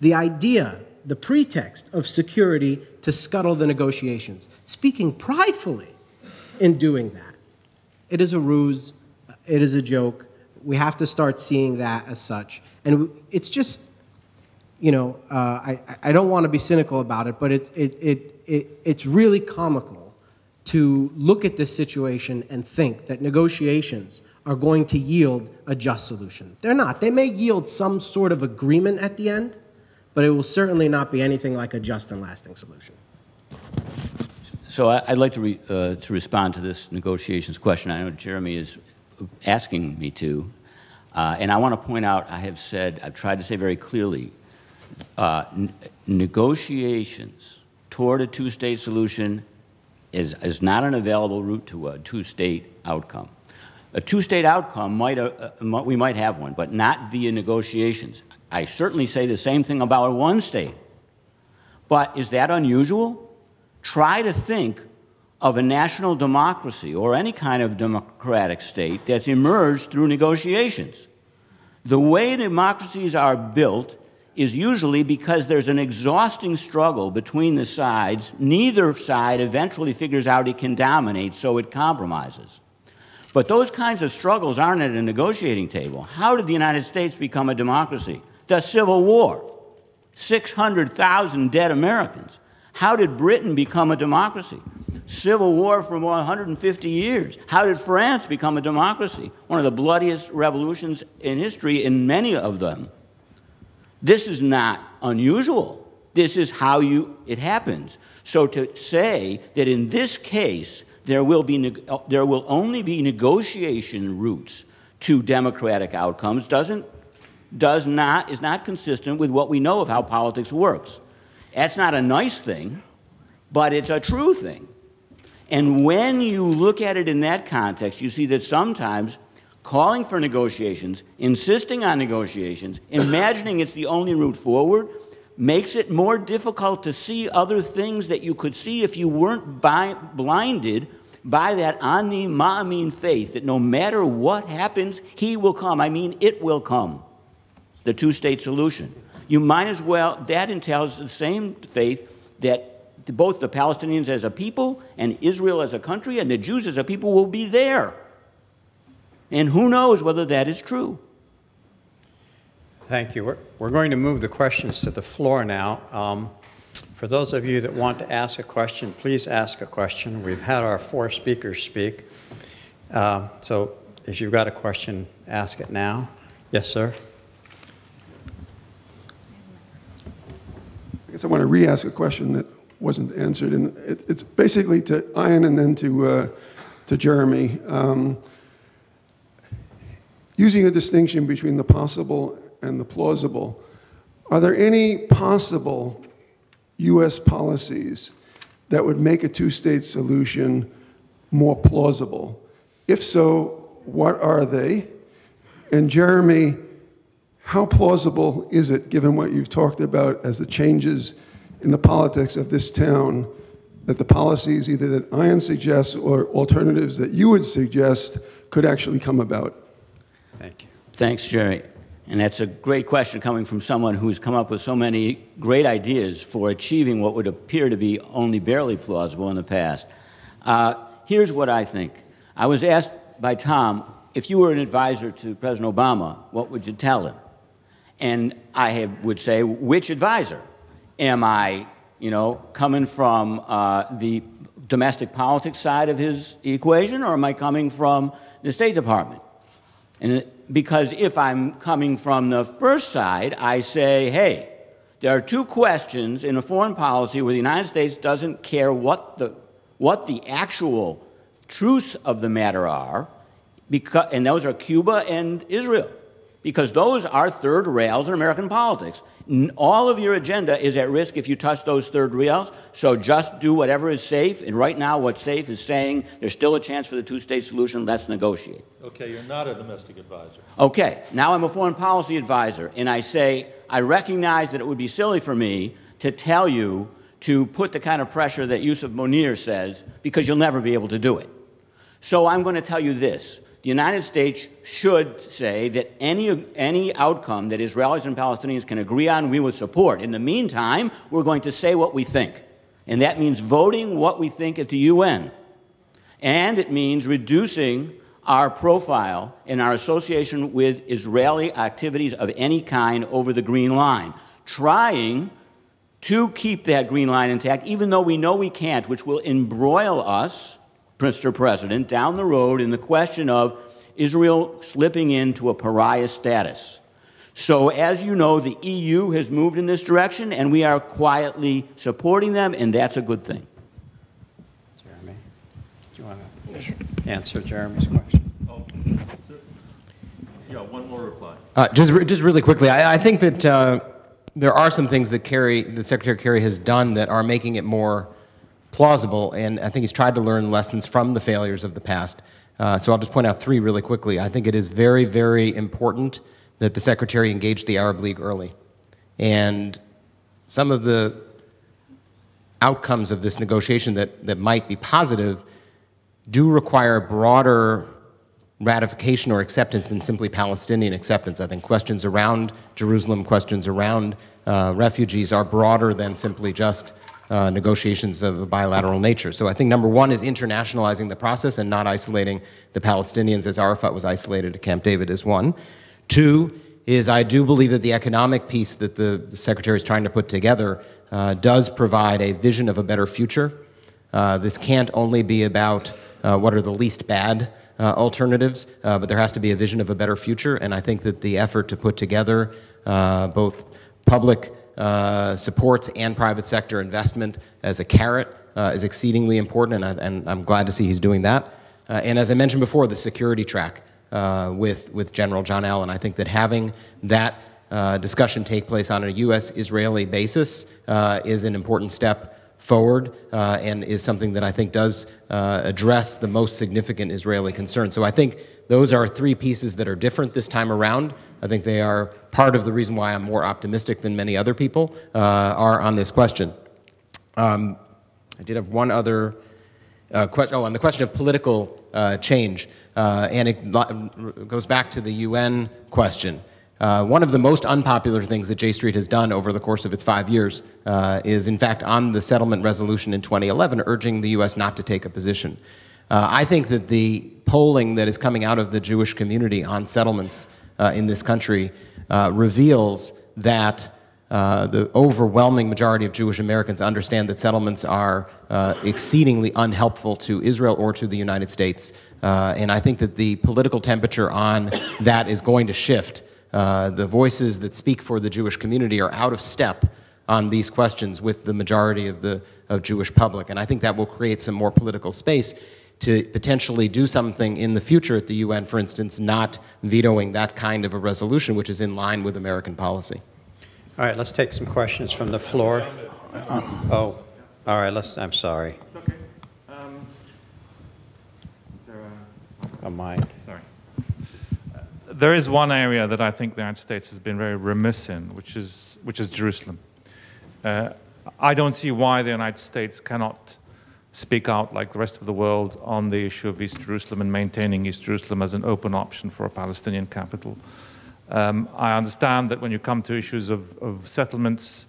the idea, the pretext of security to scuttle the negotiations, speaking pridefully in doing that. It is a ruse. It is a joke. We have to start seeing that as such. And it's just, you know, I don't want to be cynical about it, but it's really comical to look at this situation and think that negotiations are going to yield a just solution. They're not. They may yield some sort of agreement at the end, but it will certainly not be anything like a just and lasting solution. So I'd like to respond to this negotiations question. I know Jeremy is asking me to, and I want to point out, I've tried to say very clearly, negotiations toward a two-state solution is not an available route to a two-state outcome. A two-state outcome, we might have one, but not via negotiations. I certainly say the same thing about a one-state. But is that unusual? Try to think of a national democracy or any kind of democratic state that's emerged through negotiations. The way democracies are built is usually because there's an exhausting struggle between the sides. Neither side eventually figures out it can dominate, so it compromises. But those kinds of struggles aren't at a negotiating table. How did the United States become a democracy? The Civil War, 600,000 dead Americans. How did Britain become a democracy? Civil war for more than 150 years. How did France become a democracy? One of the bloodiest revolutions in history in many of them. This is not unusual. This is how it happens. So to say that in this case there will only be negotiation routes to democratic outcomes is not consistent with what we know of how politics works. That's not a nice thing, but it's a true thing. And when you look at it in that context, you see that sometimes calling for negotiations, insisting on negotiations, imagining it's the only route forward, makes it more difficult to see other things that you could see if you weren't blinded by that ani ma'amin faith that no matter what happens, he will come. I mean, it will come, the two-state solution. You might as well, that entails the same faith that both the Palestinians as a people and Israel as a country and the Jews as a people will be there. And who knows whether that is true. Thank you. We're going to move the questions to the floor now. For those of you that want to ask a question, please ask a question. We've had our 4 speakers speak. So if you've got a question, ask it now. Yes, sir. I guess I want to re-ask a question that wasn't answered, and it's basically to Ian and then to Jeremy. Using a distinction between the possible and the plausible, are there any possible U.S. policies that would make a two-state solution more plausible? If so, what are they? And Jeremy, how plausible is it, given what you've talked about as the changes in the politics of this town, that the policies either that Ian suggests or alternatives that you would suggest could actually come about? Thank you. Thanks, Jerry. And that's a great question coming from someone who's come up with so many great ideas for achieving what would appear to be only barely plausible in the past. Here's what I think. I was asked by Tom, if you were an advisor to President Obama, what would you tell him? And I would say, which advisor? Am I, coming from the domestic politics side of his equation, or am I coming from the State Department? And because if I'm coming from the first side, I say, hey, There are two questions in a foreign policy where the United States doesn't care what the actual truths of the matter are, and those are Cuba and Israel, because those are third rails in American politics. All of your agenda is at risk if you touch those third rails, so just do whatever is safe, and right now what's safe is saying there's still a chance for the two-state solution, let's negotiate. Okay, you're not a domestic advisor. Okay, now I'm a foreign policy advisor, and I say, I recognize that it would be silly for me to tell you to put the kind of pressure that Yousef Munayyer says, because you'll never be able to do it. So I'm going to tell you this. The United States should say that any outcome that Israelis and Palestinians can agree on, we would support. In the meantime, we're going to say what we think. And that means voting what we think at the UN. And it means reducing our profile in our association with Israeli activities of any kind over the green line. Trying to keep that green line intact, even though we know we can't, which will embroil us, Mr. President, down the road in the question of Israel slipping into a pariah status. So, as you know, the EU has moved in this direction, and we are quietly supporting them, and that's a good thing. Jeremy, do you want to answer Jeremy's question? Oh, yeah, one more reply. Just really quickly, I think that there are some things that Secretary Kerry has done that are making it more plausible, and I think he's tried to learn lessons from the failures of the past. So I'll just point out three really quickly. I think it is very, very important that the Secretary engaged the Arab League early. And some of the outcomes of this negotiation that might be positive do require broader ratification or acceptance than simply Palestinian acceptance. I think questions around Jerusalem, questions around refugees are broader than simply just negotiations of a bilateral nature. So I think number one is internationalizing the process and not isolating the Palestinians as Arafat was isolated at Camp David is one. Two is I do believe that the economic piece that the Secretary is trying to put together does provide a vision of a better future. This can't only be about what are the least bad alternatives, but there has to be a vision of a better future, and I think that the effort to put together both public supports and private sector investment as a carrot is exceedingly important, and I'm glad to see he's doing that. And as I mentioned before, the security track with General John Allen, I think that having that discussion take place on a U.S.-Israeli basis is an important step forward and is something that I think does address the most significant Israeli concerns. So I think those are three pieces that are different this time around. I think they are part of the reason why I'm more optimistic than many other people are on this question. I did have one other question. Oh, on the question of political change, and it goes back to the UN question. One of the most unpopular things that J Street has done over the course of its 5 years is, in fact, on the settlement resolution in 2011, urging the U.S. not to take a position. I think that the polling that is coming out of the Jewish community on settlements in this country reveals that the overwhelming majority of Jewish Americans understand that settlements are exceedingly unhelpful to Israel or to the United States. And I think that the political temperature on that is going to shift. The voices that speak for the Jewish community are out of step on these questions with the majority of the Jewish public. And I think that will create some more political space to potentially do something in the future at the UN, for instance, not vetoing that kind of a resolution, which is in line with American policy. All right, let's take some questions from the floor. Oh, all right, I'm sorry. It's okay. Is there A mic. Sorry. There is one area that I think the United States has been very remiss in, which is Jerusalem. I don't see why the United States cannot speak out like the rest of the world on the issue of East Jerusalem and maintaining East Jerusalem as an open option for a Palestinian capital. I understand that when you come to issues of settlements,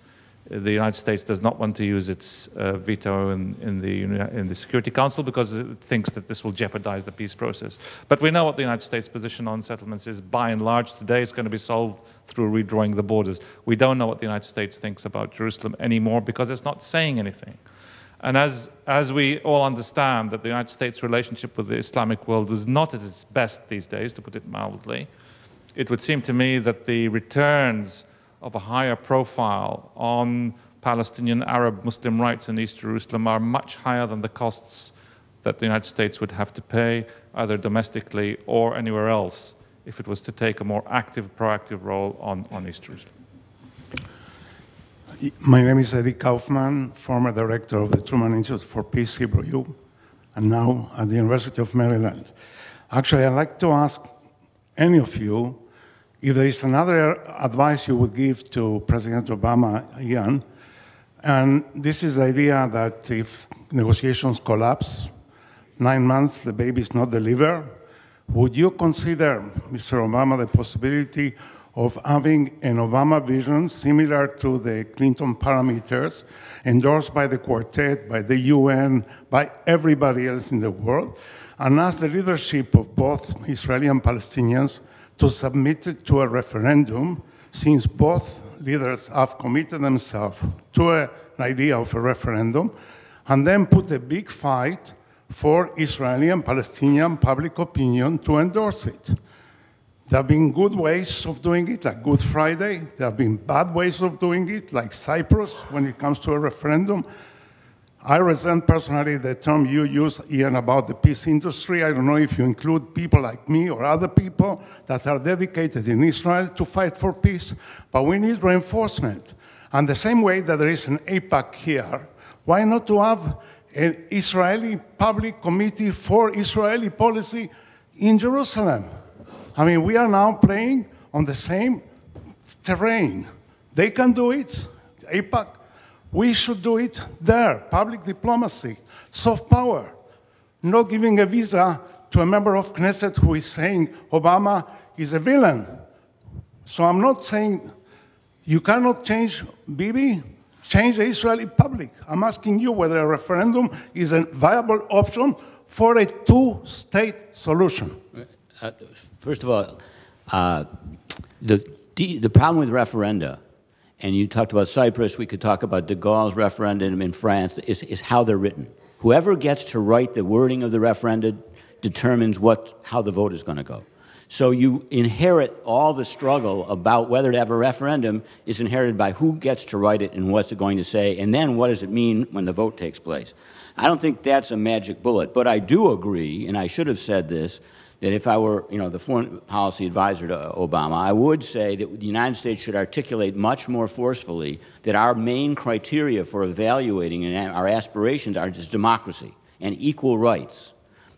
the United States does not want to use its veto in the Security Council because it thinks that this will jeopardize the peace process. But we know what the United States position on settlements is. By and large, today it's going to be solved through redrawing the borders. We don't know what the United States thinks about Jerusalem anymore because it's not saying anything. And as we all understand that the United States' relationship with the Islamic world was not at its best these days, to put it mildly, it would seem to me that the returns of a higher profile on Palestinian Arab Muslim rights in East Jerusalem are much higher than the costs that the United States would have to pay, either domestically or anywhere else, if it was to take a more active, proactive role on East Jerusalem. My name is Eddie Kaufman, former director of the Truman Institute for Peace, Hebrew, and now at the University of Maryland. Actually, I'd like to ask any of you if there is another advice you would give to President Obama, Ian, and this is the idea that if negotiations collapse, 9 months, the baby is not delivered, would you consider, Mr. Obama, the possibility of having an Obama vision similar to the Clinton parameters endorsed by the Quartet, by the UN, by everybody else in the world, and ask the leadership of both Israeli and Palestinians to submit it to a referendum, since both leaders have committed themselves to an idea of a referendum, and then put a big fight for Israeli and Palestinian public opinion to endorse it. There have been good ways of doing it, like Good Friday. There have been bad ways of doing it, like Cyprus, when it comes to a referendum. I resent personally the term you use, Ian, about the peace industry. I don't know if you include people like me or other people that are dedicated in Israel to fight for peace, but we need reinforcement. And the same way that there is an AIPAC here, why not to have an Israeli public committee for Israeli policy in Jerusalem? I mean, we are now playing on the same terrain. They can do it, AIPAC. We should do it there, public diplomacy, soft power, not giving a visa to a member of Knesset who is saying Obama is a villain. So I'm not saying you cannot change Bibi, change the Israeli public. I'm asking you whether a referendum is a viable option for a two-state solution. First of all, the problem with referenda, and you talked about Cyprus, we could talk about de Gaulle's referendum in France, is how they're written. Whoever gets to write the wording of the referenda determines how the vote is going to go. So you inherit all the struggle about whether to have a referendum is inherited by who gets to write it and what's it going to say, and then what does it mean when the vote takes place. I don't think that's a magic bullet, but I do agree, and I should have said this, that if I were, the foreign policy advisor to Obama, I would say that the United States should articulate much more forcefully that our main criteria for evaluating and our aspirations are just democracy and equal rights.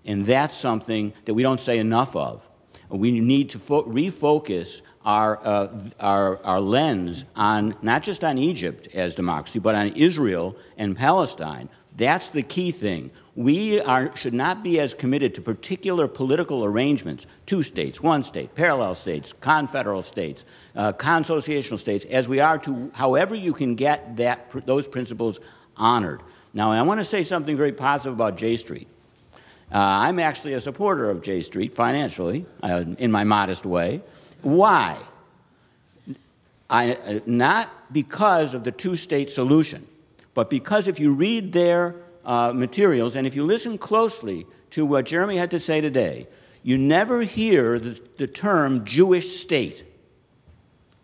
And that's something that we don't say enough of. We need to refocus our lens on, not just on Egypt as democracy, but on Israel and Palestine. That's the key thing. We should not be as committed to particular political arrangements, 2 states, 1 state, parallel states, confederal states, consociational states, as we are to however you can get those principles honored. Now, I want to say something very positive about J Street. I'm actually a supporter of J Street financially, in my modest way. Why? Not because of the 2-state solution, but because if you read their materials, and if you listen closely to what Jeremy had to say today, you never hear the term Jewish state.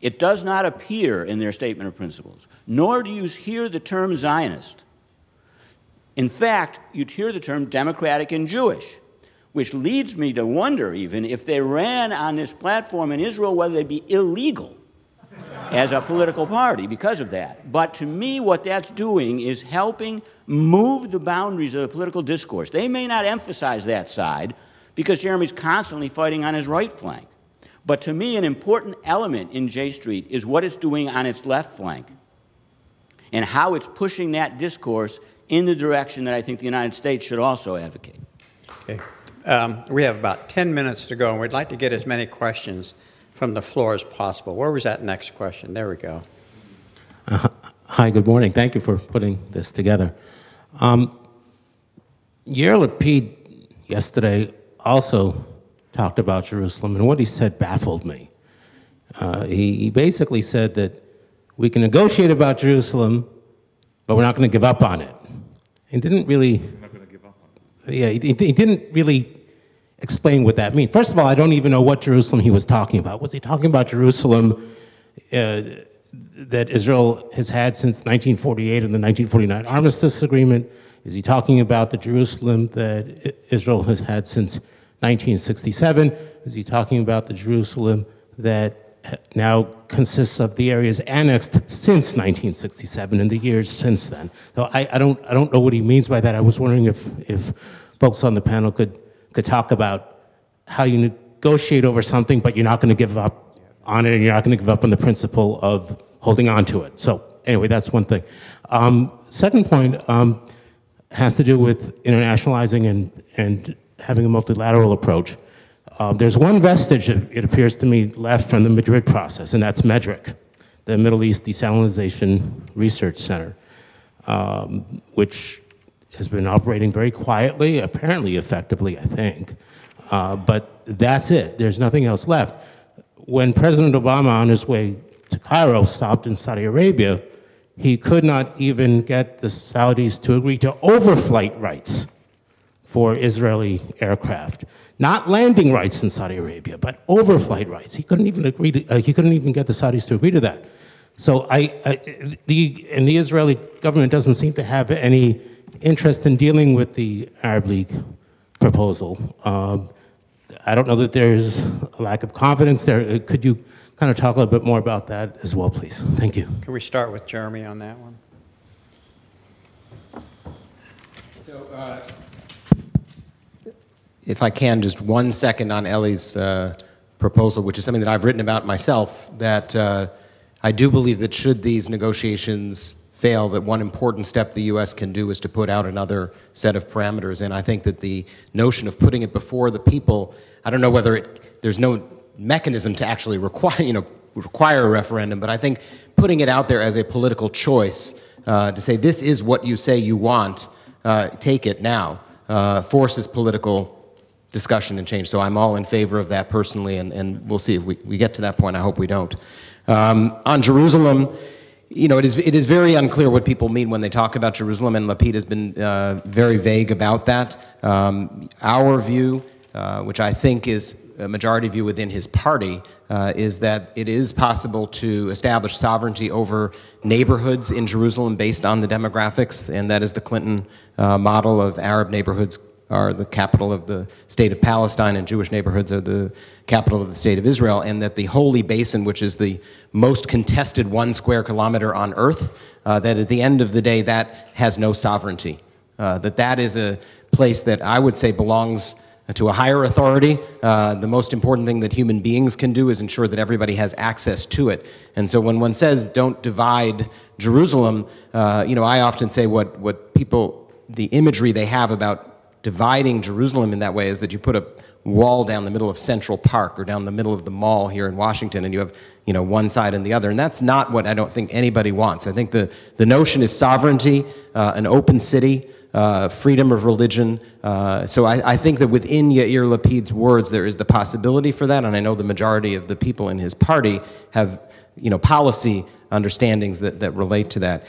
It does not appear in their statement of principles, nor do you hear the term Zionist. In fact, you'd hear the term democratic and Jewish, which leads me to wonder even if they ran on this platform in Israel, whether they'd be illegal as a political party because of that. But to me, what that's doing is helping move the boundaries of the political discourse. They may not emphasize that side because Jeremy's constantly fighting on his right flank. But to me, an important element in J Street is what it's doing on its left flank and how it's pushing that discourse in the direction that I think the United States should also advocate. Okay. We have about 10 minutes to go, and we'd like to get as many questions from the floor as possible. Where was that next question? There we go. Hi, good morning. Thank you for putting this together. Yair Lapid yesterday also talked about Jerusalem, and what he said baffled me. He basically said that we can negotiate about Jerusalem, but we're not going to give up on it. He didn't really... We're not going to give up on it. Yeah, he didn't really explain what that means. First of all, I don't even know what Jerusalem he was talking about. Was he talking about Jerusalem that Israel has had since 1948 and the 1949 Armistice Agreement? Is he talking about the Jerusalem that Israel has had since 1967? Is he talking about the Jerusalem that now consists of the areas annexed since 1967 and the years since then? So I don't know what he means by that. I was wondering if folks on the panel could talk about how you negotiate over something, but you're not going to give up on it, and you're not going to give up on the principle of holding on to it. So anyway, that's one thing. Second point has to do with internationalizing and having a multilateral approach. There's one vestige, it appears to me, left from the Madrid process, and that's MEDRIC, the Middle East Desalinization Research Center, which has been operating very quietly, apparently effectively, I think. But that's it. There's nothing else left. When President Obama, on his way to Cairo, stopped in Saudi Arabia, he could not even get the Saudis to agree to overflight rights for Israeli aircraft. Not landing rights in Saudi Arabia, but overflight rights. He couldn't even agree to, he couldn't even get the Saudis to agree to that. So the Israeli government doesn't seem to have any interest in dealing with the Arab League proposal. I don't know that there's a lack of confidence there. Could you kind of talk a little bit more about that as well, please? Thank you. Can we start with Jeremy on that one? So, if I can, just 1 second on Ellie's proposal, which is something that I've written about myself, that I do believe that should these negotiations fail, that one important step the U.S. can do is to put out another set of parameters. And I think that the notion of putting it before the people, I don't know whether there's no mechanism to actually require a referendum, but I think putting it out there as a political choice to say this is what you say you want, take it now, forces political discussion and change. So I'm all in favor of that personally, and we'll see if we get to that point. I hope we don't. On Jerusalem, it is very unclear what people mean when they talk about Jerusalem, and Lapid has been very vague about that. Our view, which I think is a majority view within his party, is that it is possible to establish sovereignty over neighborhoods in Jerusalem based on the demographics, and that is the Clinton model of Arab neighborhoods are the capital of the state of Palestine, and Jewish neighborhoods are the capital of the state of Israel, and that the Holy Basin, which is the most contested 1 square kilometer on earth, that at the end of the day, that has no sovereignty. That is a place that I would say belongs to a higher authority. The most important thing that human beings can do is ensure that everybody has access to it. And so when one says, don't divide Jerusalem, I often say what people, the imagery they have about dividing Jerusalem in that way is that you put a wall down the middle of Central Park or down the middle of the mall here in Washington, and you have one side and the other, and that's not what I don't think anybody wants. I think the notion is sovereignty, an open city, freedom of religion. So I think that within Yair Lapid's words there is the possibility for that, and I know the majority of the people in his party have policy understandings that relate to that.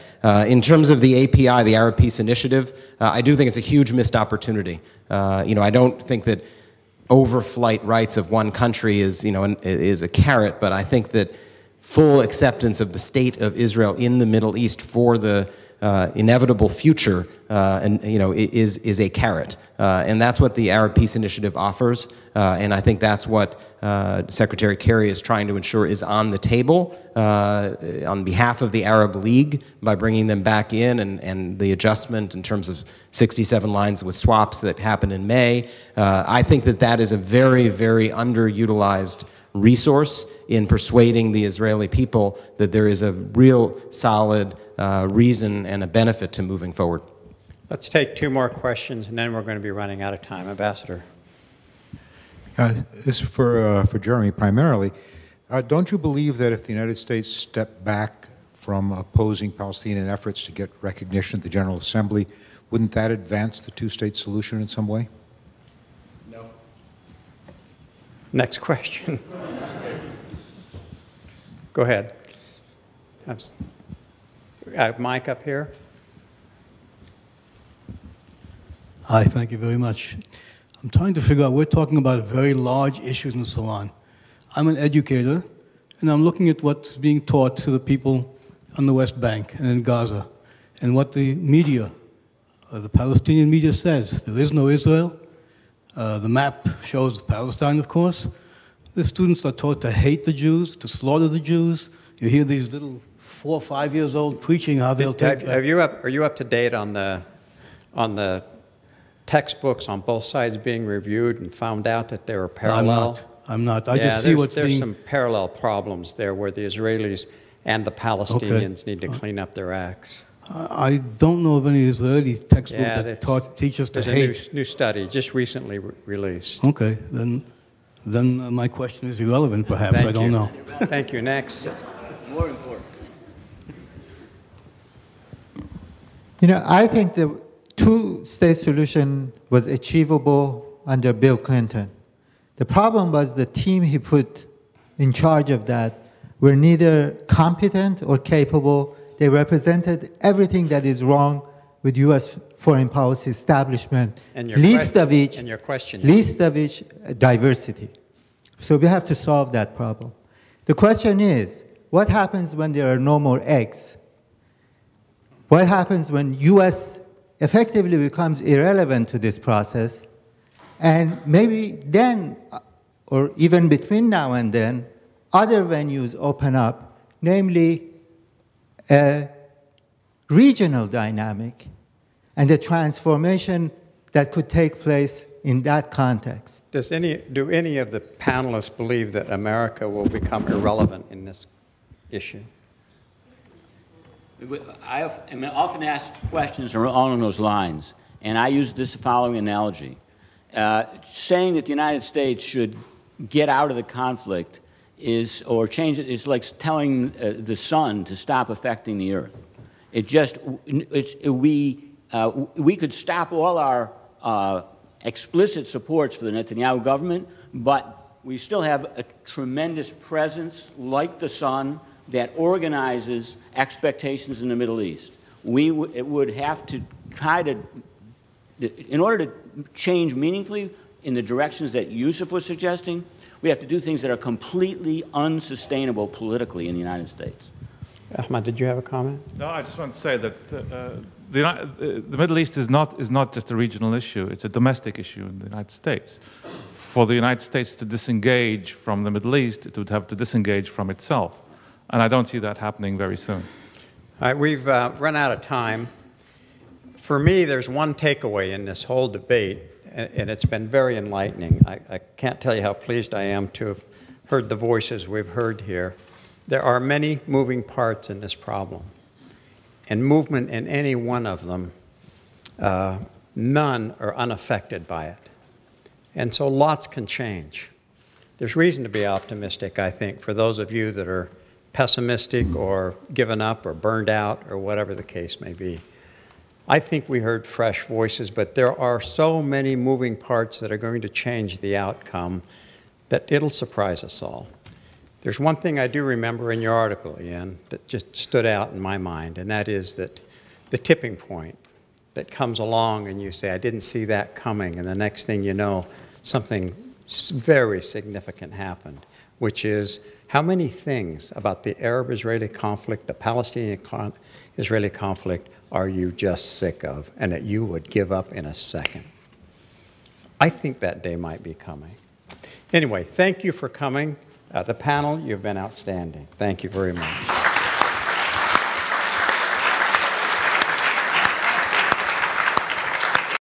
In terms of the API, the Arab Peace Initiative, I do think it's a huge missed opportunity. I don't think that overflight rights of one country is a carrot, but I think that full acceptance of the state of Israel in the Middle East for the inevitable future is a carrot. And that's what the Arab Peace Initiative offers. And I think that's what Secretary Kerry is trying to ensure is on the table on behalf of the Arab League by bringing them back in, and the adjustment in terms of 67 lines with swaps that happened in May. I think that is a very, very underutilized resource in persuading the Israeli people that there is a real solid reason and a benefit to moving forward. Let's take 2 more questions, and then we're going to be running out of time. Ambassador. This is for Jeremy primarily. Don't you believe that if the United States stepped back from opposing Palestinian efforts to get recognition at the General Assembly, wouldn't that advance the two-state solution in some way? No. Next question. Go ahead. Mike up here. Hi, thank you very much. I'm trying to figure out, we're talking about very large issues and so on. I'm an educator, and I'm looking at what's being taught to the people on the West Bank and in Gaza, and what the media, the Palestinian media says. There is no Israel. The map shows Palestine, of course. The students are taught to hate the Jews, to slaughter the Jews. You hear these little 4 or 5 years old preaching how they'll take. Are you up to date on the textbooks on both sides being reviewed and found out that there are parallel? I'm not. I just see what's being. There's some parallel problems there where the Israelis and the Palestinians need to clean up their acts. I don't know of any Israeli textbook that teaches to hate. There's a new study just recently released. Okay, then my question is irrelevant, perhaps. I don't know. Thank you. Next. More important. You know, I think the two-state solution was achievable under Bill Clinton. The problem was the team he put in charge of that were neither competent or capable. They represented everything that is wrong with U.S. foreign policy establishment, least of which diversity. So we have to solve that problem. The question is, what happens when there are no more eggs? What happens when U.S. effectively becomes irrelevant to this process? And maybe then, or even between now and then, other venues open up, namely a regional dynamic and a transformation that could take place in that context. Do any of the panelists believe that America will become irrelevant in this issue? I'm often asked questions along those lines, and I use this following analogy. Saying that the United States should get out of the conflict or change it is like telling the sun to stop affecting the earth. We could stop all our explicit supports for the Netanyahu government, but we still have a tremendous presence like the sun that organizes expectations in the Middle East. It would have to try to, in order to change meaningfully in the directions that Yousef was suggesting, we have to do things that are completely unsustainable politically in the United States. Ahmad, did you have a comment? No, I just want to say that the Middle East is not just a regional issue, it's a domestic issue in the United States. For the United States to disengage from the Middle East, it would have to disengage from itself. And I don't see that happening very soon. All right, we've run out of time. For me, there's one takeaway in this whole debate, and it's been very enlightening. I can't tell you how pleased I am to have heard the voices we've heard here. There are many moving parts in this problem, and movement in any one of them, none are unaffected by it. And so lots can change. There's reason to be optimistic, I think, for those of you that are pessimistic or given up or burned out or whatever the case may be. I think we heard fresh voices, but there are so many moving parts that are going to change the outcome that it'll surprise us all. There's one thing I do remember in your article, Ian, that just stood out in my mind, and that is that the tipping point that comes along and you say, I didn't see that coming, and the next thing you know, something very significant happened, which is how many things about the Arab-Israeli conflict, the Palestinian-Israeli conflict, are you just sick of and that you would give up in a second? I think that day might be coming. Anyway, thank you for coming. The panel, you've been outstanding. Thank you very much.